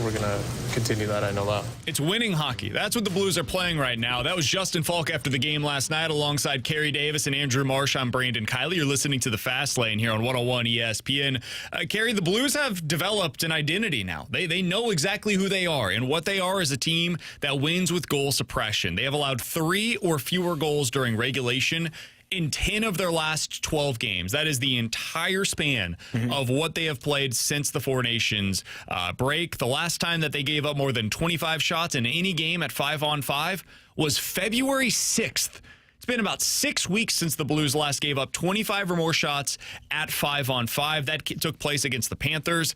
we're going to continue that. I know that. It's winning hockey. That's what the Blues are playing right now. That was Justin Falk after the game last night alongside Carey Davis and Andrew Marsh. I'm Brandon Kiley. You're listening to The Fast Lane here on 101 ESPN. Carey, the Blues have developed an identity now. They know exactly who they are, and what they are is a team that wins with goal suppression. They have allowed 3 or fewer goals during regulation in 10 of their last 12 games. That is the entire span of what they have played since the Four Nations break. The last time that they gave up more than 25 shots in any game at 5-on-5 was February 6th. It's been about 6 weeks since the Blues last gave up 25 or more shots at 5-on-5. That took place against the Panthers.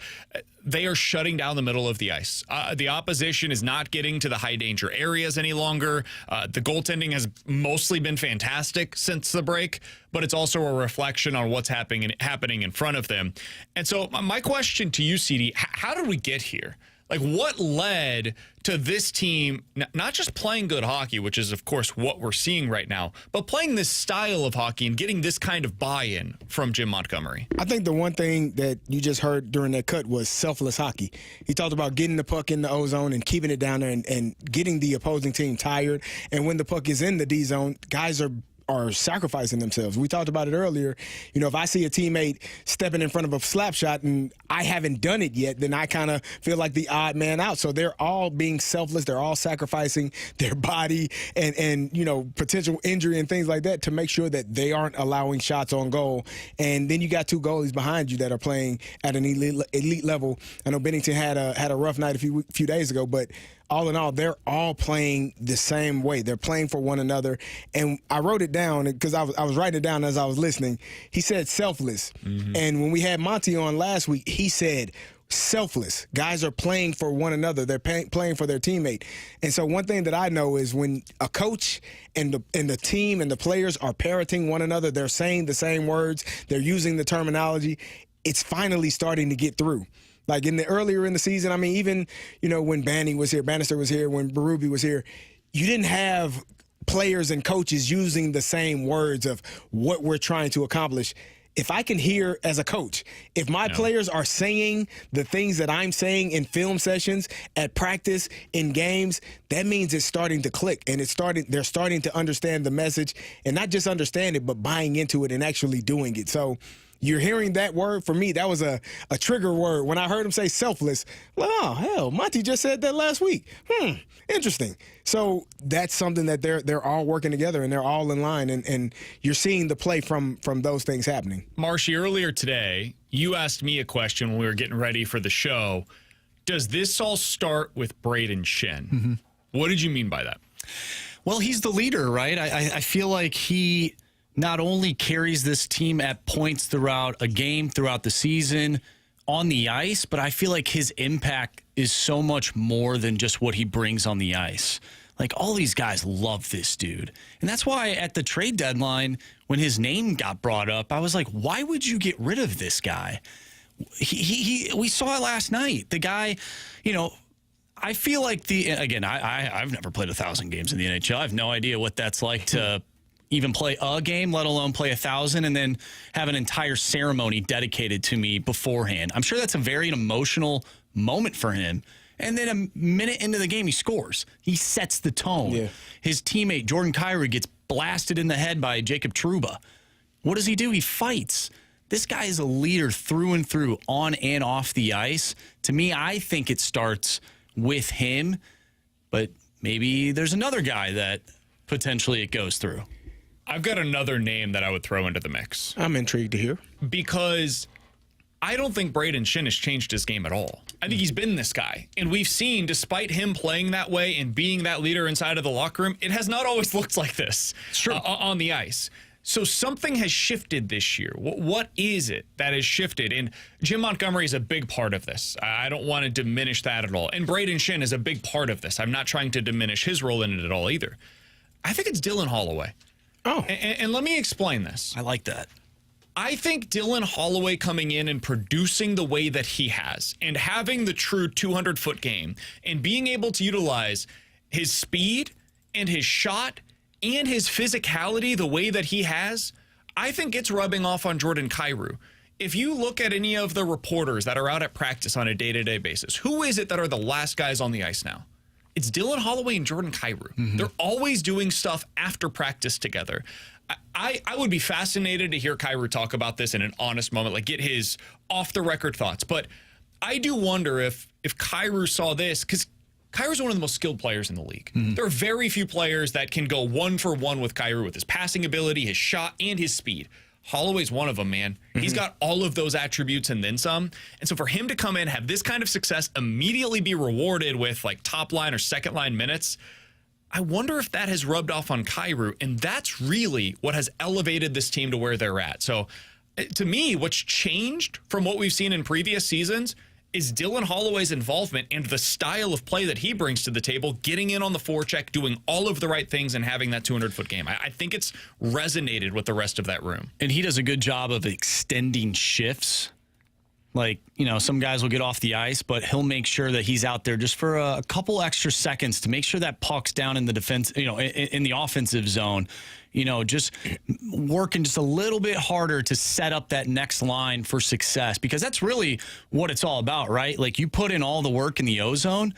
They are shutting down the middle of the ice. The opposition is not getting to the high danger areas any longer. The goaltending has mostly been fantastic since the break, but it's also a reflection on what's happening in front of them. And so my question to you, CD, how did we get here? Like, what led to this team not just playing good hockey, which is, of course, what we're seeing right now, but playing this style of hockey and getting this kind of buy-in from Jim Montgomery? I think the one thing that you just heard during that cut was selfless hockey. He talked about getting the puck in the O zone and keeping it down there and getting the opposing team tired. And when the puck is in the D zone, guys are sacrificing themselves. We talked about it earlier. You know, if I see a teammate stepping in front of a slap shot and I haven't done it yet, then I kind of feel like the odd man out. So they're all being selfless. They're all sacrificing their body and you know, potential injury and things like that to make sure that they aren't allowing shots on goal. And then you got 2 goalies behind you that are playing at an elite level. I know Bennington had a rough night a few days ago, but all in all, they're all playing the same way. They're playing for one another. And I wrote it down because I was writing it down as I was listening. He said selfless. And when we had Monty on last week, he said selfless. Guys are playing for one another. They're playing for their teammate. And so one thing that I know is when a coach and the team and the players are parroting one another, they're saying the same words, they're using the terminology, it's finally starting to get through. Like earlier in the season, I mean, even, you know, when Bannister was here, when Berube was here, you didn't have players and coaches using the same words of what we're trying to accomplish. If I can hear as a coach, if my players are saying the things that I'm saying in film sessions, at practice, in games, that means it's starting to click and they're starting to understand the message and not just understand it, but buying into it and actually doing it. So you're hearing that word. For me, that was a trigger word. When I heard him say selfless, well, oh, hell, Monty just said that last week. Interesting. So that's something that they're all working together and they're all in line, and you're seeing the play from those things happening. Marshy, earlier today, you asked me a question when we were getting ready for the show. Does this all start with Braden Shen? What did you mean by that? Well, he's the leader, right? I feel like he not only carries this team at points throughout a game, throughout the season, on the ice, but I feel like his impact is so much more than just what he brings on the ice. Like, all these guys love this dude. And that's why at the trade deadline, when his name got brought up, I was like, why would you get rid of this guy? We saw it last night. The guy, you know, I feel like I've never played 1,000 games in the NHL. I have no idea what that's like to even play a game, let alone play 1,000, and then have an entire ceremony dedicated to me beforehand. I'm sure that's a very emotional moment for him. And then a minute into the game, he scores. He sets the tone. Yeah. His teammate, Jordan Carey, gets blasted in the head by Jacob Trouba. What does he do? He fights. This guy is a leader through and through, on and off the ice. To me, I think it starts with him, but maybe there's another guy that potentially it goes through. I've got another name that I would throw into the mix. I'm intrigued to hear. Because I don't think Braden Shen has changed his game at all. I think he's been this guy. And we've seen, despite him playing that way and being that leader inside of the locker room, it has not always looked like this on the ice. So something has shifted this year. What is it that has shifted? And Jim Montgomery is a big part of this. I don't want to diminish that at all. And Braden Shin is a big part of this. I'm not trying to diminish his role in it at all either. I think it's Dylan Holloway. Oh. And let me explain this. I like that. I think Dylan Holloway coming in and producing the way that he has and having the true 200-foot game and being able to utilize his speed and his shot and his physicality the way that he has, I think it's rubbing off on Jordan Kyrou. If you look at any of the reporters that are out at practice on a day-to-day basis, who is it that are the last guys on the ice now? It's Dylan Holloway and Jordan Kyrou. Mm-hmm. They're always doing stuff after practice together. I would be fascinated to hear Kyrou talk about this in an honest moment, like get his off-the-record thoughts. But I do wonder if Kyrou saw this, because Kyrou's one of the most skilled players in the league. Mm-hmm. There are very few players that can go one-for-one with Kyrou with his passing ability, his shot, and his speed. Holloway's one of them, man. Mm-hmm. He's got all of those attributes and then some. And so for him to come in, have this kind of success, immediately be rewarded with like top-line or second-line minutes, I wonder if that has rubbed off on Kyrou, and that's really what has elevated this team to where they're at. So to me, what's changed from what we've seen in previous seasons is Dylan Holloway's involvement and the style of play that he brings to the table, getting in on the forecheck, doing all of the right things, and having that 200-foot game. I think it's resonated with the rest of that room. And he does a good job of extending shifts. Like, you know, some guys will get off the ice, but he'll make sure that he's out there just for a couple extra seconds to make sure that puck's down in the defense, you know, in the offensive zone. You know, just working just a little bit harder to set up that next line for success, because that's really what it's all about, right? Like, you put in all the work in the O-zone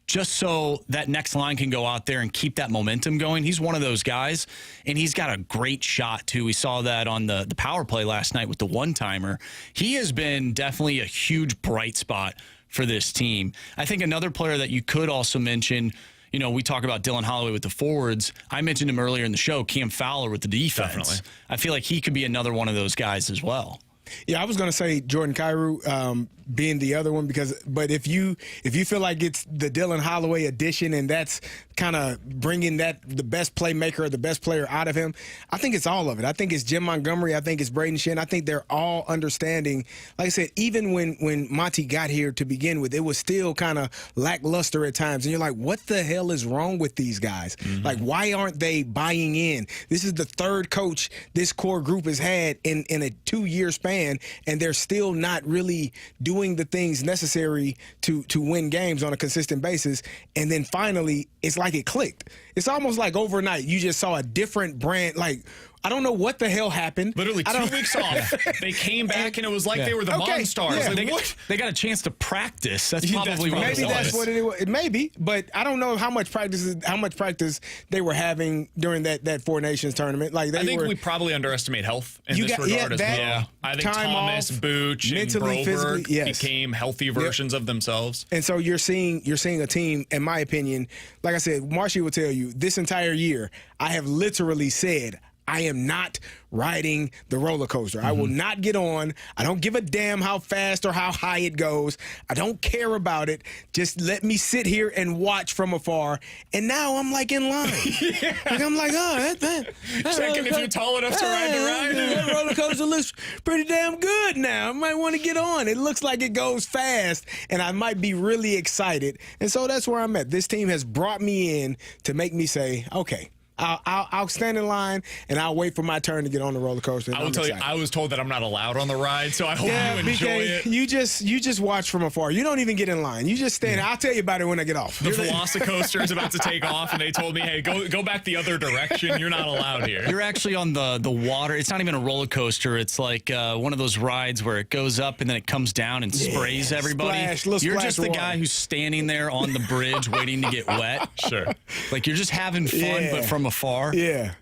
just so that next line can go out there and keep that momentum going. He's one of those guys, and he's got a great shot, too. We saw that on the power play last night with the one-timer. He has been definitely a huge bright spot for this team. I think another player that you could also mention, you know, we talk about Dylan Holloway with the forwards. I mentioned him earlier in the show, Cam Fowler with the defense. Definitely. I feel like he could be another one of those guys as well. Yeah, I was going to say Jordan Kyrou being the other one, but if you feel like it's the Dylan Holloway addition and that's kind of bringing the best playmaker or the best player out of him, I think it's all of it. I think it's Jim Montgomery. I think it's Braden Shin. I think they're all understanding. Like I said, even when Monty got here to begin with, it was still kind of lackluster at times. And you're like, what the hell is wrong with these guys? Mm-hmm. Like, why aren't they buying in? This is the third coach this core group has had in a 2-year span, and they're still not really doing the things necessary to win games on a consistent basis. And then finally, it's like it clicked. It's almost like overnight you just saw a different brand. Like, I don't know what the hell happened. Literally 2 weeks off. They came back and it was like they were the Monstars. Yeah. Like, they got a chance to practice. That's probably what maybe that's what it was. It may be, but I don't know how much practice they were having during that Four Nations tournament. Like, I think we probably underestate health in this regard as well. Yeah. I think Thomas, Booch, and Broberg became healthy versions of themselves. And so you're seeing a team, in my opinion, like I said, Marshy will tell you, this entire year, I have literally said, I am not riding the roller coaster. Mm-hmm. I will not get on. I don't give a damn how fast or how high it goes. I don't care about it. Just let me sit here and watch from afar. And now I'm like in line. Yeah. Like, I'm like, oh, that checking if you're tall enough to ride the ride. That roller coaster looks pretty damn good now. I might want to get on. It looks like it goes fast, and I might be really excited. And so that's where I'm at. This team has brought me in to make me say, okay, I'll stand in line and I'll wait for my turn to get on the roller coaster. I will tell you, I was told that I'm not allowed on the ride, so I hope you enjoy it. You just watch from afar. You don't even get in line. You just stand. I'll tell you about it when I get off. The Velocicoaster is about to take off, and they told me, hey, go back the other direction. You're not allowed here. You're actually on the water. It's not even a roller coaster. It's like one of those rides where it goes up and then it comes down and sprays everybody. You're just the guy who's standing there on the bridge waiting to get wet. Sure. Like, you're just having fun, but from afar. Yeah.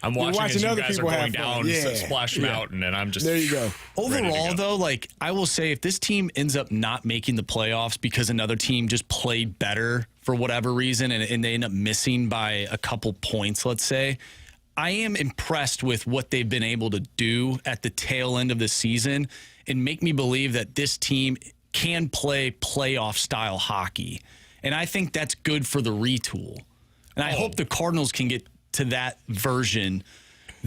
I'm watching as you guys are going down Splash Mountain, and I'm just... There you go. Overall, though, like, I will say, if this team ends up not making the playoffs because another team just played better for whatever reason, and they end up missing by a couple points, let's say, I am impressed with what they've been able to do at the tail end of the season and make me believe that this team can play playoff-style hockey. And I think that's good for the retool. And I hope the Cardinals can get to that version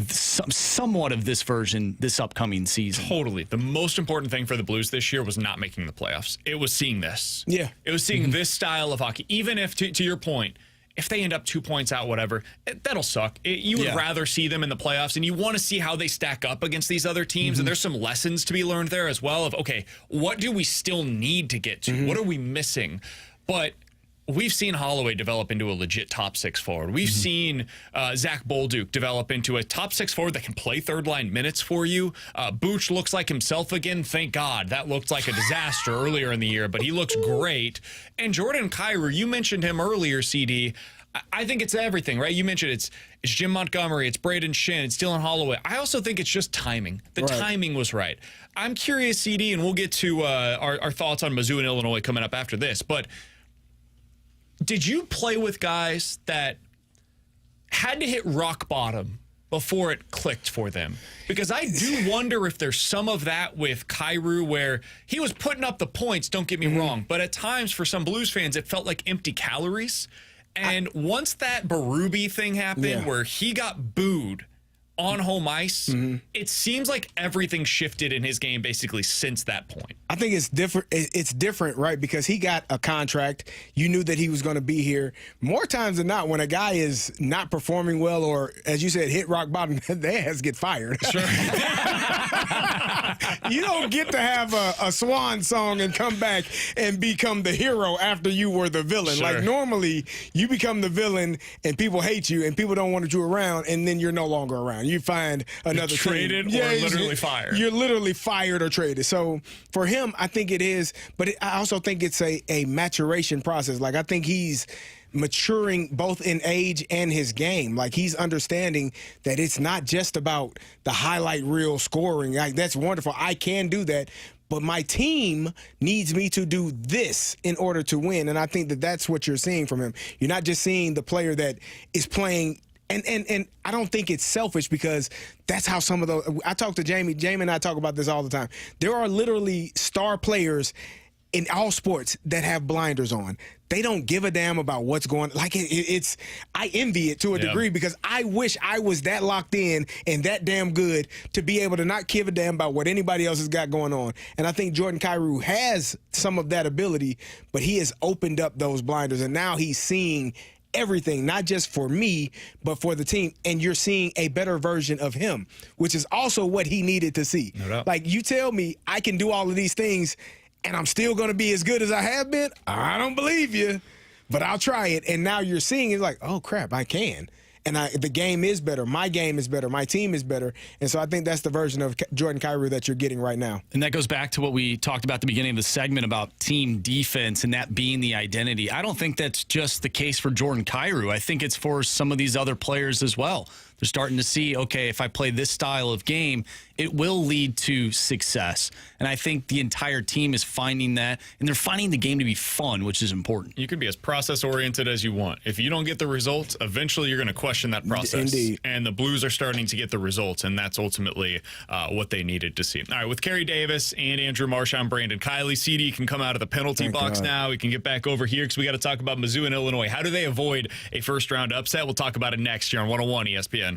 somewhat of this version this upcoming season. Totally. The most important thing for the Blues this year was not making the playoffs. It was seeing this. Yeah. It was seeing this style of hockey. Even if, to your point, if they end up 2 points out, whatever, that'll suck. You would rather see them in the playoffs, and you want to see how they stack up against these other teams. And there's some lessons to be learned there as well of, okay, what do we still need to get to? What are we missing? But we've seen Holloway develop into a legit top six forward. We've seen Zach Bolduc develop into a top six forward that can play third line minutes for you. Booch looks like himself again. Thank God. That looked like a disaster earlier in the year, but he looks great. And Jordan Kyrou, you mentioned him earlier, CD. I think it's everything, right? You mentioned it's Jim Montgomery, it's Braden Shin, it's Dylan Holloway. I also think it's just timing. The timing was right. I'm curious, CD, and we'll get to our thoughts on Mizzou and Illinois coming up after this, but did you play with guys that had to hit rock bottom before it clicked for them? Because I do wonder if there's some of that with Kyrou where he was putting up the points, don't get me wrong, but at times for some Blues fans, it felt like empty calories. And once that Berube thing happened where he got booed on home ice, it seems like everything shifted in his game basically since that point. I think it's different. It's different, right? Because he got a contract. You knew that he was going to be here. More times than not, when a guy is not performing well or, as you said, hit rock bottom, they has get fired. Sure. You don't get to have a swan song and come back and become the hero after you were the villain. Sure. Like normally, you become the villain and people hate you and people don't want you around, and then you're no longer around. You find another You're traded team. or literally fired. You're literally fired or traded. So for him, I think it is, but I also think it's a maturation process. Like I think he's maturing both in age and his game. Like he's understanding that it's not just about the highlight reel scoring. Like that's wonderful. I can do that. But my team needs me to do this in order to win. And I think that that's what you're seeing from him. You're not just seeing the player that is playing. And I don't think it's selfish because that's how some of the – I talk to Jamie. Jamie and I talk about this all the time. There are literally star players in all sports that have blinders on. They don't give a damn about what's going on. Like, it's – I envy it to a degree because I wish I was that locked in and that damn good to be able to not give a damn about what anybody else has got going on. And I think Jordan Kyrou has some of that ability, but he has opened up those blinders, and now he's seeing – everything, not just for me, but for the team. And you're seeing a better version of him, which is also what he needed to see. No doubt. Like, you tell me I can do all of these things and I'm still going to be as good as I have been? I don't believe you, but I'll try it. And now you're seeing it like, oh, crap, I can. And the game is better. My game is better. My team is better. And so I think that's the version of Jordan Kyrou that you're getting right now. And that goes back to what we talked about at the beginning of the segment about team defense and that being the identity. I don't think that's just the case for Jordan Kyrou. I think it's for some of these other players as well. They're starting to see, okay, if I play this style of game, it will lead to success. And I think the entire team is finding that, and they're finding the game to be fun, which is important. You can be as process-oriented as you want. If you don't get the results, eventually you're going to question that process. Indeed. And the Blues are starting to get the results, and that's ultimately what they needed to see. All right, with Carey Davis and Andrew Marsh, I'm Brandon Kiley. CD can come out of the penalty box now. We can get back over here because we got to talk about Mizzou and Illinois. How do they avoid a first-round upset? We'll talk about it next year on 101 ESPN.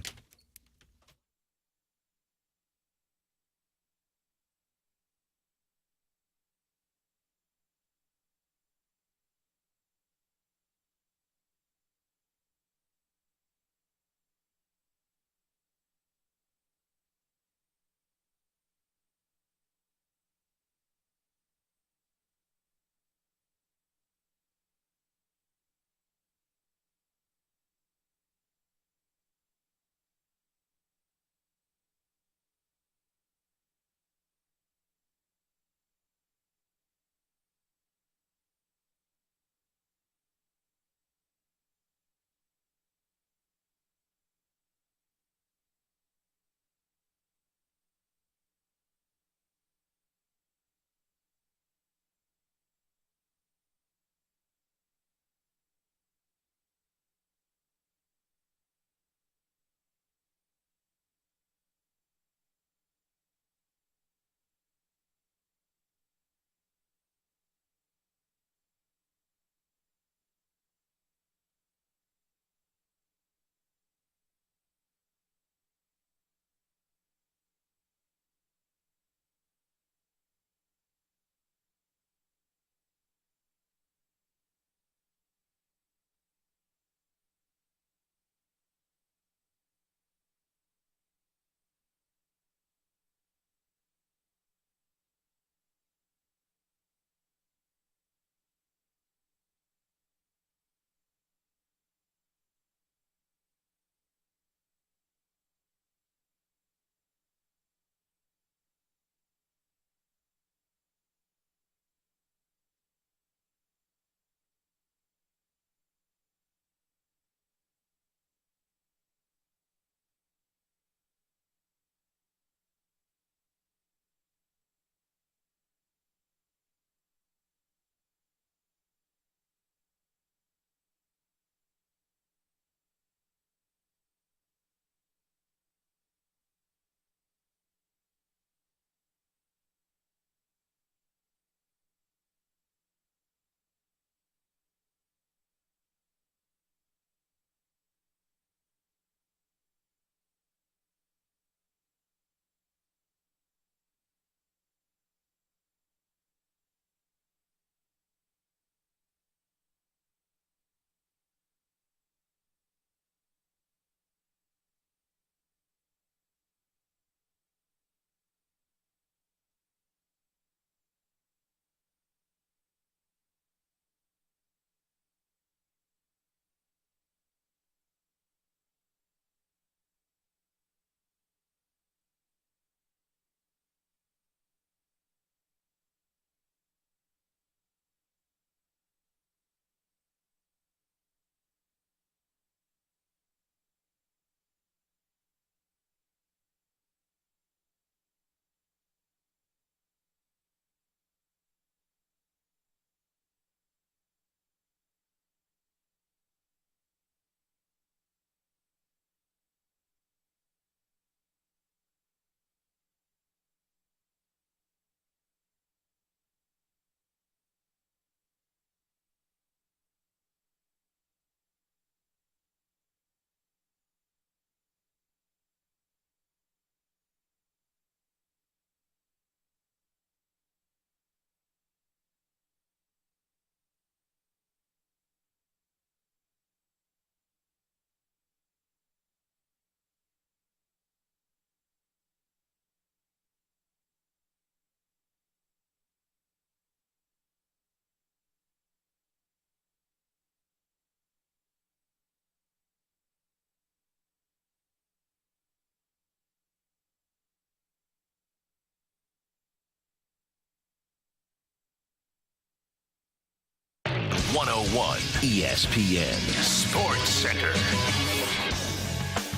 101 ESPN Sports Center.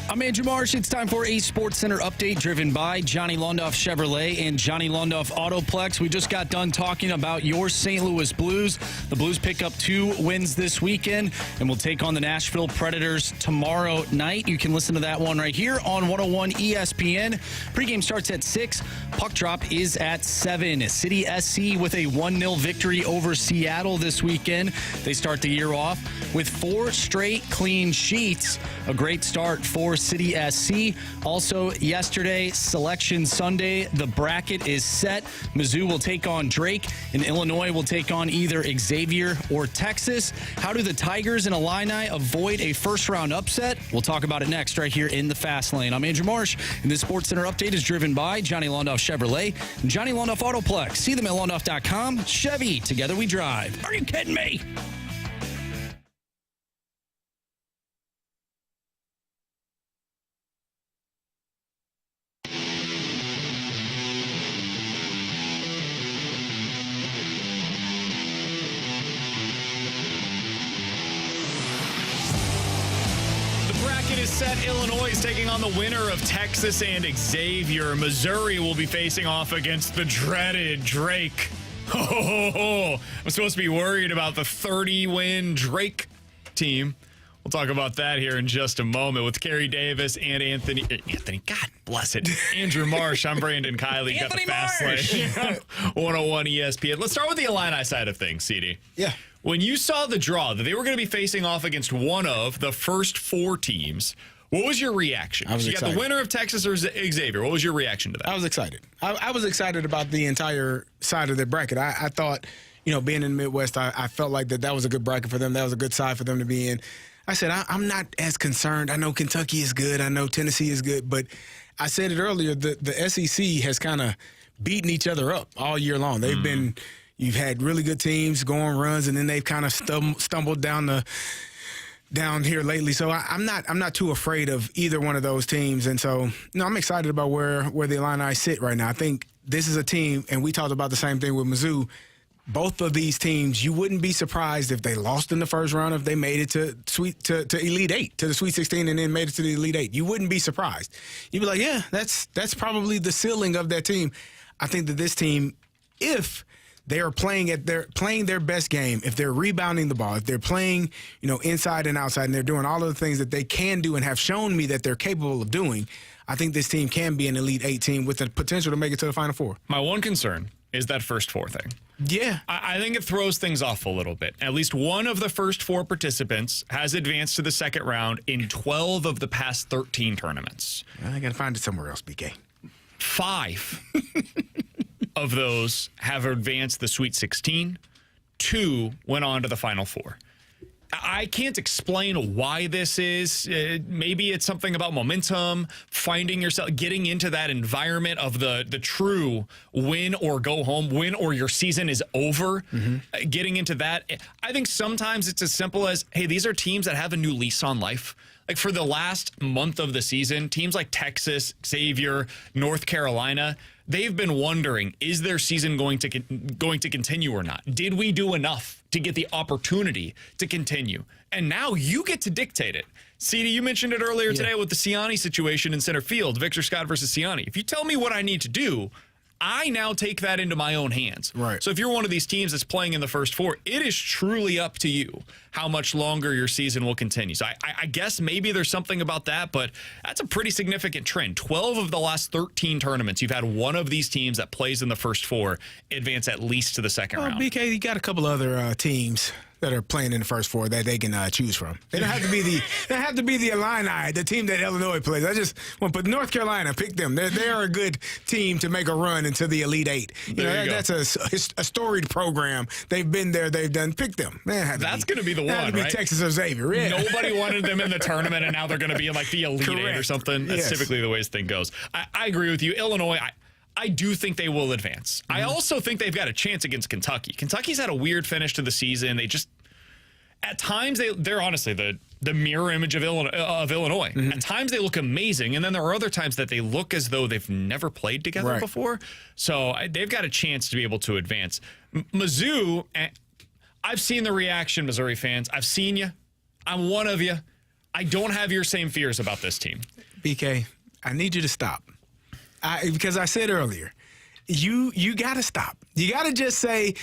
I'm Andrew Marsh. It's time for a Sports Center update driven by Johnny Londoff Chevrolet and Johnny Londoff Autoplex. We just got done talking about your St. Louis Blues. The Blues pick up 2 wins this weekend and will take on the Nashville Predators tomorrow night. You can listen to that one right here on 101 ESPN. Pregame starts at 6. Puck drop is at 7. City SC with a 1-0 victory over Seattle this weekend. They start the year off with 4 straight clean sheets. A great start for City SC. Also, yesterday, Selection Sunday, the bracket is set. Mizzou will take on Drake, and Illinois will take on either Xavier or Texas. How do the Tigers and Illini avoid a first-round upset? We'll talk about it next right here in the Fast Lane. I'm Andrew Marsh, and this Sports Center update is driven by Johnny Londoff Chevrolet and Johnny Londoff Autoplex. See them at londoff.com. Chevy, together we drive. Are you kidding me? Is set. Illinois is taking on the winner of Texas and Xavier. Missouri will be facing off against the dreaded Drake. I'm supposed to be worried about the 30-win Drake team. We'll talk about that here in just a moment with Carey Davis and Anthony, God bless it, Andrew Marsh. I'm Brandon Kiley. Got the Fast Lane 101 ESPN. Let's start with the Illini side of things, CD. Yeah. When you saw the draw that they were going to be facing off against one of the first 4 teams, what was your reaction? I was excited. You got the winner of Texas or Xavier. What was your reaction to that? I was excited. I was excited about the entire side of the bracket. I thought, being in the Midwest, I felt like that was a good bracket for them. That was a good side for them to be in. I said, I'm not as concerned. I know Kentucky is good. I know Tennessee is good. But I said it earlier, the SEC has kind of beaten each other up all year long. They've been... You've had really good teams go on runs, and then they've kind of stumbled down here lately. So I'm not too afraid of either one of those teams. And so, I'm excited about where the Illini sit right now. I think this is a team, and we talked about the same thing with Mizzou. Both of these teams, you wouldn't be surprised if they lost in the first round, if they made it to Elite 8, to the Sweet 16, and then made it to the Elite 8. You wouldn't be surprised. You'd be like, yeah, that's probably the ceiling of that team. I think that this team, if they are playing their best game, if they're rebounding the ball, if they're playing, inside and outside, and they're doing all of the things that they can do and have shown me that they're capable of doing, I think this team can be an Elite 8 team with the potential to make it to the Final Four. My one concern is that first 4 thing. Yeah. I think it throws things off a little bit. At least one of the first 4 participants has advanced to the second round in 12 of the past 13 tournaments. I got to find it somewhere else, BK. 5 of those have advanced the Sweet 16. 2 went on to the Final Four. I can't explain why this is. Maybe it's something about momentum, finding yourself, getting into that environment of the true win or go home, win or your season is over, getting into that. I think sometimes it's as simple as, hey, these are teams that have a new lease on life. Like for the last month of the season, teams like Texas, Xavier, North Carolina, they've been wondering, is their season going to continue or not? Did we do enough to get the opportunity to continue? And now you get to dictate it. CD, you mentioned it earlier today with the Siani situation in center field, Victor Scott versus Siani. If you tell me what I need to do, I now take that into my own hands. Right. So if you're one of these teams that's playing in the first 4, it is truly up to you how much longer your season will continue. So I guess maybe there's something about that, but that's a pretty significant trend. 12 of the last 13 tournaments, you've had one of these teams that plays in the first 4 advance at least to the second round. BK, you got a couple other teams that are playing in the first 4 that they can choose from. They don't have to be the Illini, the team that Illinois plays. I just want to put North Carolina, pick them. They are a good team to make a run into the Elite 8. That's a storied program. They've been there. They've done. Pick them. That's going to be the one, right? Texas or Xavier. Yeah. Nobody wanted them in the tournament, and now they're going to be in like the Elite 8 or something. That's typically the way this thing goes. I agree with you. Illinois, I do think they will advance. I also think they've got a chance against Kentucky. Kentucky's had a weird finish to the season. They just, at times, they're honestly the mirror image of Illinois. At times they look amazing, and then there are other times that they look as though they've never played together before. So they've got a chance to be able to advance. Mizzou, I've seen the reaction, Missouri fans. I've seen you. I'm one of you. I don't have your same fears about this team. BK, I need you to stop. Because I said earlier, you got to stop. You got to just say,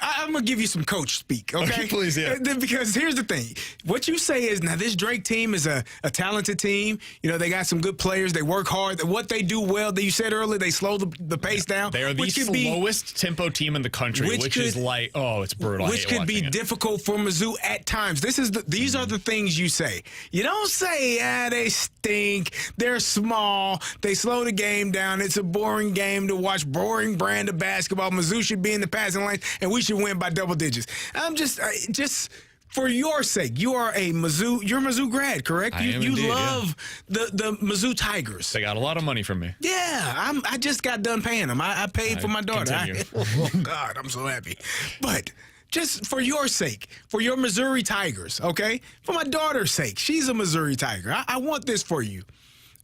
I'm going to give you some coach speak, okay? Please, yeah. Because here's the thing. What you say is, now this Drake team is a talented team. You know, they got some good players. They work hard. What they do well, you said earlier, they slow the pace down. They are the slowest tempo team in the country, which is like, it's brutal. Which could be difficult for Mizzou at times. These are the things you say. You don't say, they stink, they're small, they slow the game down, it's a boring game to watch, boring brand of basketball. Mizzou should be in the passing lane, and we should win by double digits. I'm just for your sake. You're a Mizzou grad, correct? I am you indeed, love the Mizzou Tigers. They got a lot of money from me. Yeah, I just got done paying them. I paid for my daughter. Oh God, I'm so happy. But just for your sake, for your Missouri Tigers, okay? For my daughter's sake, she's a Missouri Tiger. I want this for you.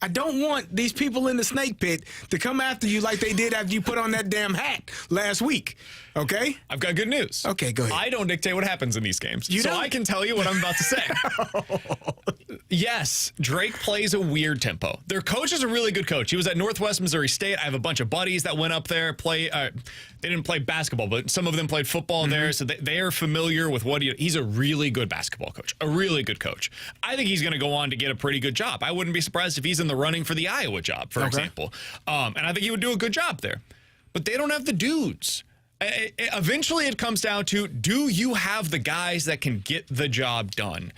I don't want these people in the snake pit to come after you like they did after you put on that damn hat last week, okay? I've got good news. Okay, go ahead. I don't dictate what happens in these games, so don't? I can tell you what I'm about to say. Yes, Drake plays a weird tempo. Their coach is a really good coach. He was at Northwest Missouri State. I have a bunch of buddies that went up there, they didn't play basketball, but some of them played football there, so they are familiar with he's a really good basketball coach, a really good coach. I think he's going to go on to get a pretty good job. I wouldn't be surprised if he's in the running for the Iowa job, for example. And I think he would do a good job there. But they don't have the dudes. Eventually it comes down to, do you have the guys that can get the job done?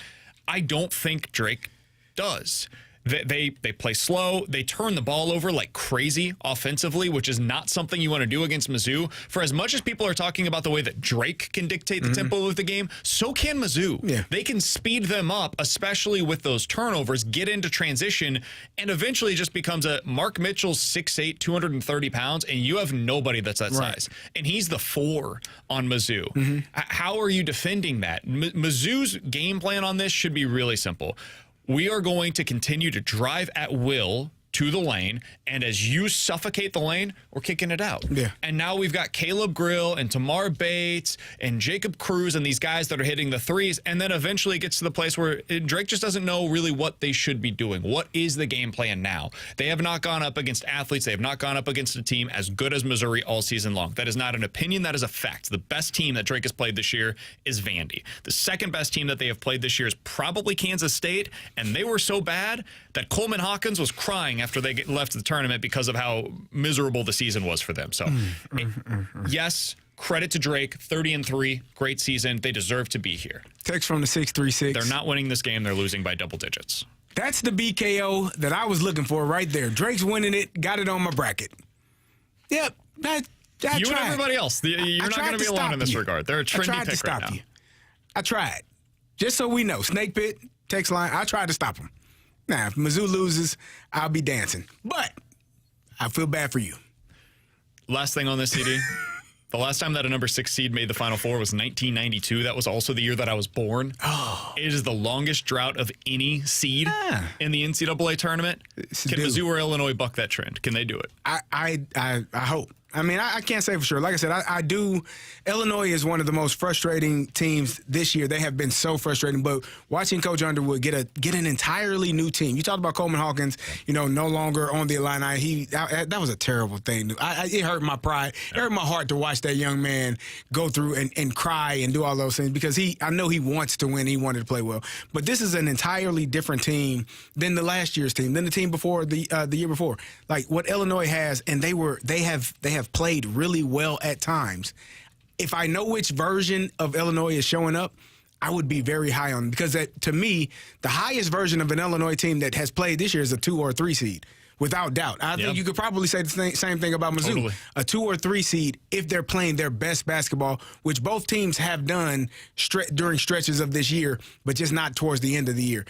I don't think Drake does. They play slow. They turn the ball over like crazy offensively, which is not something you want to do against Mizzou. For as much as people are talking about the way that Drake can dictate the tempo of the game, so can Mizzou. Yeah. They can speed them up, especially with those turnovers, get into transition, and eventually it just becomes a Mark Mitchell's 6'8", 230 pounds, and you have nobody that's that size. And he's the 4 on Mizzou. How are you defending that? Mizzou's game plan on this should be really simple. We are going to continue to drive at will to the lane, and as you suffocate the lane, we're kicking it out. Yeah. And now we've got Caleb Grill and Tamar Bates and Jacob Cruz and these guys that are hitting the threes, and then eventually it gets to the place where Drake just doesn't know really what they should be doing. What is the game plan now? They have not gone up against athletes. They have not gone up against a team as good as Missouri all season long. That is not an opinion. That is a fact. The best team that Drake has played this year is Vandy. The second best team that they have played this year is probably Kansas State, and they were so bad that Coleman Hawkins was crying after they left the tournament because of how miserable the season was for them. So, yes, credit to Drake, 30-3, great season. They deserve to be here. Text from the 636. They're not winning this game. They're losing by double digits. That's the BKO that I was looking for right there. Drake's winning it, got it on my bracket. Yep. I you tried. and everybody else. You're not going to be alone in this regard. They're a trendy pick right now. I tried. Just so we know, Snake Pit, text line, I tried to stop him. Now, if Mizzou loses, I'll be dancing. But I feel bad for you. Last thing on this CD. The last time that a number 6 seed made the Final Four was 1992. That was also the year that I was born. Oh. It is the longest drought of any seed in the NCAA tournament. Can Mizzou or Illinois buck that trend? Can they do it? I hope. I mean, I can't say for sure. Like I said, I do. Illinois is one of the most frustrating teams this year. They have been so frustrating. But watching Coach Underwood get an entirely new team. You talked about Coleman Hawkins, no longer on the Illini. That was a terrible thing. It hurt my pride. It hurt my heart to watch that young man go through and cry and do all those things because I know he wants to win. He wanted to play well. But this is an entirely different team than the last year's team, than the team before the year before. Like what Illinois has, and they have played really well at times. If I know which version of Illinois is showing up, I would be very high on them because to me, the highest version of an Illinois team that has played this year is a 2 or 3 seed, without doubt. I think you could probably say the same thing about Mizzou. Totally. A 2 or 3 seed if they're playing their best basketball, which both teams have done during stretches of this year, but just not towards the end of the year.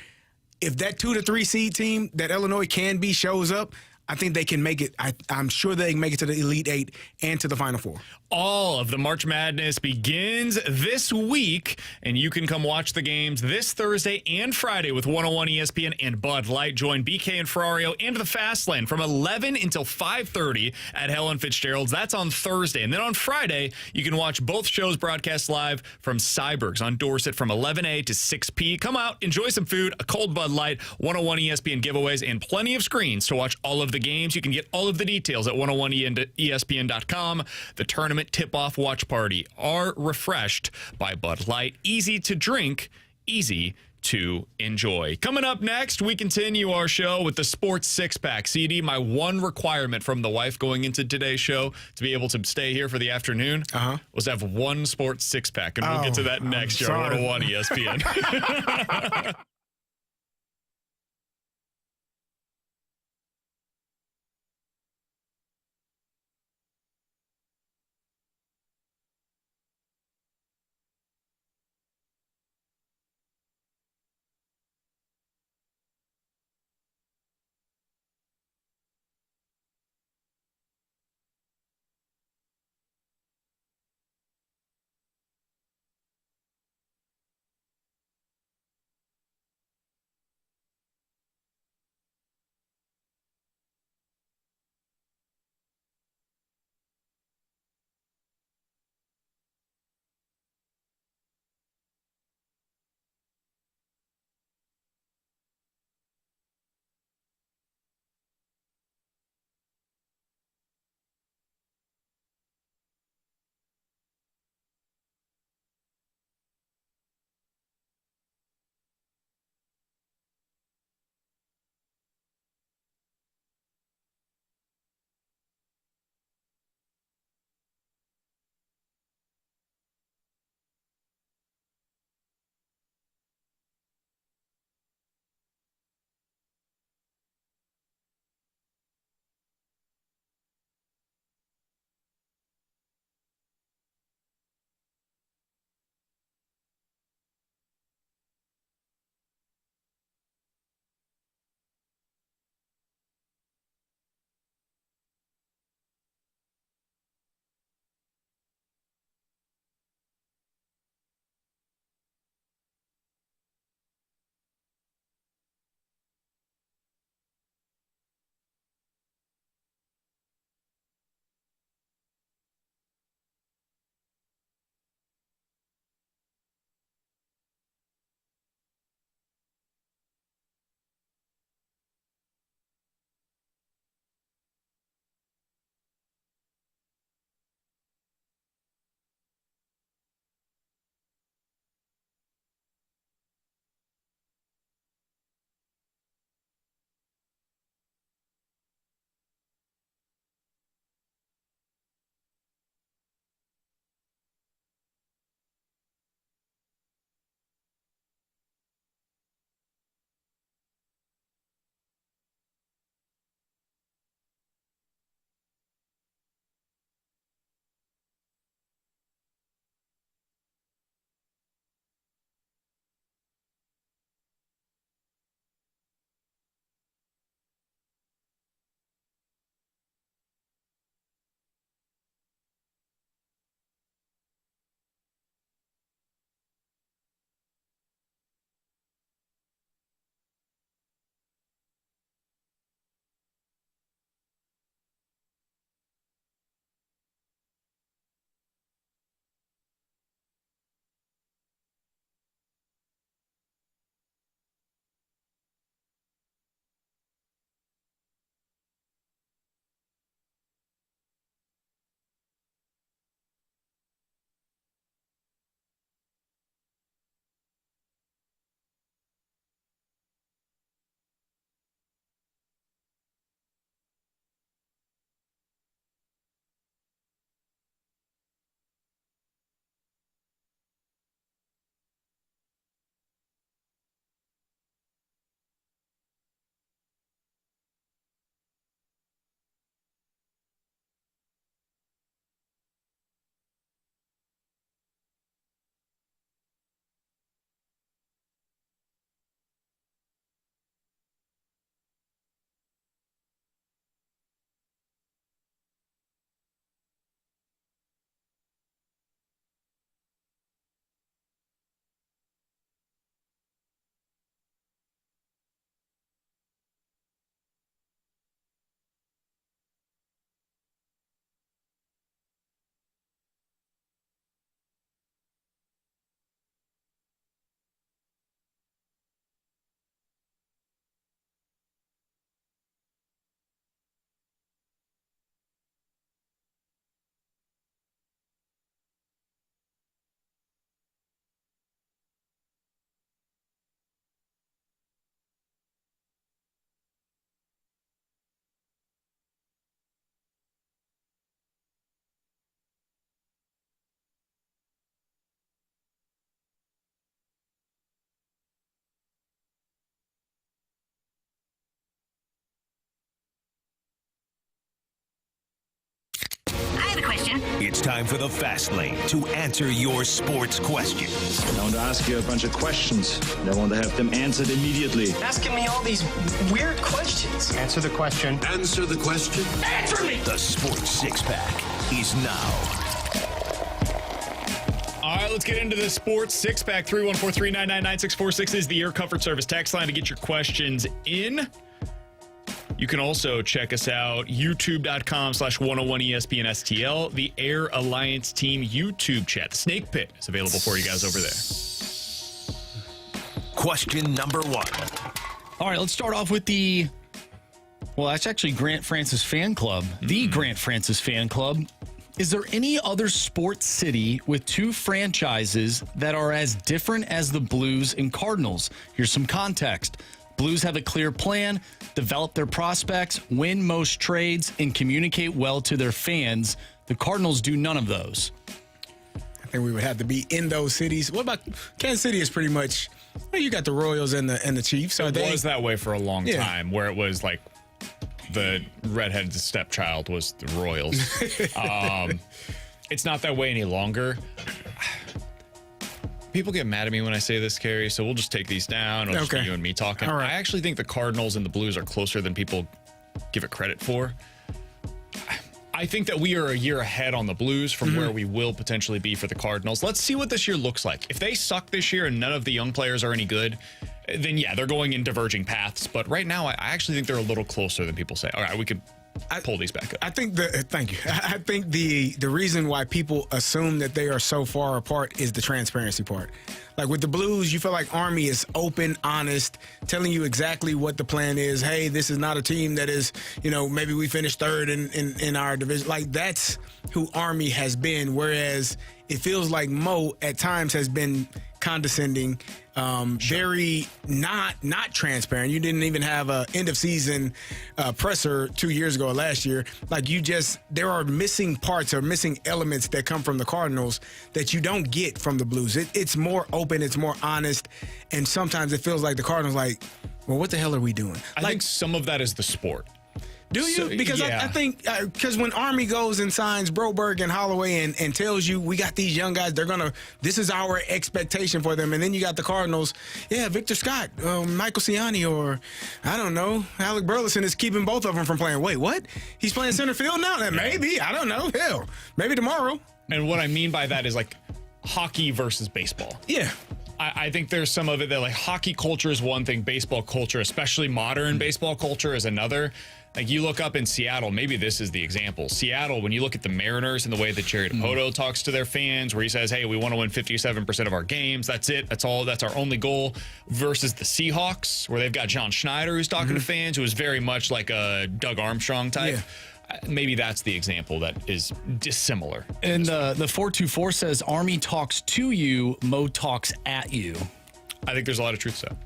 If that 2 to 3 seed team that Illinois can be shows up, I think they can make it. I'm sure they can make it to the Elite Eight and to the Final Four. All of the March Madness begins this week, and you can come watch the games this Thursday and Friday with 101 ESPN and Bud Light. Join BK and Ferrario and the Fast Lane from 11 until 5:30 at Helen Fitzgerald's. That's on Thursday. And then on Friday, you can watch both shows broadcast live from Cyberg's on Dorset from 11A to 6P. Come out, enjoy some food, a cold Bud Light, 101 ESPN giveaways, and plenty of screens to watch all of the games. You can get all of the details at 101ESPN.com. The tournament tip-off watch party are refreshed by Bud Light. Easy to drink, easy to enjoy. Coming up next, we continue our show with the Sports Six-Pack. CD, my one requirement from the wife going into today's show to be able to stay here for the afternoon was to have one Sports Six-Pack, and we'll get to that next year on 101 ESPN. It's time for the Fast Lane to answer your sports questions. I want to ask you a bunch of questions. I want to have them answered immediately. Asking me all these weird questions. Answer the question. Answer the question. Answer me! The Sports Six-Pack is now. All right, let's get into the Sports Six-Pack. 314-399-9646 is the Air Comfort Service text line to get your questions in. You can also check us out, youtube.com/101ESPN STL, the Air Alliance Team YouTube chat. The Snake Pit is available for you guys over there. Question number 1. All right, let's start off with that's actually Grant Francis Fan Club. The Grant Francis Fan Club. Is there any other sports city with 2 franchises that are as different as the Blues and Cardinals? Here's some context. Blues have a clear plan, develop their prospects, win most trades, and communicate well to their fans. The Cardinals do none of those. I think we would have to be in those cities. What about Kansas City? Is pretty much, well, you got the Royals and the Chiefs. It was that way for a long time, where it was like the redheaded stepchild was the Royals. It's not that way any longer. People get mad at me when I say this, Carey, so we'll just take these down. It'll just be you and me talking. All right. I actually think the Cardinals and the Blues are closer than people give it credit for. I think that we are a year ahead on the Blues from where we will potentially be for the Cardinals. Let's see what this year looks like. If they suck this year and none of the young players are any good, then yeah, they're going in diverging paths. But right now, I actually think they're a little closer than people say. All right, we could pull these back up. I think thank you. I think the reason why people assume that they are so far apart is the transparency part. Like with the Blues, you feel like Army is open, honest, telling you exactly what the plan is. Hey, this is not a team that is, maybe we finished third in our division. Like that's who Army has been. Whereas it feels like Mo at times has been condescending, very not transparent. You didn't even have a end of season presser 2 years ago or last year. Like there are missing parts or missing elements that come from the Cardinals that you don't get from the Blues. It's more open, it's more honest, and sometimes it feels like the Cardinals like, well, what the hell are we doing? I think some of that is the sport. Do you? Because I think when Army goes and signs Broberg and Holloway and tells you we got these young guys, this is our expectation for them. And then you got the Cardinals, Victor Scott, Michael Siani, or I don't know, Alec Burleson is keeping both of them from playing. Wait, what? He's playing center field now? Maybe. I don't know. Hell, maybe tomorrow. And what I mean by that is like hockey versus baseball. Yeah. I think there's some of it that like hockey culture is one thing, baseball culture, especially modern baseball culture, is another. Like you look up in Seattle, maybe this is the example. Seattle, when you look at the Mariners and the way that Jerry Dipoto talks to their fans, where he says, hey, we want to win 57% of our games. That's it. That's all. That's our only goal. Versus the Seahawks, where they've got John Schneider who's talking to fans, who is very much like a Doug Armstrong type. Yeah. Maybe that's the example that is dissimilar. And the 424 says Army talks to you, Mo talks at you. I think there's a lot of truth to that.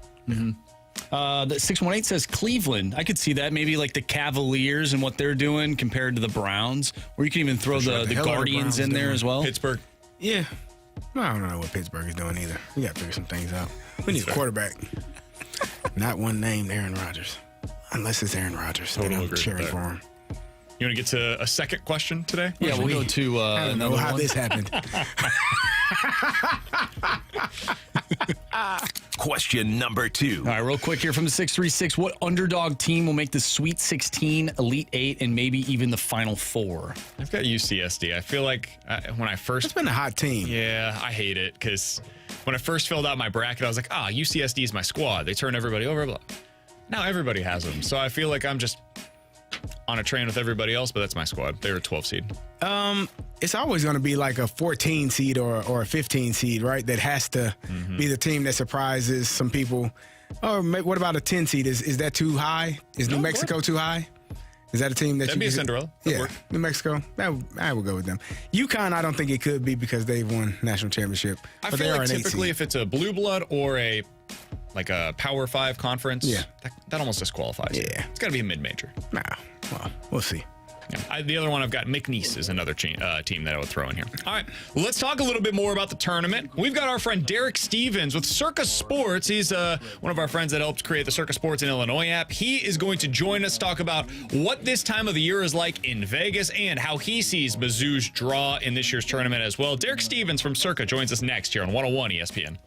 The 618 says Cleveland. I could see that. Maybe like the Cavaliers and what they're doing compared to the Browns. Or you can even throw the Guardians in there as well. Pittsburgh. Yeah. I don't know what Pittsburgh is doing either. We got to figure some things out. We need a quarterback. Not one named Aaron Rodgers. Unless it's Aaron Rodgers. Then I'm cheering for him. You want to get to a second question today? Yeah, we'll go to I don't know how this happened. Question number 2. All right, real quick here from the 636. What underdog team will make the Sweet 16, Elite 8, and maybe even the Final Four? I've got UCSD. I feel like when I first... It's been a hot team. Yeah, I hate it because when I first filled out my bracket, I was like, UCSD is my squad. They turn everybody over. Now everybody has them. So I feel like I'm just on a train with everybody else, but that's my squad. They're a 12 seed. It's always going to be like a 14 seed or a 15 seed, right? That has to be the team that surprises some people. Or what about a 10 seed? Is that too high? Is New Mexico too high? Is that a team that That'd be a Cinderella? Yeah, New Mexico. I would go with them. UConn, I don't think it could be because they've won national championship. I feel like typically if it's a blue blood or a Power 5 conference, that almost disqualifies. Yeah. It's got to be a mid-major. Nah, well, we'll see. The other one I've got, McNeese is another team that I would throw in here. All right, let's talk a little bit more about the tournament. We've got our friend Derek Stevens with Circa Sports. He's one of our friends that helped create the Circa Sports in Illinois app. He is going to join us, talk about what this time of the year is like in Vegas and how he sees Mizzou's draw in this year's tournament as well. Derek Stevens from Circa joins us next here on 101 ESPN.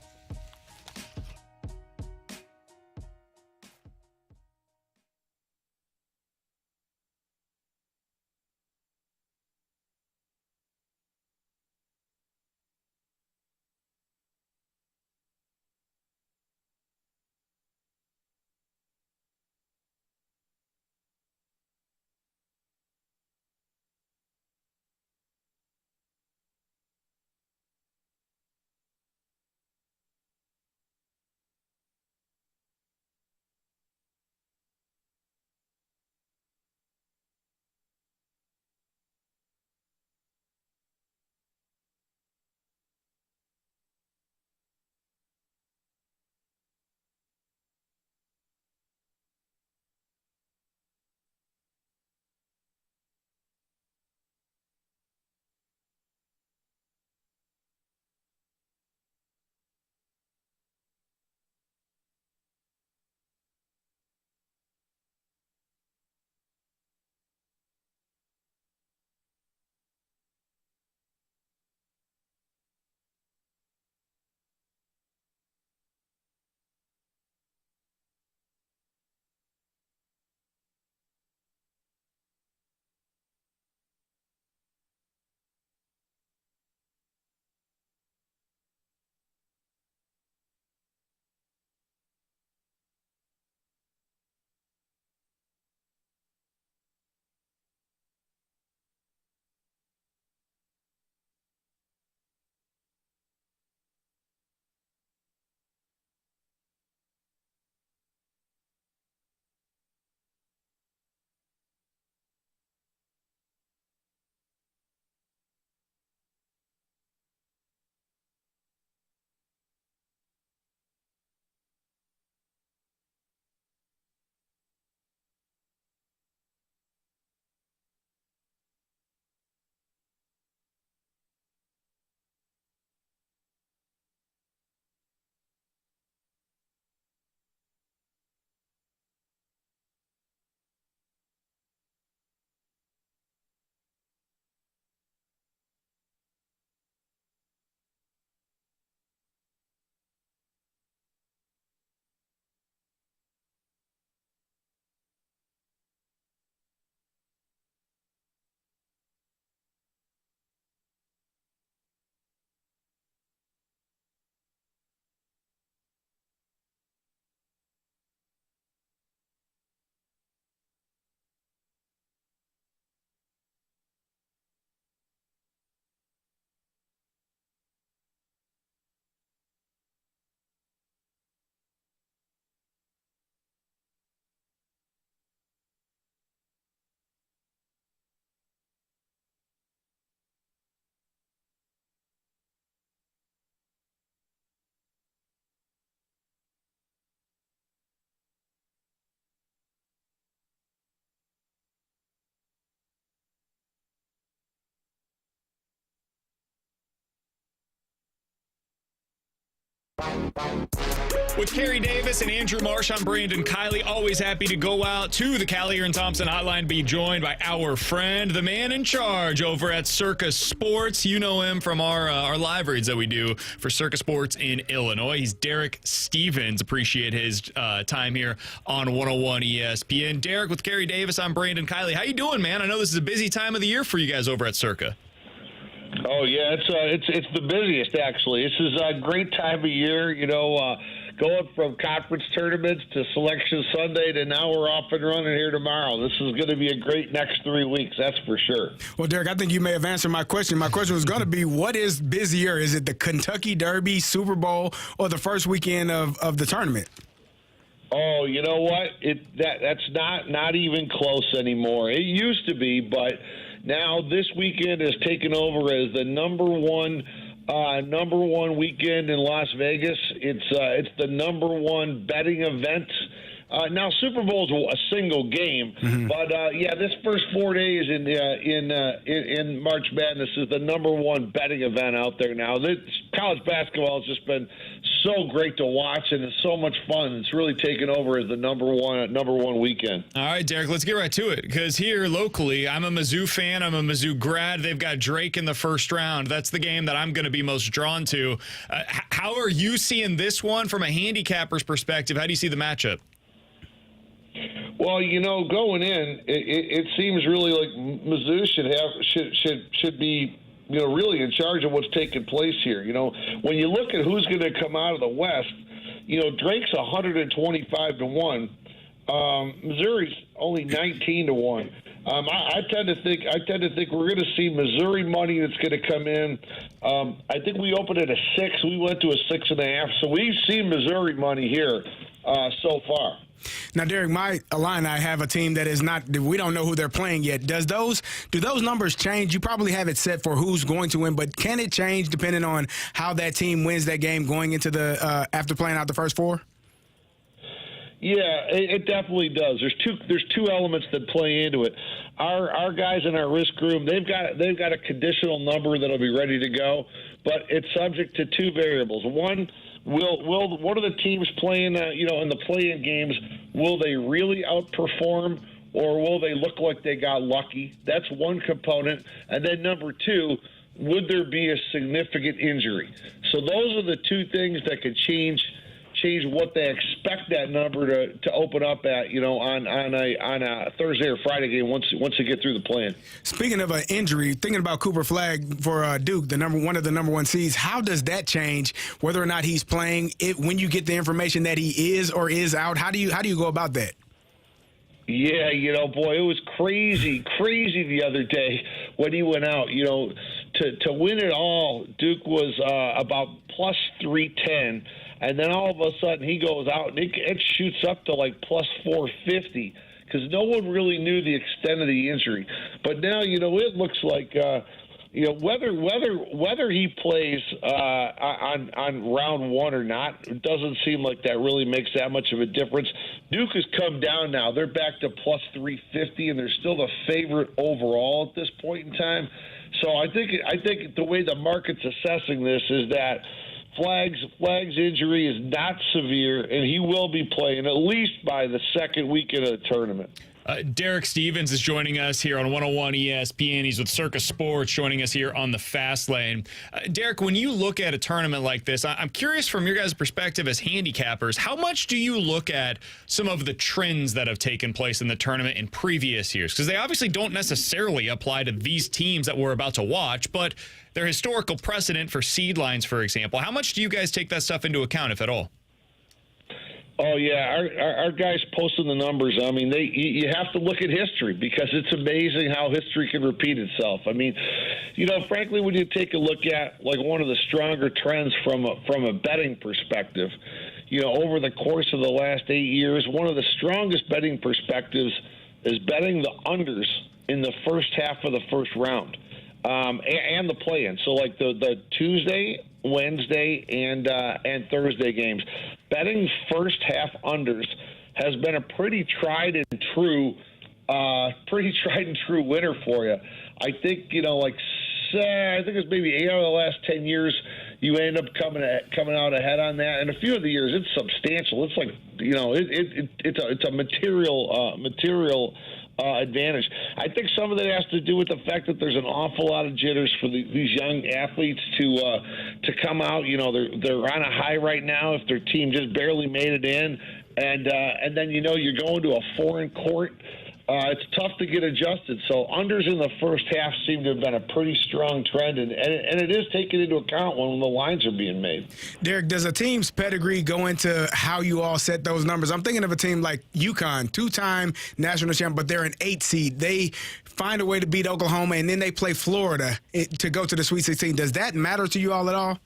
With Carey Davis and Andrew Marsh, I'm Brandon Kiley. Always happy to go out to the Callier and Thompson hotline, be joined by our friend, the man in charge over at Circa Sports. You know him from our live reads that we do for Circa Sports in Illinois. He's Derek Stevens. Appreciate his time here on 101 ESPN. Derek, with Carey Davis, I'm Brandon Kiley. How you doing, man? I know this is a busy time of the year for you guys over at Circa. Oh yeah, it's the busiest actually. This is a great time of year, going from conference tournaments to Selection Sunday to now we're off and running here tomorrow. This is going to be a great next 3 weeks, that's for sure. Well, Derek, I think you may have answered my question. My question was going to be, what is busier? Is it the Kentucky Derby, Super Bowl, or the first weekend of the tournament? Oh, you know what? That's not even close anymore. It used to be, but now this weekend has taken over as the number one weekend in Las Vegas. It's the number one betting event Now, Super Bowl's a single game, but this first 4 days in March Madness is the number one betting event out there now. College basketball has just been so great to watch, and it's so much fun. It's really taken over as the number one weekend. All right, Derek, let's get right to it, because here locally, I'm a Mizzou fan. I'm a Mizzou grad. They've got Drake in the first round. That's the game that I'm going to be most drawn to. How are you seeing this one from a handicapper's perspective? How do you see the matchup? Well, going in, it seems really like Mizzou should be, really in charge of what's taking place here. When you look at who's going to come out of the West, Drake's 125-1. Missouri's only 19-1. I tend to think we're going to see Missouri money that's going to come in. I think we opened at a 6. We went to a 6.5. So we've seen Missouri money here so far. Now, Derek, my Illini have a team that is not. We don't know who they're playing yet. Do those numbers change? You probably have it set for who's going to win, but can it change depending on how that team wins that game going into the after playing out the first 4? Yeah, it definitely does. There's two elements that play into it. Our guys in our risk room, they've got a conditional number that'll be ready to go, but it's subject to 2 variables. One, will one of the teams playing in the play-in games, will they really outperform, or will they look like they got lucky? That's one component. And then number 2, would there be a significant injury? So those are the 2 things that could change what they expect that number to open up at, on a Thursday or Friday game once they get through the plan. Speaking of an injury, thinking about Cooper Flagg for Duke, one of the number 1 seeds, how does that change whether or not he's playing? When you get the information that he is or is out, how do you go about that? Yeah, boy, it was crazy the other day when he went out. To win it all, Duke was about plus 310. And then all of a sudden he goes out and it shoots up to like plus 450 because no one really knew the extent of the injury. But now, it looks like, whether he plays on round 1 or not, it doesn't seem like that really makes that much of a difference. Duke has come down now. They're back to plus 350, and they're still the favorite overall at this point in time. So I think the way the market's assessing this is that Flagg's injury is not severe, and he will be playing at least by the second weekend of the tournament. Derek Stevens is joining us here on 101 ESPN. He's with Circa Sports, joining us here on the Fast Lane. Derek, when you look at a tournament like this, I'm curious from your guys' perspective as handicappers, how much do you look at some of the trends that have taken place in the tournament in previous years? Because they obviously don't necessarily apply to these teams that we're about to watch, but their historical precedent for seed lines, for example. How much do you guys take that stuff into account, if at all? Oh, yeah, our guys posting the numbers. I mean, you have to look at history because it's amazing how history can repeat itself. I mean, frankly, when you take a look at like one of the stronger trends from a betting perspective, over the course of the last 8 years, one of the strongest betting perspectives is betting the unders in the first half of the first round and the play-in. So like the Tuesday, Wednesday, and Thursday games. Betting first half unders has been a pretty tried and true winner for you. I think I think it's maybe 8 out of the last 10 years you end up coming out ahead on that, and a few of the years it's substantial. It's like it's a material advantage. I think some of that has to do with the fact that there's an awful lot of jitters for these young athletes to come out. They're on a high right now if their team just barely made it in, and then you're going to a foreign court. It's tough to get adjusted. So unders in the first half seem to have been a pretty strong trend, and it is taken into account when the lines are being made. Derek, does a team's pedigree go into how you all set those numbers? I'm thinking of a team like UConn, 2-time national champ, but they're an 8 seed. They find a way to beat Oklahoma, and then they play Florida to go to the Sweet 16. Does that matter to you all at all?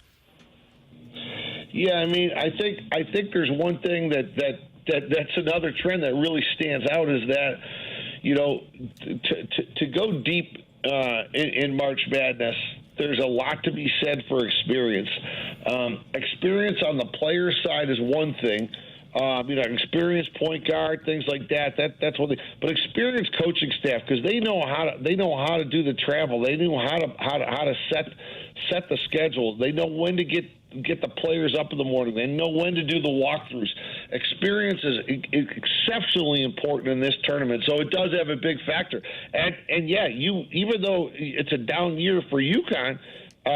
Yeah, I mean, I think there's one thing that's another trend that really stands out is that, to go deep in March Madness, there's a lot to be said for experience. Experience on the player side is one thing. Experienced point guard, things like that. That's what but experienced coaching staff, because they know how to do the travel. They know how to set the schedule. They know when to get the players up in the morning. They know when to do the walkthroughs. Experience is exceptionally important in this tournament, so it does have a big factor. And yeah, even though it's a down year for UConn,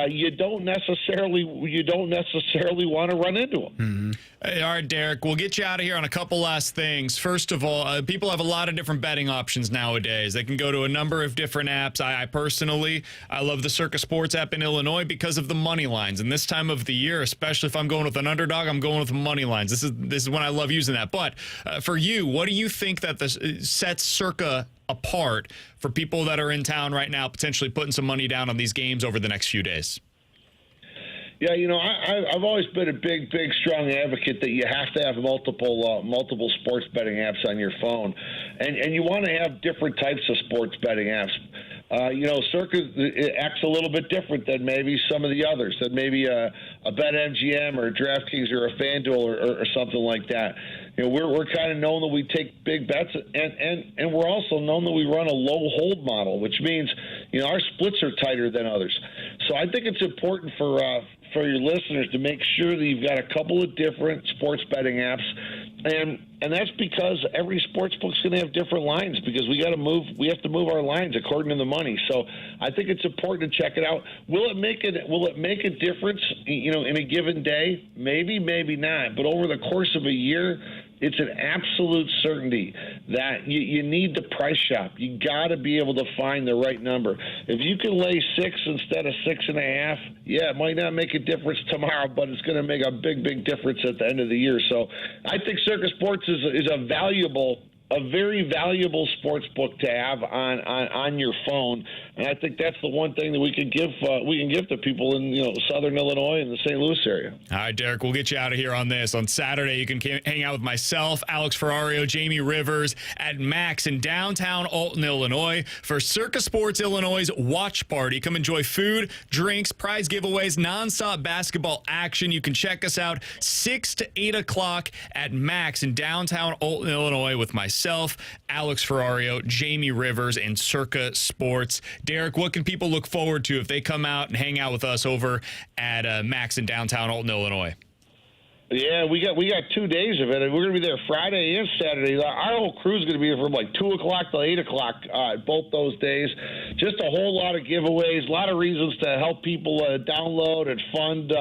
you don't necessarily want to run into them. Mm-hmm. Hey, all right, Derek, we'll get you out of here on a couple last things. First of all, people have a lot of different betting options nowadays. They can go to a number of different apps. I personally love the Circa Sports app in Illinois because of the money lines. And this time of the year, especially if I'm going with an underdog, I'm going with the money lines. This is when I love using that. But for you, what do you think that sets Circa apart for people that are in town right now, potentially putting some money down on these games over the next few days? Yeah, I've always been a big, strong advocate that you have to have multiple sports betting apps on your phone, and you want to have different types of sports betting apps. Circa acts a little bit different than maybe some of the others, than maybe a BetMGM or a DraftKings or a FanDuel or something like that. We're kind of known that we take big bets, and we're also known that we run a low hold model, which means our splits are tighter than others. So I think it's important for your listeners to make sure that you've got a couple of different sports betting apps, and that's because every sports book's going to have different lines, because we have to move our lines according to the money. So I think it's important to check it out. Will it make a difference in a given day? Maybe, maybe not. But over the course of a year, it's an absolute certainty that you need to price shop. You got to be able to find the right number. If you can lay 6 instead of 6.5, yeah, it might not make a difference tomorrow, but it's going to make a big difference at the end of the year. So I think Circa Sports is a very valuable sports book to have on your phone, and I think that's the one thing that we can give to people in Southern Illinois and the St. Louis area. All right, Derek, we'll get you out of here on this. On Saturday, you can hang out with myself, Alex Ferrario, Jamie Rivers at Max in downtown Alton, Illinois for Circa Sports Illinois' watch party. Come enjoy food, drinks, prize giveaways, nonstop basketball action. You can check us out 6 to 8 o'clock at Max in downtown Alton, Illinois with myself, Alex Ferrario, Jamie Rivers, and Circa Sports. Derek, what can people look forward to if they come out and hang out with us over at Max in downtown Alton, Illinois? Yeah, we got 2 days of it, and we're going to be there Friday and Saturday. Our whole crew is going to be here from like 2 o'clock to 8 o'clock both those days. Just a whole lot of giveaways, a lot of reasons to help people download and fund.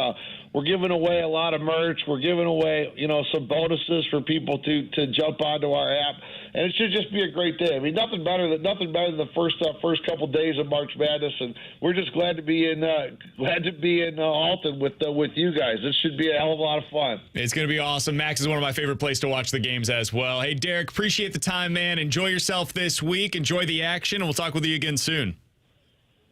We're giving away a lot of merch. We're giving away, some bonuses for people to jump onto our app, and it should just be a great day. I mean, nothing better than the first couple days of March Madness, and we're just glad to be in Alton with you guys. This should be a hell of a lot of fun. It's going to be awesome. Max is one of my favorite places to watch the games as well. Hey, Derek, appreciate the time, man. Enjoy yourself this week. Enjoy the action, and we'll talk with you again soon.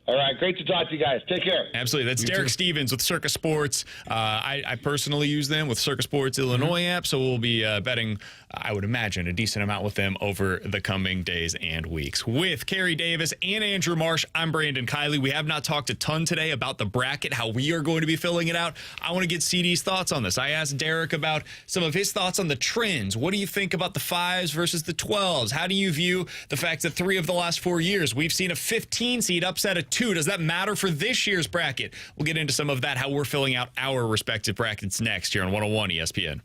All right, great to talk to you guys. Take care. Absolutely. That's Derek Stevens with Circa Sports. I personally use them with Circa Sports Illinois app, so we'll be betting, I would imagine, a decent amount with them over the coming days and weeks. With Carey Davis and Andrew Marsh, I'm Brandon Kiley. We have not talked a ton today about the bracket, how we are going to be filling it out. I want to get CD's thoughts on this. I asked Derek about some of his thoughts on the trends. What do you think about the 5s versus the 12s? How do you view the fact that 3 of the last 4 years, we've seen a 15 seed upset a 2? Does that matter for this year's bracket? We'll get into some of that, how we're filling out our respective brackets next here on 101 ESPN.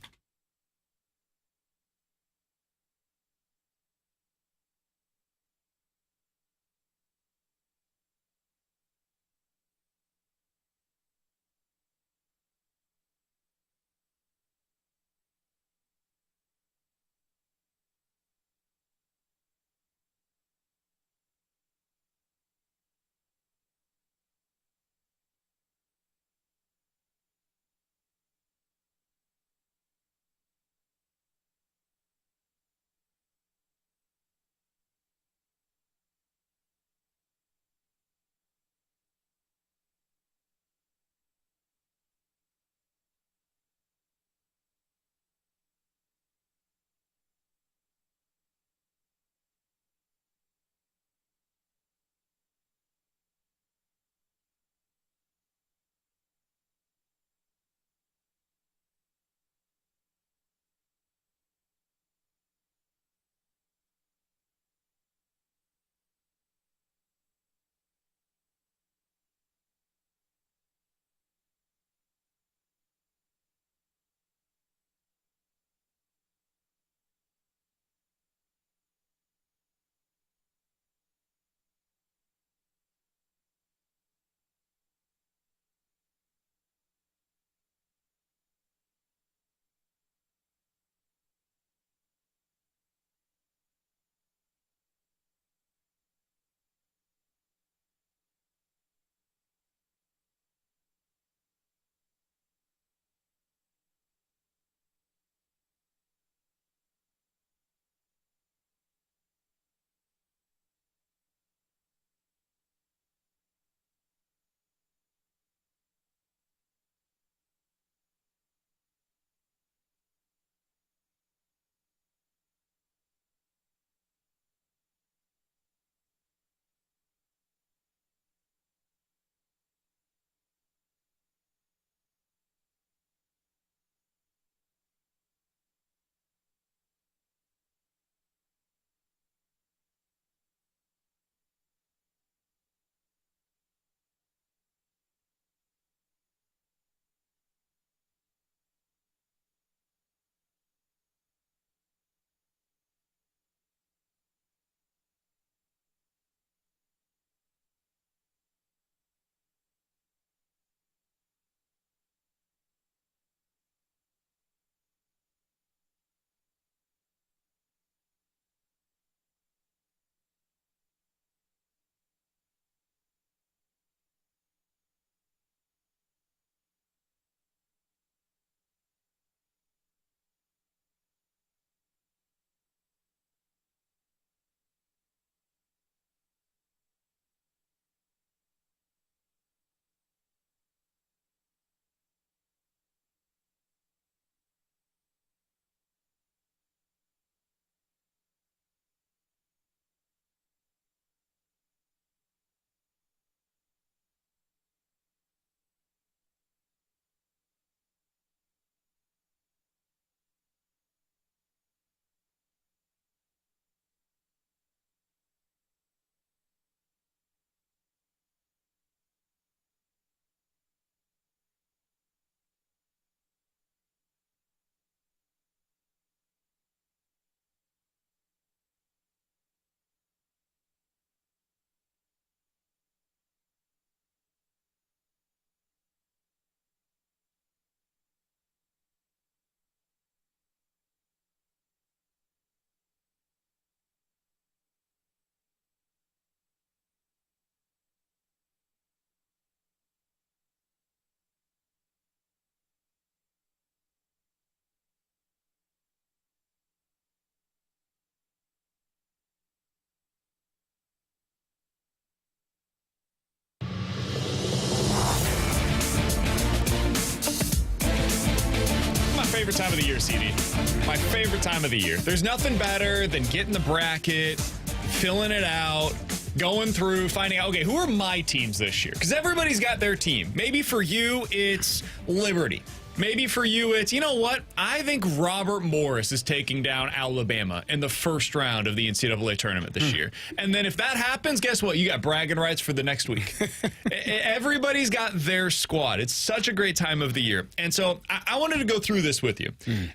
favorite time of the year, CD. My favorite time of the year. There's nothing better than getting the bracket, filling it out, going through, finding out, okay, who are my teams this year? Because everybody's got their team. Maybe for you, it's Liberty. Maybe for you, it's, you know what? I think Robert Morris is taking down Alabama in the first round of the NCAA tournament this year. And then if that happens, guess what? You got bragging rights for the next week. Everybody's got their squad. It's such a great time of the year. And so I wanted to go through this with you.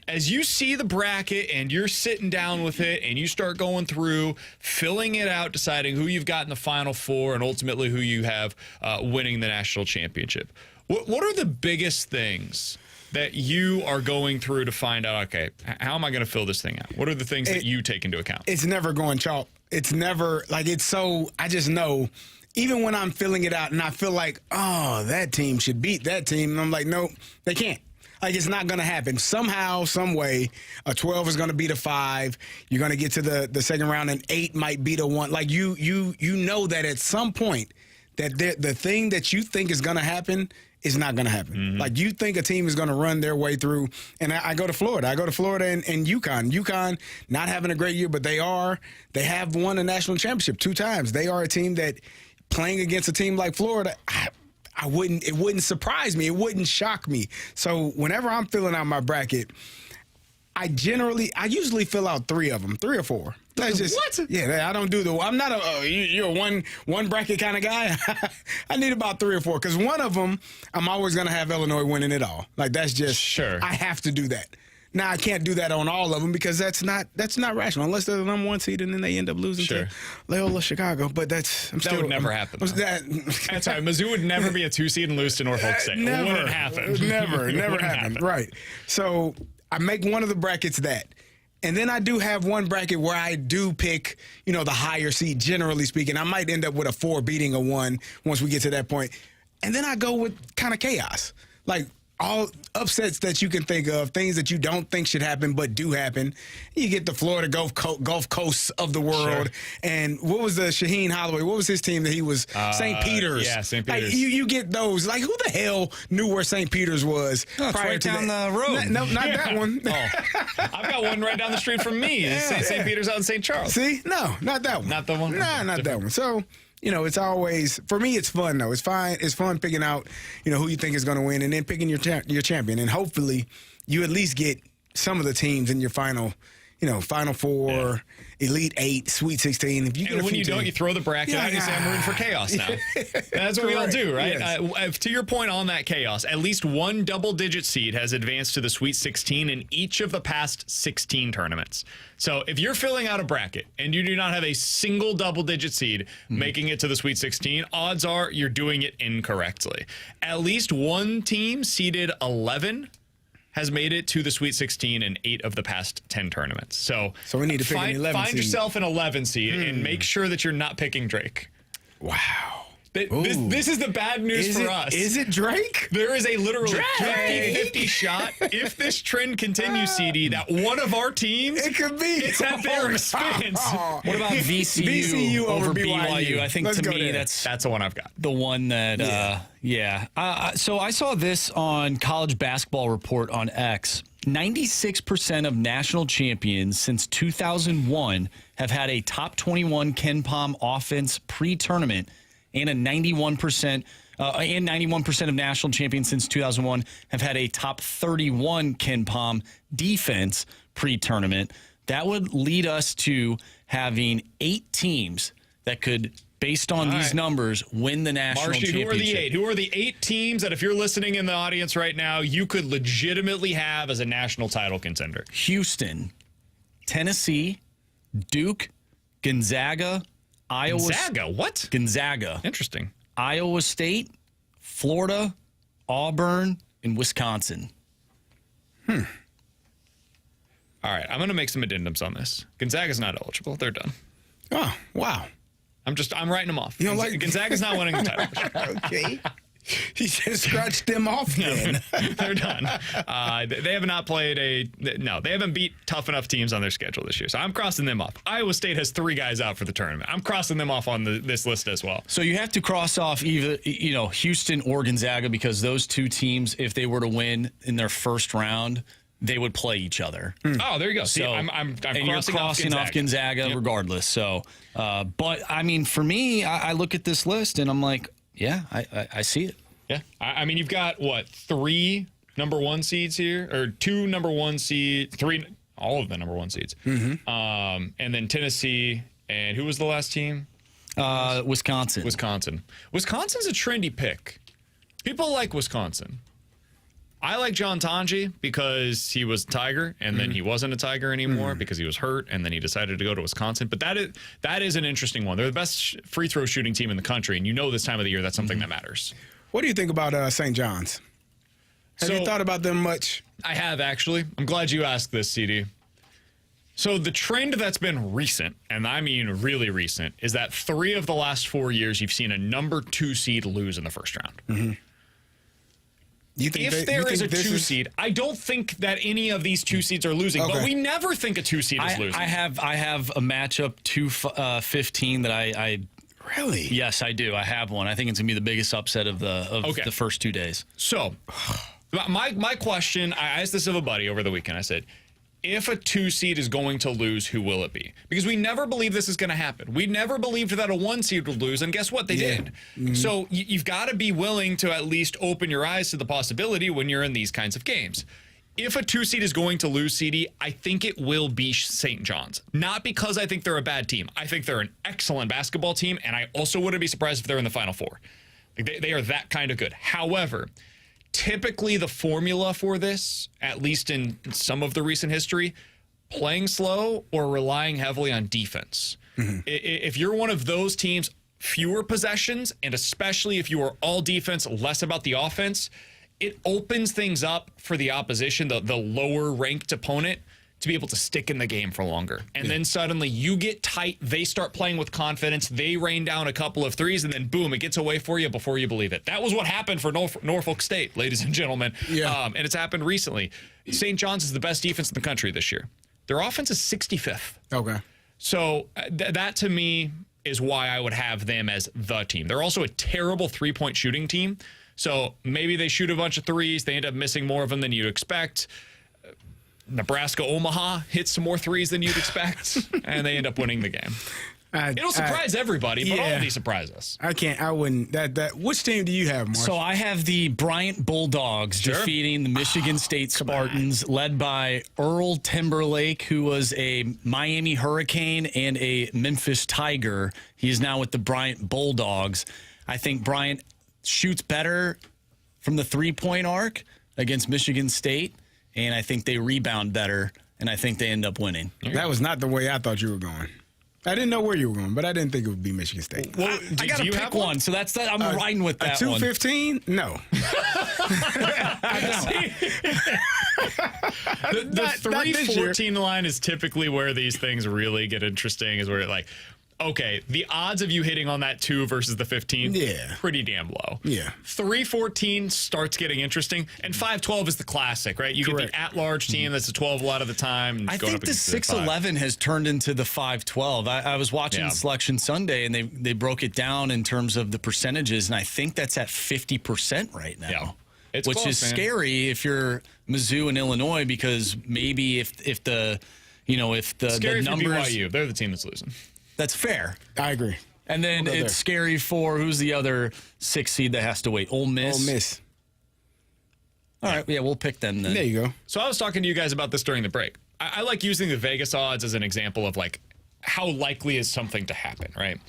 As you see the bracket and you're sitting down with it and you start going through, filling it out, deciding who you've got in the Final Four and ultimately who you have winning the national championship. What are the biggest things that you are going through to find out, okay, how am I going to fill this thing out? What are the things that you take into account? It's never going chalk. It's never, like, it's so, I just know, even when I'm filling it out and I feel like, oh, that team should beat that team, and I'm like, no, they can't. Like, it's not going to happen. Somehow, some way, a 12 is going to beat a 5. You're going to get to the second round, and 8 might beat a 1. Like, you know that at some point that the thing that you think is going to happen is not going to happen. Like, you think a team is going to run their way through, and I go to Florida. I go to Florida and UConn. UConn not having a great year, but they have won a national championship 2 times. They are a team that, playing against a team like Florida, it wouldn't surprise me. It wouldn't shock me. So whenever I'm filling out my bracket, I usually fill out 3 of them, 3 or 4. That's just, what? Yeah, I don't do I'm not you're a one bracket kind of guy. I need about 3 or 4, because one of them, I'm always going to have Illinois winning it all. Like, that's just, sure. I have to do that. Now, I can't do that on all of them because that's not rational, unless they're the number 1 seed and then they end up losing to Loyola Chicago. But that would never happen. That's right. Mizzou would never be a 2 seed and lose to Norfolk State. Never. It wouldn't happen. Never happen. Right. So I make one of the brackets that. And then I do have one bracket where I do pick, the higher seed, generally speaking. I might end up with a 4 beating a 1 once we get to that point. And then I go with kind of chaos. Like, all upsets that you can think of, things that you don't think should happen but do happen. You get the Florida Gulf Coast of the world. Sure. And what was the Shaheen Holloway? What was his team that he was? St. Peter's. Yeah, St. Peter's. Like, you get those. Like, who the hell knew where St. Peter's was prior to down that? The road. No, not that one. I've got one right down the street from me. St. Peter's out in St. Charles. See? No, not that one. Not the one? Nah, not that one. So, it's always, for me, it's fun, though. It's fine. It's fun picking out, who you think is going to win, and then picking your champion. And hopefully you at least get some of the teams in your final Final Four, Elite 8, Sweet 16. If you get when you don't, you throw the bracket out and you say, I'm rooting for chaos now. That's what we all do, right? Yes. To your point on that chaos, at least one double-digit seed has advanced to the Sweet 16 in each of the past 16 tournaments. So if you're filling out a bracket and you do not have a single double-digit seed making it to the Sweet 16, odds are you're doing it incorrectly. At least one team seeded 11 has made it to the Sweet 16 in 8 of the past 10 tournaments. So we need to pick an 11 seed. Find yourself an 11 seed and make sure that you're not picking Drake. Wow. This is the bad news for us. Is it Drake? There is a literally 50-50 shot, if this trend continues, CD, that one of our teams, it could be. It's at their expense. What about VCU over BYU? I think to me that's the one I've got. The one that, so I saw this on College Basketball Report on X. 96% of national champions since 2001 have had a top 21 Ken Pom offense pre-tournament, and 91% of national champions since 2001 have had a top 31 Ken Pom defense pre-tournament. That would lead us to having 8 teams that could, based on these numbers, win the national championship. Who are the 8? Who are the 8 teams that, if you're listening in the audience right now, you could legitimately have as a national title contender? Houston, Tennessee, Duke, Gonzaga, Iowa. Gonzaga? What? Gonzaga. Interesting. Iowa State, Florida, Auburn, and Wisconsin. All right, I'm going to make some addendums on this. Gonzaga's not eligible. They're done. Oh, wow. I'm writing them off. Gonzaga's not winning the title. Okay. He just scratched them off then. They're done. They have not played they haven't beat tough enough teams on their schedule this year. So I'm crossing them off. Iowa State has 3 guys out for the tournament. I'm crossing them off on this list as well. So you have to cross off either, Houston or Gonzaga, because those 2 teams, if they were to win in their first round, they would play each other. Oh, there you go. See, So, I'm and crossing, you're crossing off Gonzaga Yep. regardless. So, but I mean, for me, I look at this list and I'm like, yeah, I see it. Yeah. I mean, you've got, 3 number 1 seeds here? Or 2 number 1 seeds, 3, all of the number 1 seeds. Mm-hmm. And then Tennessee, and who was the last team? Wisconsin. Wisconsin's a trendy pick. People like Wisconsin. I like John Tanji because he was a Tiger, and then he wasn't a Tiger anymore because he was hurt, and then he decided to go to Wisconsin. But that is an interesting one. They're the best free throw shooting team in the country, and you know this time of the year that's something that matters. What do you think about St. John's? Have you thought about them much? I have, actually. I'm glad you asked this, CD. So the trend that's been recent, and I mean really recent, is that 3 of the last 4 years you've seen a number 2 seed lose in the first round. Mm-hmm. If there is a 2 seed, I don't think that any of these 2 seeds are losing, but we never think a 2 seed is losing. I have a matchup 2-15 that I really? Yes, I do. I have one. I think it's gonna be the biggest upset of the first 2 days. So my question, I asked this of a buddy over the weekend. I said, if a 2 seed is going to lose, who will it be? Because we never believed this is going to happen. We never believed that a 1 seed would lose, and guess what? They did. Mm-hmm. So you've got to be willing to at least open your eyes to the possibility when you're in these kinds of games. If a 2 seed is going to lose, CD, I think it will be St. John's. Not because I think they're a bad team. I think they're an excellent basketball team, and I also wouldn't be surprised if they're in the Final Four. They are that kind of good. However, typically the formula for this, at least in some of the recent history, playing slow or relying heavily on defense. Mm-hmm. If you're one of those teams, fewer possessions, and especially if you are all defense, less about the offense, it opens things up for the opposition, the lower ranked opponent, to be able to stick in the game for longer. And then suddenly you get tight, they start playing with confidence, they rain down a couple of threes, and then boom, it gets away for you before you believe it. That was what happened for Norfolk State, ladies and gentlemen. Yeah. And it's happened recently. St. John's is the best defense in the country this year. Their offense is 65th. Okay. So that to me is why I would have them as the team. They're also a terrible three-point shooting team. So maybe they shoot a bunch of threes, they end up missing more of them than you'd expect. Nebraska-Omaha hits some more threes than you'd expect, and they end up winning the game. It'll surprise everybody, but all of these surprise us. I wouldn't. Which team do you have, Mark? So I have the Bryant Bulldogs defeating the Michigan State Spartans, led by Earl Timberlake, who was a Miami Hurricane and a Memphis Tiger. He is now with the Bryant Bulldogs. I think Bryant shoots better from the three-point arc against Michigan State, and I think they rebound better, and I think they end up winning. That was not the way I thought you were going. I didn't know where you were going, but I didn't think it would be Michigan State. Well, I got to pick one, so that's that. I'm riding with that one. 2-15? No. The 3-14 line is typically where these things really get interesting, is where like, okay, the odds of you hitting on that 2 versus the 15, pretty damn low. Yeah. 3-14 starts getting interesting, and 5-12 is the classic, right? You get the at-large team that's a 12 a lot of the time. I think the 6-11 has turned into the 5-12. I was watching Selection Sunday, and they broke it down in terms of the percentages, and I think that's at 50% right now. Yeah. It's which close, is man. Scary if you're Mizzou and Illinois, because maybe if the scary numbers, for BYU, they're the team that's losing. That's fair. I agree. And then it's scary for who's the other 6 seed that has to wait? Ole Miss. Ole Miss. All right, we'll pick them then. There you go. So I was talking to you guys about this during the break. I like using the Vegas odds as an example of like how likely is something to happen, right?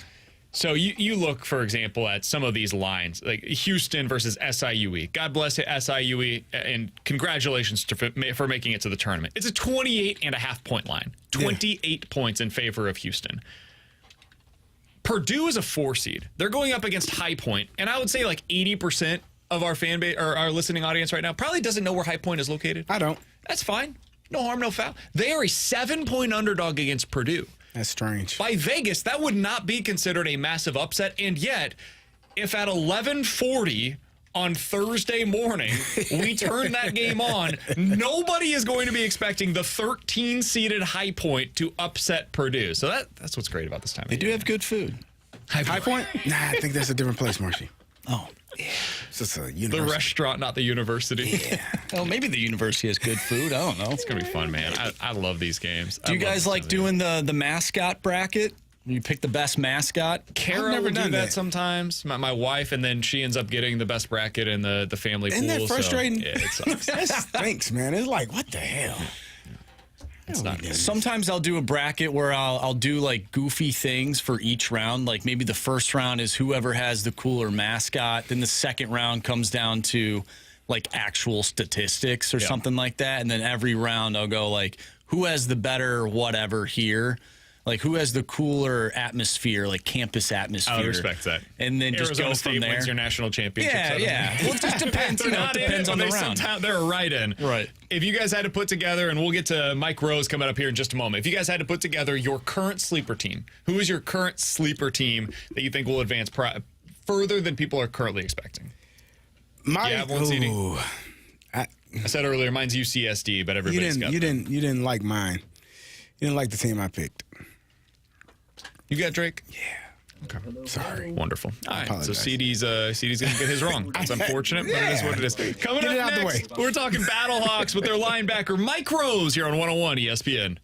So you look, for example, at some of these lines, like Houston versus SIUE. God bless it, SIUE, and congratulations for making it to the tournament. It's a 28.5-point line, 28 points in favor of Houston. Purdue is a 4 seed. They're going up against High Point, and I would say like 80% of our fan base or our listening audience right now probably doesn't know where High Point is located. I don't. That's fine. No harm, no foul. They are a 7-point underdog against Purdue. That's strange. By Vegas, that would not be considered a massive upset. And yet, if at 11:40 on Thursday morning we turn that game on, nobody is going to be expecting the 13-seeded High Point to upset Purdue. So that's what's great about this time of year. They do have good food. High Point? Nah, I think that's a different place, Marshy. Oh. just a The university. restaurant, not the university. Yeah. Oh, maybe the university has good food. I don't know. It's going to be fun, man. I love these games. Do you guys like doing the mascot bracket? You pick the best mascot? Kara never would do done that that. sometimes. My wife, and then she ends up getting the best bracket in the family Isn't pool. that frustrating? So, yeah, it sucks. That stinks, man. It's like, what the hell? It's not good. Sometimes I'll do a bracket where I'll do like goofy things for each round. Like maybe the first round is whoever has the cooler mascot. Then the second round comes down to like actual statistics or something like that. And then every round I'll go like, who has the better whatever here? Like who has the cooler atmosphere, like campus atmosphere? I respect that. And then just Arizona go State from there. wins your national championship. Yeah. Well, it just depends. They're not depends in on it, the but round. they're right in. Right. If you guys had to put together, and we'll get to Mike Rose coming up here in just a moment. If you guys had to put together your current sleeper team, who is your current sleeper team that you think will advance further than people are currently expecting? You have one seeding? I said earlier, mine's UCSD, but everybody's got you didn't like mine. You didn't like the team I picked. You got Drake? Yeah. Okay. Sorry. Wonderful. All right. So apologize. CD's going to get his wrong. It's unfortunate, but it is what it is. Coming Get up it out the next, way. we're talking Battlehawks with their linebacker, Mike Rose, here on 101 ESPN.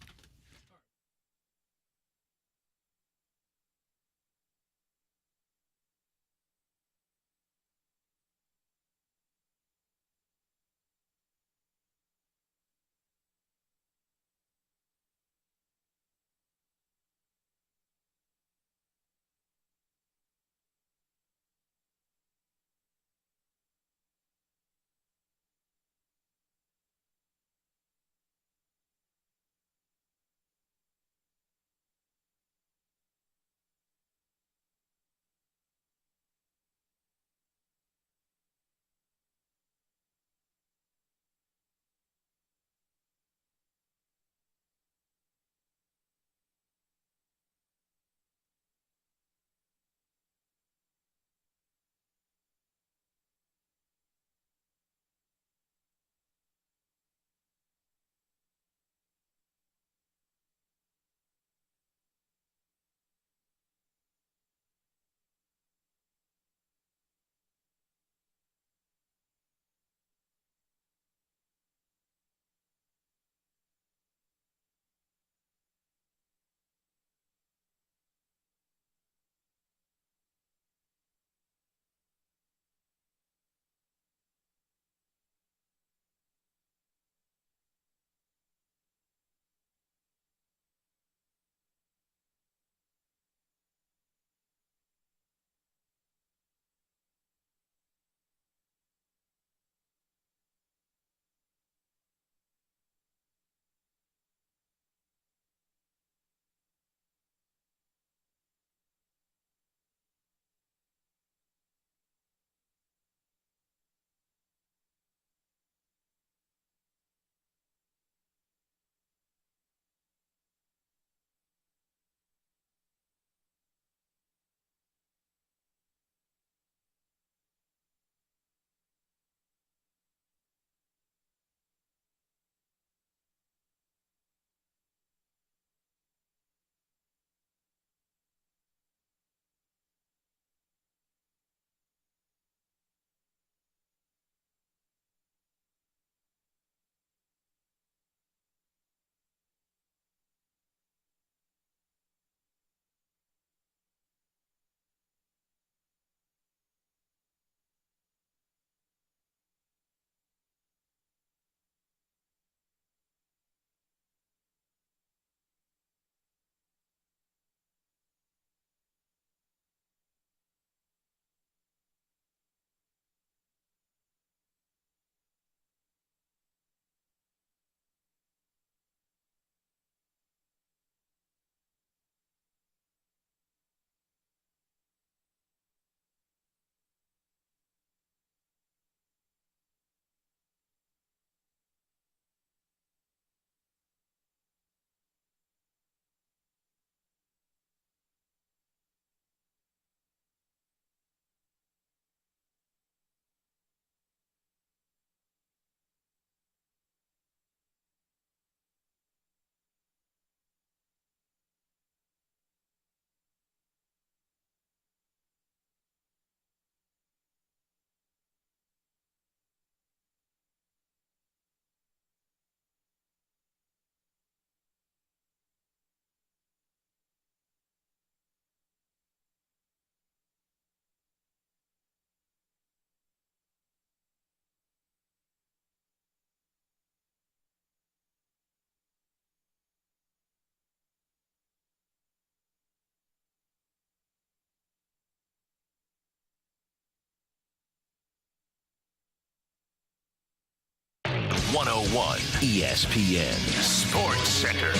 101 ESPN Sports Center.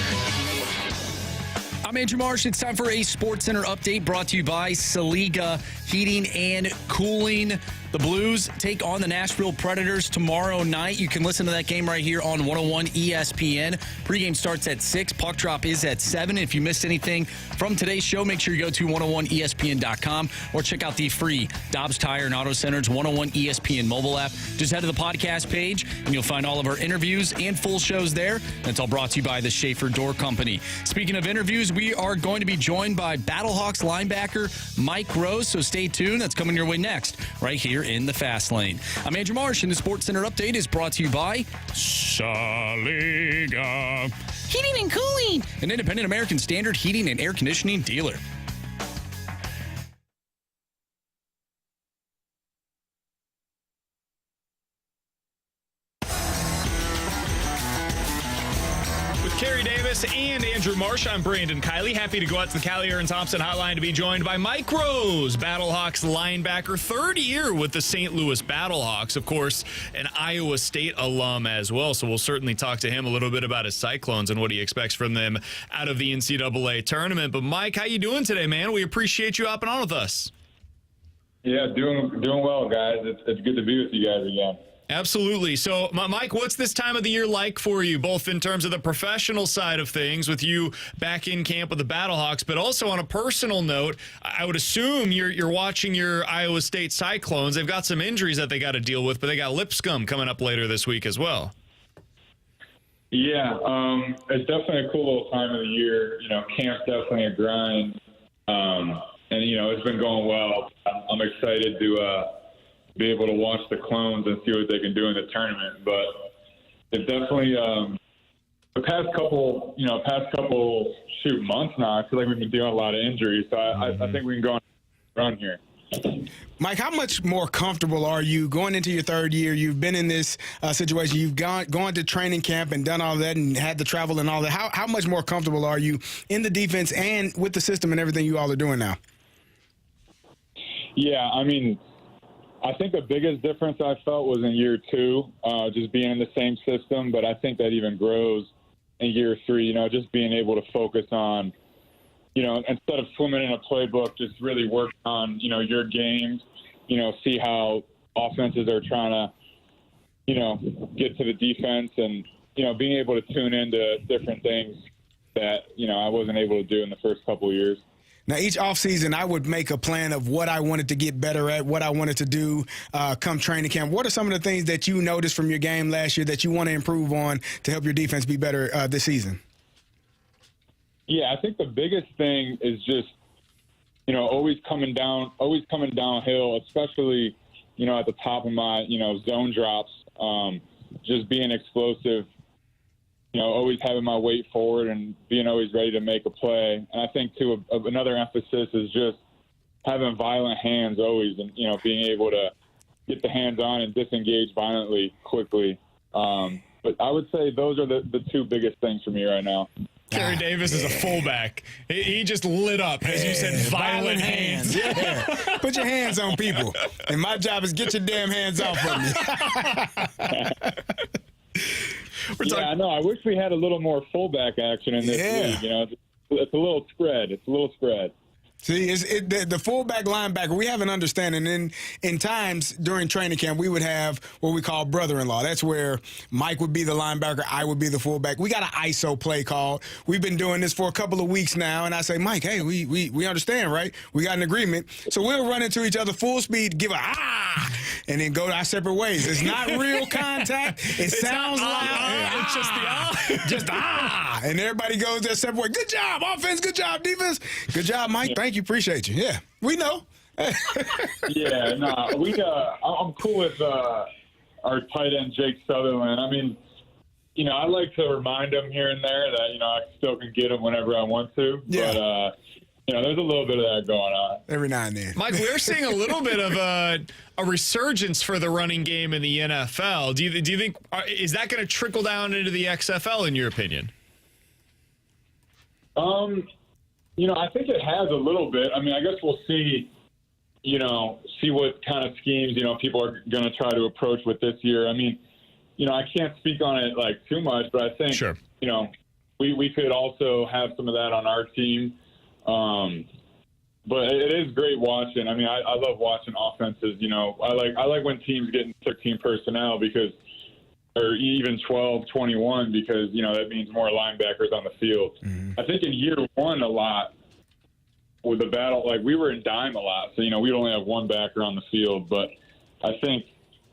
I'm Andrew Marsh. It's time for a Sports Center update brought to you by Saliga Heating and Cooling. The Blues take on the Nashville Predators tomorrow night. You can listen to that game right here on 101 ESPN. Pregame starts at 6. Puck drop is at 7. If you missed anything from today's show, make sure you go to 101ESPN.com or check out the free Dobbs Tire and Auto Center's 101 ESPN mobile app. Just head to the podcast page, and you'll find all of our interviews and full shows there. That's all brought to you by the Schaefer Door Company. Speaking of interviews, we are going to be joined by Battlehawks linebacker Mike Rose, so stay tuned. That's coming your way next, right here in the Fast Lane. I'm Andrew Marsh, and the Sports Center update is brought to you by Saliga Heating and Cooling, an independent American Standard heating and air conditioning dealer. Carey Davis and Andrew Marsh. I'm Brandon Kiley. Happy to go out to the Cali Aaron Thompson hotline to be joined by Mike Rose, Battlehawks linebacker, third year with the St. Louis Battlehawks. Of course, an Iowa State alum as well. So we'll certainly talk to him a little bit about his Cyclones and what he expects from them out of the NCAA tournament. But Mike, how you doing today, man? We appreciate you hopping on with us. Yeah, doing well, guys. It's good to be with you guys again. Absolutely. So, Mike, what's this time of the year like for you, both in terms of the professional side of things with you back in camp with the Battlehawks, but also on a personal note, I would assume you're watching your Iowa State Cyclones. They've got some injuries that they got to deal with, but they got Lipscomb coming up later this week as well. Yeah, it's definitely a cool little time of the year. You know, camp's definitely a grind, and, you know, it's been going well. I'm excited to be able to watch the clones and see what they can do in the tournament. But it's definitely the past couple months now, I feel like we've been dealing with a lot of injuries. So I think we can go on a run here. Mike, how much more comfortable are you going into your third year? You've been in this situation. You've gone to training camp and done all that and had the travel and all that. How much more comfortable are you in the defense and with the system and everything you all are doing now? Yeah, I mean, I think the biggest difference I felt was in year 2, just being in the same system. But I think that even grows in year 3, you know, just being able to focus on, you know, instead of swimming in a playbook, just really work on, you know, your games, you know, see how offenses are trying to, you know, get to the defense and, you know, being able to tune into different things that, you know, I wasn't able to do in the first couple of years. Now, each offseason, I would make a plan of what I wanted to get better at, what I wanted to do come training camp. What are some of the things that you noticed from your game last year that you want to improve on to help your defense be better this season? Yeah, I think the biggest thing is just, you know, always coming downhill, especially, you know, at the top of my, you know, zone drops, just being explosive. You know, always having my weight forward and being always ready to make a play. And I think, too, another emphasis is just having violent hands always and, you know, being able to get the hands on and disengage violently quickly. But I would say those are the two biggest things for me right now. Carey Davis is a fullback. He just lit up, as you said, violent hands. Yeah. Put your hands on people. And my job is get your damn hands off of me. I know. I wish we had a little more fullback action in this league. You know, it's a little spread. See, the fullback linebacker, we have an understanding. In times during training camp, we would have what we call brother-in-law. That's where Mike would be the linebacker, I would be the fullback. We got an ISO play call. We've been doing this for a couple of weeks now, and I say, Mike, hey, we understand, right? We got an agreement. So we'll run into each other full speed, give and then go our separate ways. It's not real contact. It sounds loud. It's just the just and everybody goes their separate way. Good job, offense. Good job, defense. Good job, Mike. Thank you. Appreciate you. Yeah, we know. I'm cool with our tight end, Jake Sutherland. I mean, you know, I like to remind him here and there that, you know, I still can get him whenever I want to. Yeah. But, you know, there's a little bit of that going on. Every now and then. Mike, we're seeing a little bit of a resurgence for the running game in the NFL. Do you think is that going to trickle down into the XFL, in your opinion? You know, I think it has a little bit. I mean, I guess we'll see, you know, what kind of schemes, you know, people are going to try to approach with this year. I mean, I can't speak on it like too much, but I think, we could also have some of that on our team. But it is great watching. I mean, I love watching offenses. I like when teams get in 13 personnel or even 12, 21 because, that means more linebackers on the field. I think in year one a lot with the battle, like we were in dime a lot. So, we'd only have one backer on the field. But I think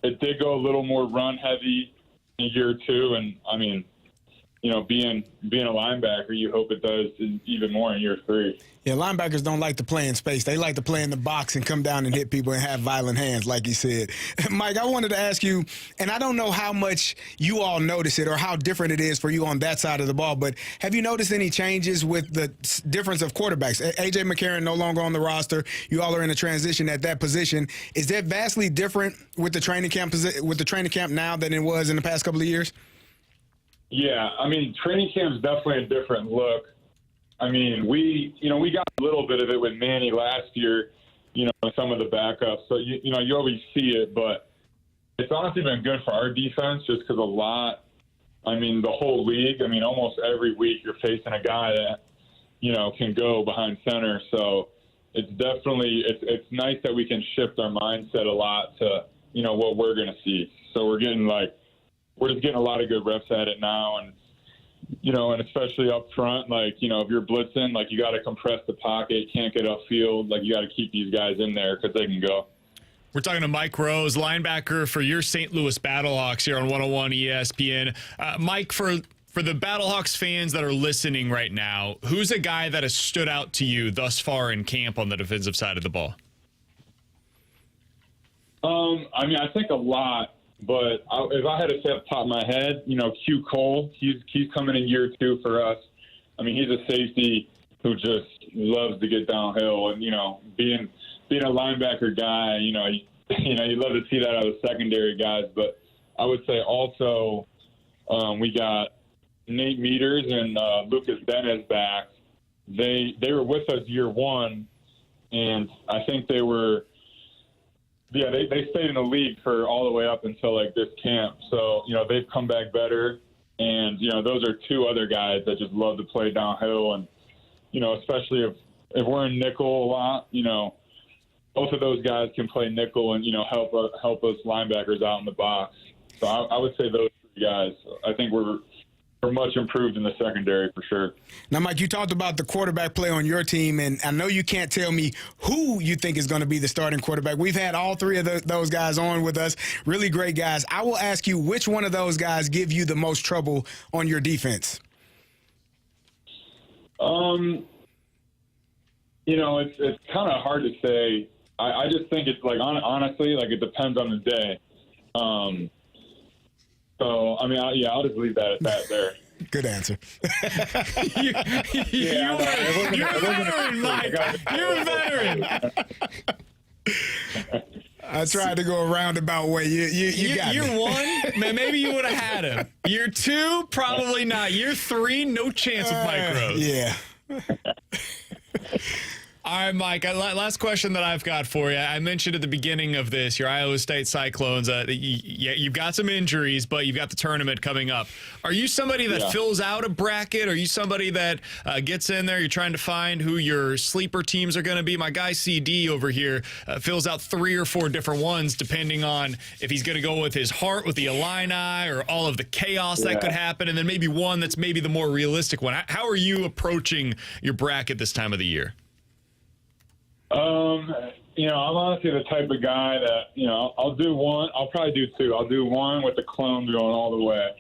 it did go a little more run heavy in year two. And, I mean, being a linebacker, you hope it does even more in year three. Yeah, linebackers don't like to play in space. They like to play in the box and come down and hit people and have violent hands, like you said. Mike, I wanted to ask you, and I don't know how much you all notice it or how different it is for you on that side of the ball, but have you noticed any changes with the difference of quarterbacks? A.J. McCarron no longer on the roster. You all are in a transition at that position. Is that vastly different with the training camp now than it was in the past couple of years? Yeah, I mean, training camp's definitely a different look. I mean, we got a little bit of it with Manny last year, some of the backups. So, you always see it, but it's honestly been good for our defense just because the whole league, almost every week you're facing a guy that, can go behind center. So it's definitely, it's nice that we can shift our mindset a lot to, what we're going to see. So we're just getting a lot of good reps at it now. And, and especially up front, if you're blitzing, you got to compress the pocket, can't get upfield. You got to keep these guys in there because they can go. We're talking to Mike Rose, linebacker for your St. Louis Battlehawks here on 101 ESPN. Mike, for the Battlehawks fans that are listening right now, who's a guy that has stood out to you thus far in camp on the defensive side of the ball? I think a lot. But if I had to say off the top of my head, Q Cole, he's coming in year two for us. He's a safety who just loves to get downhill, and being a linebacker guy, you love to see that out of the secondary guys. But I would say also we got Nate Meters and Lucas Dennis back. They were with us year one, and I think they were. Yeah, they stayed in the league for all the way up until this camp. So, they've come back better. And, those are two other guys that just love to play downhill. And, especially if we're in nickel a lot, both of those guys can play nickel and, help us linebackers out in the box. So I would say those three guys. I think we're much improved in the secondary for sure. Now, Mike, you talked about the quarterback play on your team, and I know you can't tell me who you think is going to be the starting quarterback. We've had all three of those guys on with us, really great guys. I will ask you, which one of those guys give you the most trouble on your defense? It's kind of hard to say. I just think it's honestly, it depends on the day. So, I'll just leave that at that there. Good answer. You're a veteran, Mike. You're a veteran. I tried to go a roundabout way. You got Year me. one, man, maybe you would have had him. Year two, probably not. Year three, no chance with Mike Rose. Yeah. All right, Mike, last question that I've got for you. I mentioned at the beginning of this, your Iowa State Cyclones, you've got some injuries, but you've got the tournament coming up. Are you somebody that fills out a bracket? Are you somebody that gets in there? You're trying to find who your sleeper teams are going to be? My guy CD over here fills out 3 or 4 different ones, depending on if he's going to go with his heart, with the Illini, or all of the chaos that could happen, and then maybe one that's maybe the more realistic one. How are you approaching your bracket this time of the year? I'm honestly the type of guy that, I'll do one. I'll probably do 2. I'll do one with the clones going all the way.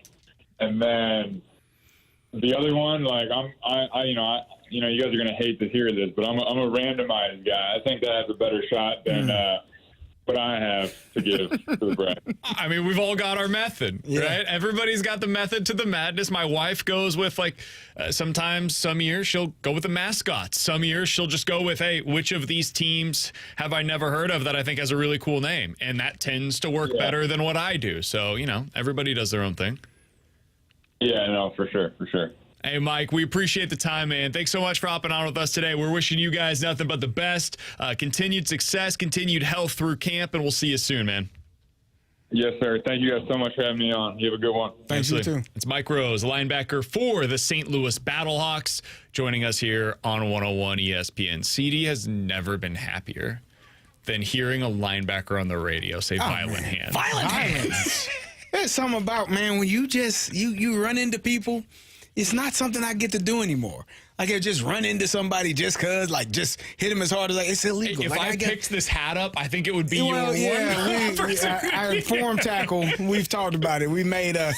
And then the other one, you guys are going to hate to hear this, but I'm a randomized guy. I think that has a better shot than what I have to give to the bracket. We've all got our method, right? Everybody's got the method to the madness. My wife goes with, sometimes some years she'll go with the mascots. Some years she'll just go with, hey, which of these teams have I never heard of that I think has a really cool name? And that tends to work better than what I do. So, everybody does their own thing. Yeah, no, for sure. Hey, Mike, we appreciate the time, man. Thanks so much for hopping on with us today. We're wishing you guys nothing but the best, continued success, continued health through camp, and we'll see you soon, man. Yes, sir. Thank you guys so much for having me on. You have a good one. Thanks, you too. It's Mike Rose, linebacker for the St. Louis Battlehawks, joining us here on 101 ESPN. CD has never been happier than hearing a linebacker on the radio say violent hands. Violent hands. There's something about, man, when you just you run into people, it's not something I get to do anymore. Like, I just run into somebody just because, like, just hit him as hard as, like, it's illegal. If like, I picked this hat up, I think it would be well, your yeah, one. our form tackle, we've talked about it. We made a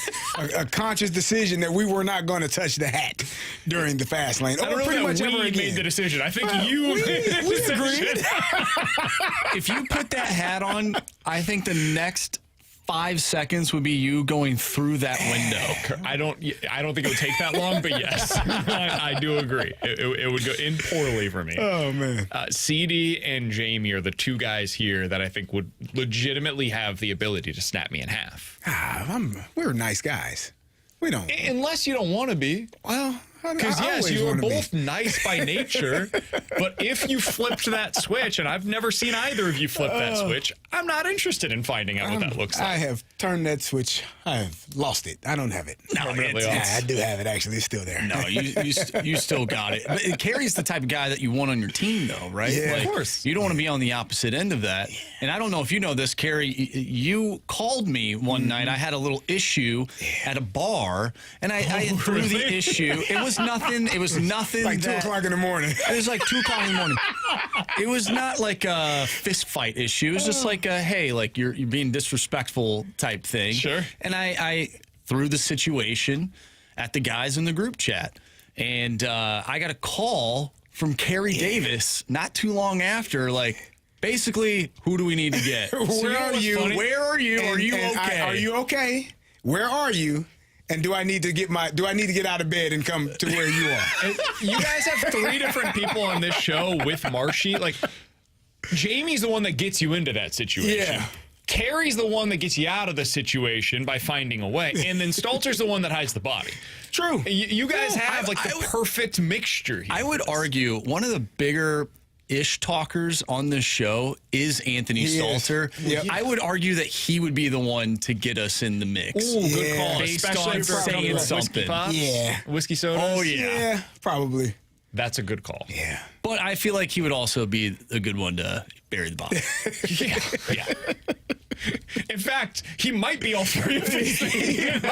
conscious decision that we were not going to touch the hat during the fast lane. I don't know pretty that much ever we again. made the decision. I think you made the we decision. agreed. If you put that hat on, I think the next 5 seconds would be you going through that window. I don't think it would take that long, but yes, I do agree. It would go in poorly for me. Oh, man. CD and Jamie are the two guys here that I think would legitimately have the ability to snap me in half. We're nice guys. We don't. Unless you don't want to be. Well, because yes, always you are wanna be. both nice by nature, but if you flipped that switch, and I've never seen either of you flip that switch, I'm not interested in I out what that looks like. I have turned that switch. I have lost it. I don't have it. No, I do have it, actually. It's still there. No, you still got it. But Carey's the type of guy that you want on your team, though, right? Yeah, like, of course. You don't want to be on the opposite end of that. And I don't know if you know this, Carey. You called me one night. I had a little issue at a bar, and I threw the issue. It was nothing. It was nothing. Like 2 o'clock in the morning. It was like 2 o'clock in the morning. It was not like a fist fight issue. It was just like a, hey, like you're being disrespectful type thing. Sure. And I threw the situation at the guys in the group chat. And I got a call from Carey Davis not too long after, like, basically, who do we need to get? Where are you? Funny? Where are you? Are you okay? Are you okay? Where are you? And do I need to get out of bed and come to where you are? You guys have 3 different people on this show with Marshy. Like, Jamie's the one that gets you into that situation. Yeah. Carey's the one that gets you out of the situation by finding a way. And then Stalter's the one that hides the body. True. You guys have the perfect mixture here. I would argue one of the bigger ish talkers on this show is Anthony Stalter. Yep. I would argue that he would be the one to get us in the mix. Ooh, good call. Based Especially on for a saying couple of something. Whiskey pops, Yeah. whiskey sodas. Oh, yeah. Yeah, probably. That's a good call. Yeah. But I feel like he would also be a good one to bury the body. Yeah. In fact, he might be all 3 of these things.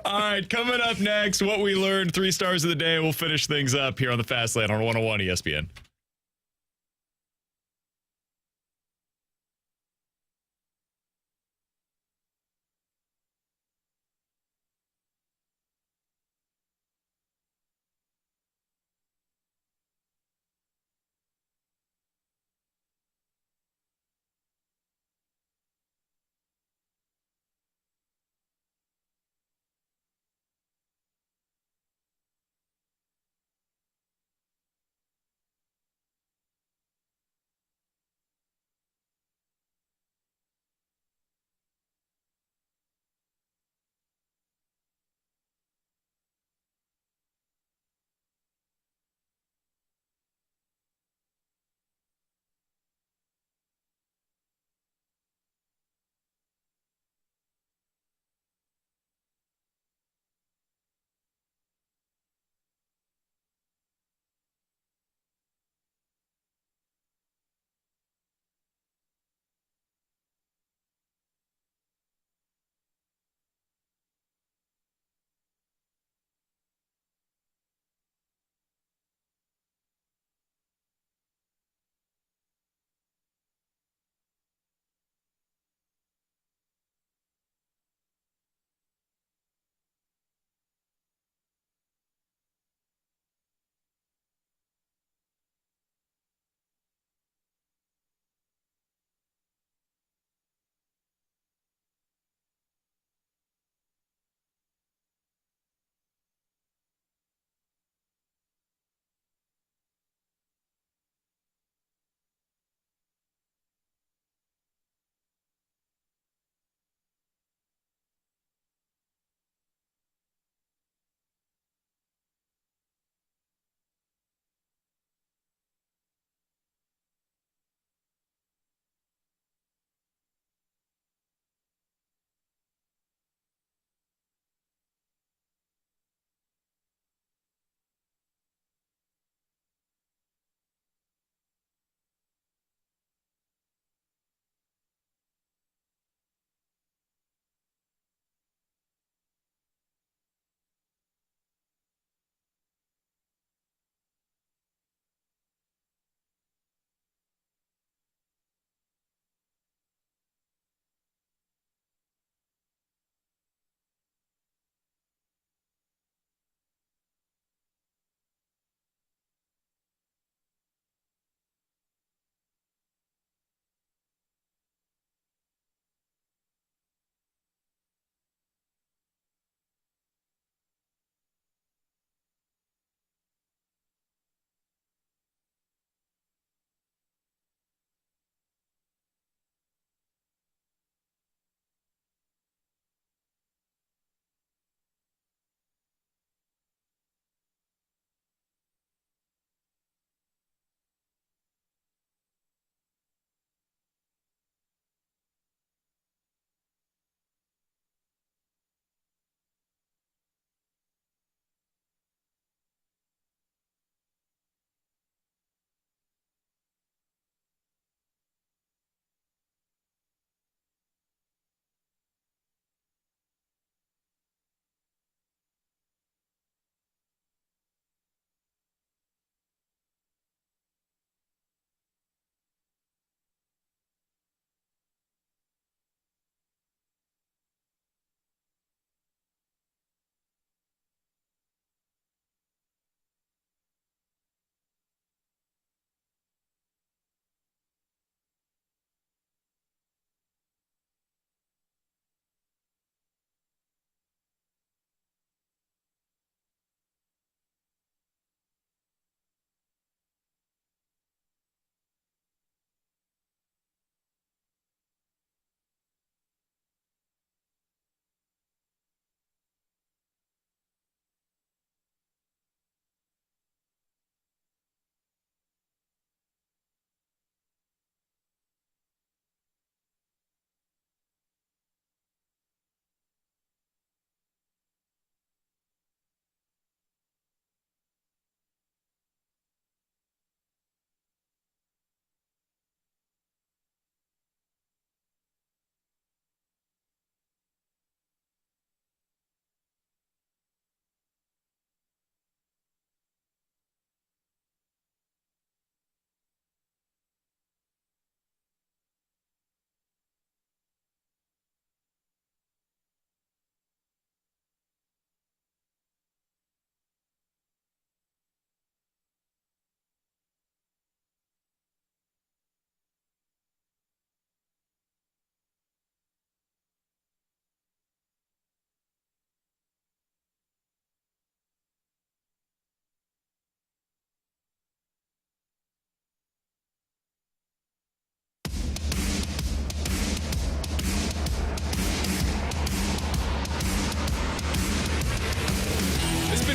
All right, coming up next, what we learned, 3 stars of the day. We'll finish things up here on the Fast Lane on 101 ESPN.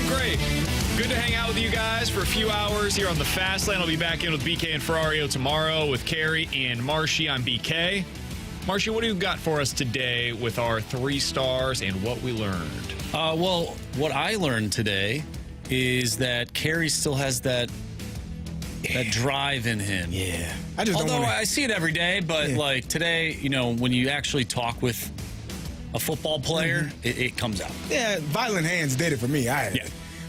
great. Good to hang out with you guys for a few hours here on the Fast Lane. I'll be back in with BK and Ferrario tomorrow with Carey and Marshy. I'm BK. Marshy, what do you got for us today with our 3 stars and what we learned? Well, what I learned today is that Carey still has that drive in him. Yeah. Although I see it every day, but like today, when you actually talk with a football player, it comes out. Yeah, violent hands did it for me.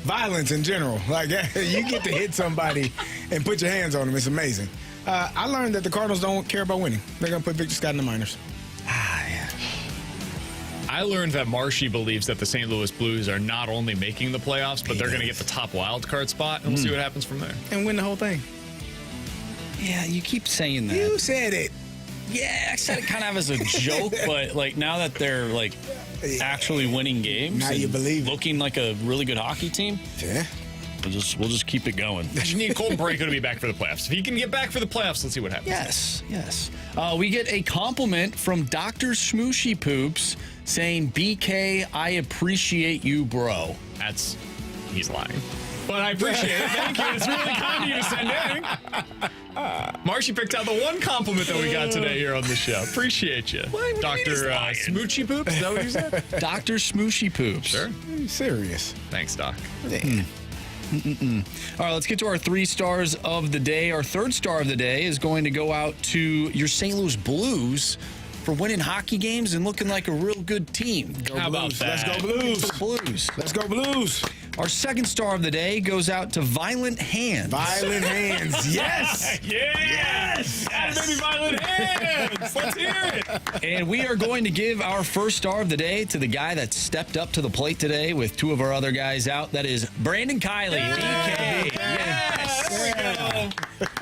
Violence in general. Like, you get to hit somebody and put your hands on them. It's amazing. I learned that the Cardinals don't care about winning. They're going to put Victor Scott in the minors. I learned that Marshy believes that the St. Louis Blues are not only making the playoffs, but they're going to get the top wild card spot, and we'll see what happens from there. And win the whole thing. Yeah, you keep saying that. You said it. Yeah, I said it kind of as a joke, but like now that they're like actually winning games, now you believe looking like a really good hockey team. Yeah, we'll just keep it going. I just need Colton Parayko to be back for the playoffs. If he can get back for the playoffs, let's see what happens. Yes. We get a compliment from Dr. Smooshy Poops saying, "BK, I appreciate you, bro." He's lying. But I appreciate it. Thank you. It's really kind of you to send in. Marshy picked out the one compliment that we got today here on the show. Appreciate you. Dr. Smoochy Poops? Is that what you said? Dr. Smooshy Poops. Sure. Serious. Thanks, Doc. All right, let's get to our 3 stars of the day. Our 3rd star of the day is going to go out to your St. Louis Blues for winning hockey games and looking like a real good team. How about that? Let's go Blues. Blues. Let's go Blues. Our 2nd star of the day goes out to Violent Hands. Violent Hands. Yes. Yes. Baby, Violent Hands. Let's hear it. And we are going to give our 1st star of the day to the guy that stepped up to the plate today with 2 of our other guys out. That is Brandon Kiley. BK. Yes. There we go.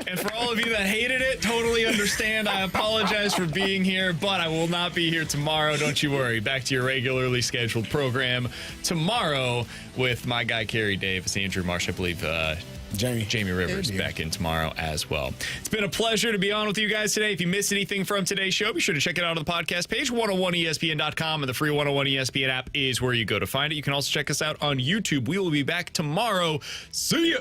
And for all of you that hated it, totally understand. I apologize for being here, but I will not be here tomorrow. Don't you worry. Back to your regularly scheduled program tomorrow with my guy Carey Davis, Andrew Marsh, I believe Jamie Rivers back in tomorrow as well. It's been a pleasure to be on with you guys today. If you missed anything from today's show, be sure to check it out on the podcast page. 101ESPN.com and the free 101 ESPN app is where you go to find it. You can also check us out on YouTube. We will be back tomorrow. See ya.